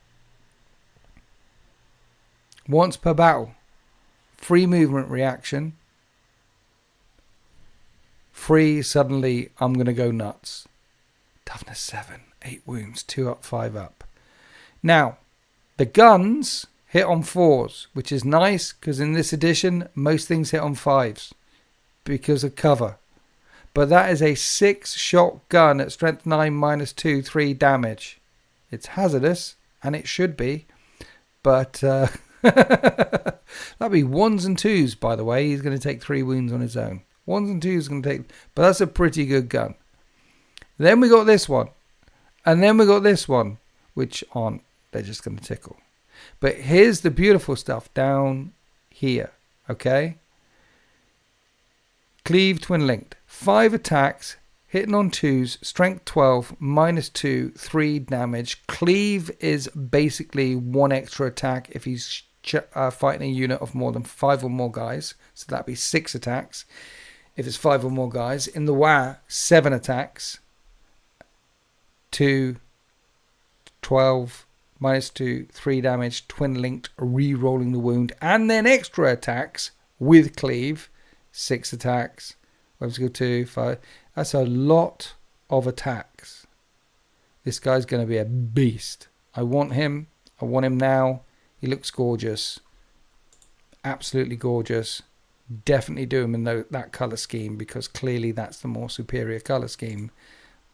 Speaker 1: Once per battle, free movement reaction. Free, suddenly I'm going to go nuts. Toughness 7, 8 wounds, 2-up, 5-up. Now, the guns hit on 4s, which is nice because in this edition, most things hit on 5s because of cover. But that is a 6-shot gun at strength 9 minus 2, 3 damage. It's hazardous, and it should be. But that'd be 1s and 2s, by the way. He's going to take 3 wounds on his own. 1s and 2s going to take... But that's a pretty good gun. Then we got this one. And then we got this one, which aren't. They're just going to tickle. But here's the beautiful stuff down here. Okay? Cleave twin linked. 5 attacks, hitting on 2s, strength 12, -2, 3 damage. Cleave is basically 1 extra attack if he's fighting a unit of more than 5 or more guys. So that'd be 6 attacks if it's 5 or more guys. In the WoW, 7 attacks. 2, 12, -2, 3 damage, twin linked, re-rolling the wound, and then extra attacks with cleave, 6 attacks. Let's go 2, 5. That's a lot of attacks. This guy's going to be a beast. I want him. I want him now. He looks gorgeous. Absolutely gorgeous. Definitely do him in that color scheme because clearly that's the more superior color scheme.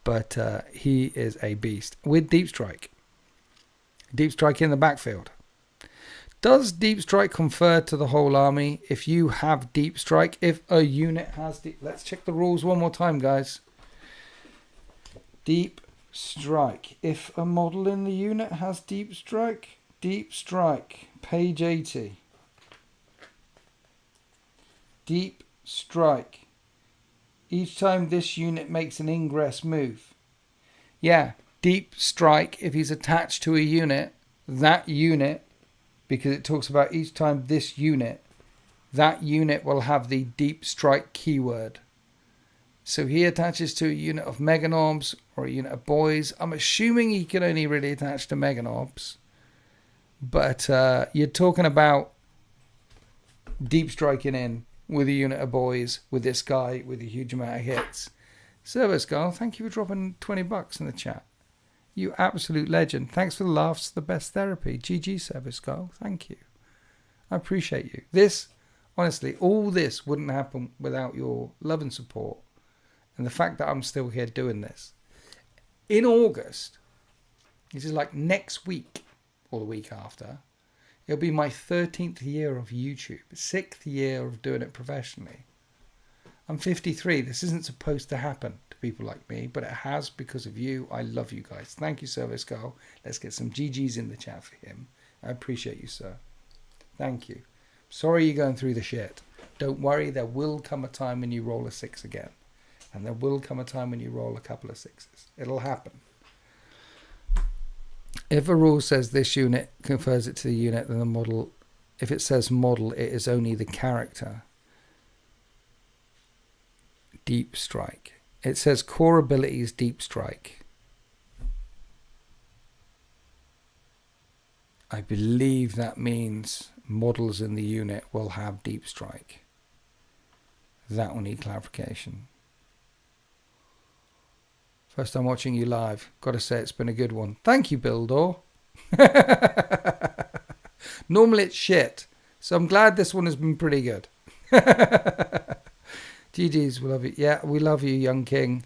Speaker 1: But he is a beast with Deep Strike. Deep Strike in the backfield. Does Deep Strike confer to the whole army if you have Deep Strike? If a unit has Deep... Let's check the rules one more time, guys. Deep Strike. If a model in the unit has Deep Strike, page 80. Deep Strike. Each time this unit makes an ingress move. Yeah, Deep Strike, if he's attached to a unit, that unit, because it talks about each time this unit, that unit will have the Deep Strike keyword. So he attaches to a unit of Meganobs or a unit of boys. I'm assuming he can only really attach to Meganobs. But you're talking about Deep Striking in with a unit of boys, with this guy, with a huge amount of hits. Servo Skull, thank you for dropping $20 in the chat. You absolute legend. Thanks for the laughs, the best therapy. GG, Servo Skull. Thank you. I appreciate you. This, honestly, all this wouldn't happen without your love and support. And the fact that I'm still here doing this. In August, this is like next week or the week after, it'll be my 13th year of YouTube, 6th year of doing it professionally. I'm 53. This isn't supposed to happen to people like me, but it has because of you. I love you guys. Thank you, Service Girl. Let's get some GGs in the chat for him. I appreciate you, sir. Thank you. Sorry you're going through the shit. Don't worry, there will come a time when you roll a 6 again. And there will come a time when you roll a couple of 6s. It'll happen. If a rule says this unit confers it to the unit, then the model, if it says model, it is only the character. Deep Strike. It says core abilities Deep Strike. I believe that means models in the unit will have Deep Strike. That will need clarification. First time watching you live. Got to say it's been a good one. Thank you, Bildor. Normally it's shit. So I'm glad this one has been pretty good. GG's, we love you. Yeah, we love you, Young King.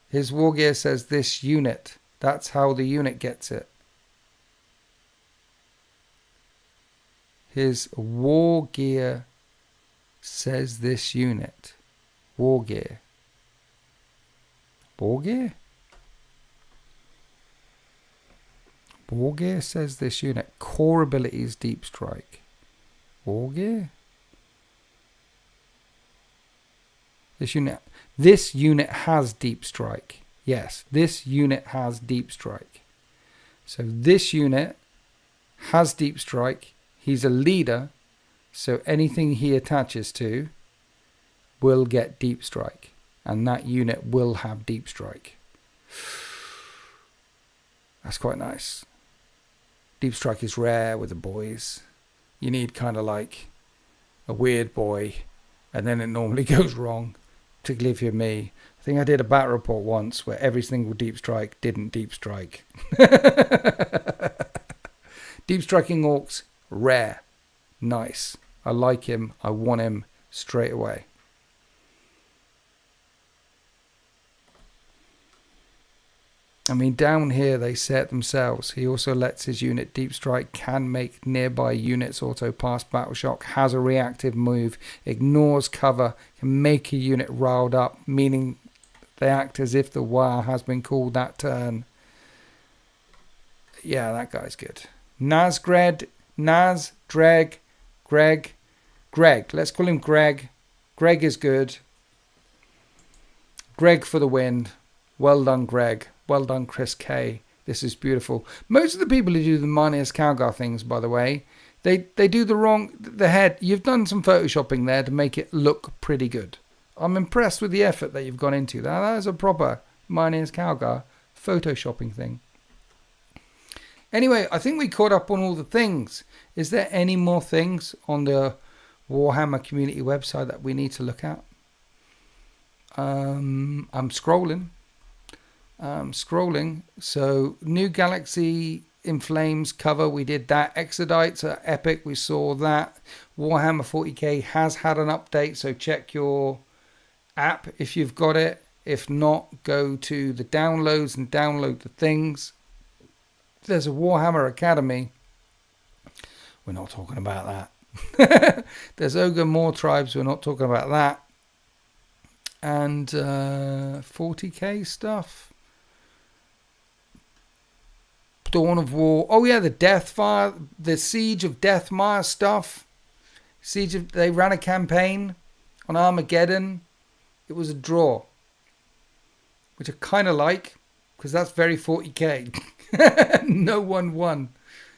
Speaker 1: His war gear says this unit. That's how the unit gets it. His war gear says this unit. War gear. War gear? War gear says this unit. Core abilities Deep Strike. War gear? This unit has Deep Strike. Yes, this unit has Deep Strike. So this unit has Deep Strike. He's a leader, so anything he attaches to will get Deep Strike. And that unit will have Deep Strike. That's quite nice. Deep Strike is rare with the boys. You need kind of like a weird boy, and then it normally goes wrong. Particularly if you're me. I think I did a battle report once where every single Deep Strike didn't Deep Strike. Deep Striking Orcs, rare. Nice. I like him. I want him straight away. I mean, down here they say it themselves. He also lets his unit Deep Strike, can make nearby units auto pass battle shock, has a reactive move, ignores cover, can make a unit riled up, meaning they act as if the wire has been called that turn. Yeah, that guy's good. Greg. Let's call him Greg. Greg is good. Greg for the win. Well done, Greg. Well done, Chris K. This is beautiful. Most of the people who do the Marneus Calgar things, by the way, they do the head. You've done some photoshopping there to make it look pretty good. I'm impressed with the effort that you've gone into. That is a proper Marneus Calgar photoshopping thing. Anyway, I think we caught up on all the things. Is there any more things on the Warhammer community website that we need to look at? I'm scrolling. So, New Galaxy in Flames cover, we did that. Exodites are epic, we saw that. Warhammer 40k has had an update, so check your app if you've got it. If not, go to the downloads and download the things. There's a Warhammer Academy. We're not talking about that. There's Ogre More Tribes. We're not talking about that. And 40k stuff. Dawn of War. Oh yeah, the Deathfire, the Siege of Deathmire stuff. They ran a campaign on Armageddon. It was a draw, which I kind of like because that's very 40k. No one won.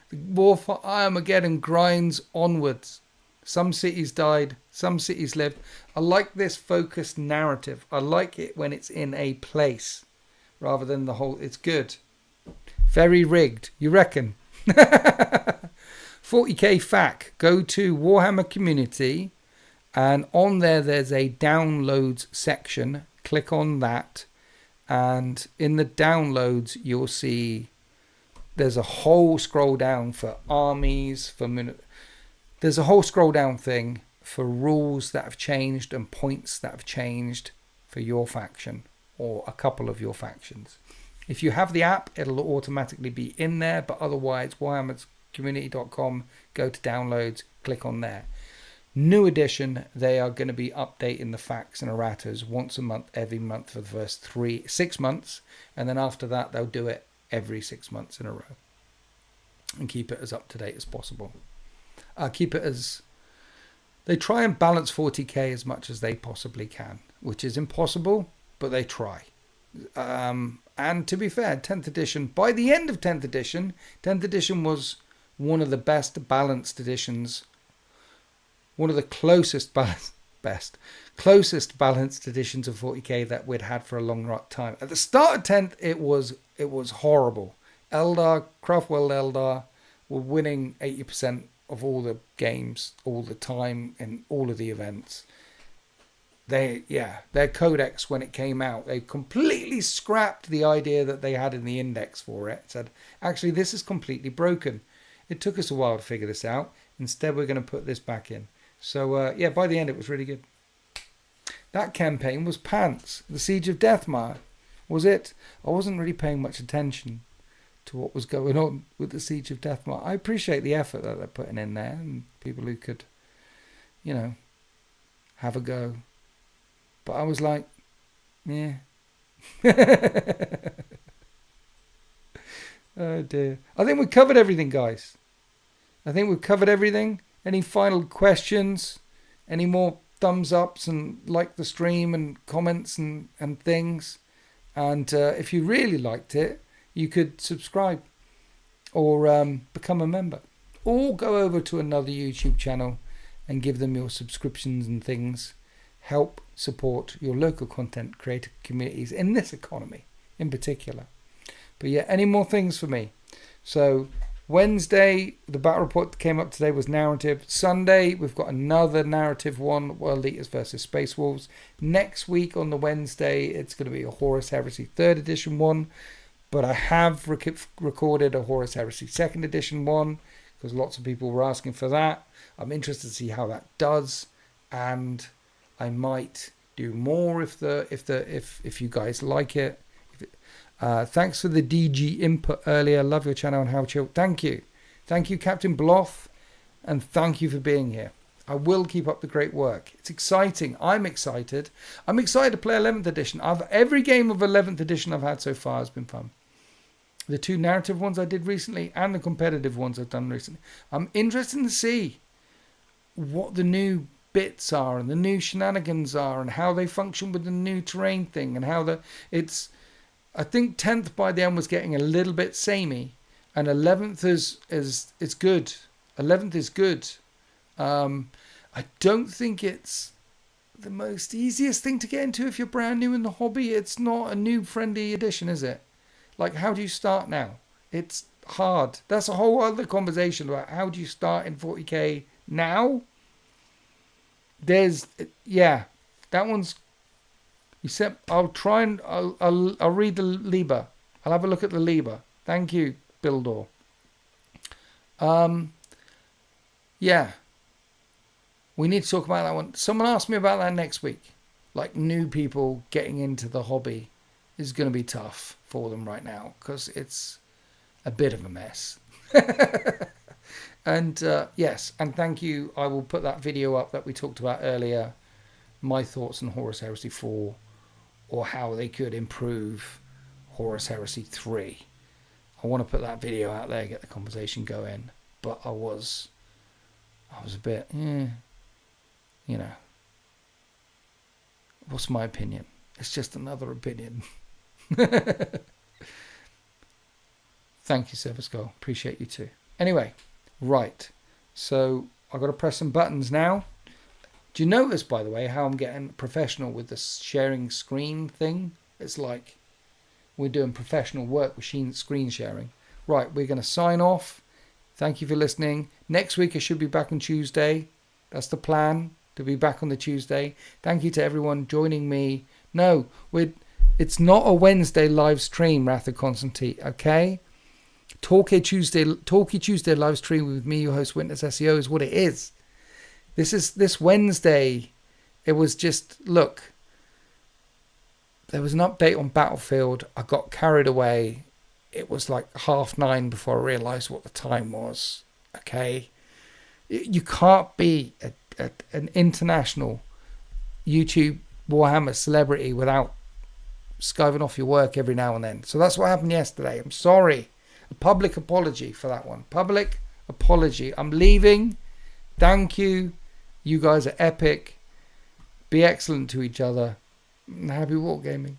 Speaker 1: The war for Armageddon grinds onwards. Some cities died, some cities lived. I like this focused narrative. I like it when it's in a place rather than the whole. It's good. Very rigged, you reckon? 40k FAQ. Go to Warhammer Community, and on there's a downloads section. Click on that, and in the downloads you'll see there's a whole scroll down for armies, there's a whole scroll down thing for rules that have changed and points that have changed for your faction or a couple of your factions. If you have the app, it'll automatically be in there, but otherwise, warhammercommunity.com, go to downloads, click on there. New edition, they are going to be updating the facts and erratas once a month, every month for the first 6 months, and then after that, they'll do it every 6 months in a row and keep it as up to date as possible. They try and balance 40k as much as they possibly can, which is impossible, but they try. And to be fair, 10th edition, by the end of 10th edition was one of the best balanced editions, one of the closest balanced editions of 40k that we'd had for a long time. At the start of 10th, it was horrible. Eldar, Craftworld Eldar were winning 80% of all the games all the time in all of the events. Their codex, when it came out, they completely scrapped the idea that they had in the index for it. Said, actually, this is completely broken. It took us a while to figure this out. Instead, we're going to put this back in. So, by the end, it was really good. That campaign was pants. The Siege of Deathmire was it. I wasn't really paying much attention to what was going on with the Siege of Deathmire. I appreciate the effort that they're putting in there and people who could, have a go. But I was like, yeah. Oh dear. I think we covered everything, guys. I think we've covered everything. Any final questions? Any more thumbs ups and like the stream and comments and things? And if you really liked it, you could subscribe or become a member. Or go over to another YouTube channel and give them your subscriptions and things. Help support your local content creator communities in this economy in particular. But yeah, any more things for me? So Wednesday, the battle report that came up today was narrative. Sunday, we've got another narrative one, World Eaters versus Space Wolves. Next week on the Wednesday, it's going to be a Horus Heresy 3rd edition one. But I have recorded a Horus Heresy 2nd edition one because lots of people were asking for that. I'm interested to see how that does, and I might do more if you guys like it. Thanks for the DG input earlier. Love your channel and how chill. Thank you, Captain Bloth, and thank you for being here. I will keep up the great work. It's exciting. I'm excited. I'm excited to play 11th edition. Every game of 11th edition I've had so far has been fun. The 2 narrative ones I did recently and the competitive ones I've done recently. I'm interested to see what the new bits are and the new shenanigans are and how they function with the new terrain thing and how it's I think 10th by the end was getting a little bit samey, and 11th is good. 11th is good. I don't think it's the most easiest thing to get into if you're brand new in the hobby. It's not a noob friendly edition, is it? Like, how do you start now? It's hard. That's a whole other conversation about how do you start in 40k now. Yeah, that one's. I'll try and I'll read the Liber. I'll have a look at the Liber. Thank you, Bildor. Yeah. We need to talk about that one. Someone asked me about that next week. Like, new people getting into the hobby is going to be tough for them right now because it's a bit of a mess. And yes, and thank you. I will put that video up that we talked about earlier. My thoughts on Horus Heresy 4, or how they could improve Horus Heresy 3. I want to put that video out there, get the conversation going. But I was a bit, you know, what's my opinion? It's just another opinion. Thank you, Service Girl. Appreciate you too. Anyway, right. So I've got to press some buttons now. Do you notice, by the way, how I'm getting professional with the sharing screen thing? It's like we're doing professional work with screen sharing. Right, we're going to sign off. Thank you for listening. Next week I should be back on Tuesday. That's the plan, to be back on the Tuesday. Thank you to everyone joining me. No, it's not a Wednesday live stream, Wrath of Constantine, okay? Talkie Tuesday live stream with me, your host, Witness SEO, is what it is. This Wednesday, it was just, look, there was an update on Battlefield. I got carried away. It was like 9:30 before I realised what the time was. Okay? You can't be an international YouTube Warhammer celebrity without skiving off your work every now and then. So that's what happened yesterday. I'm sorry. A public apology for that one. Public apology. I'm leaving. Thank you. You guys are epic. Be excellent to each other. And happy wargaming.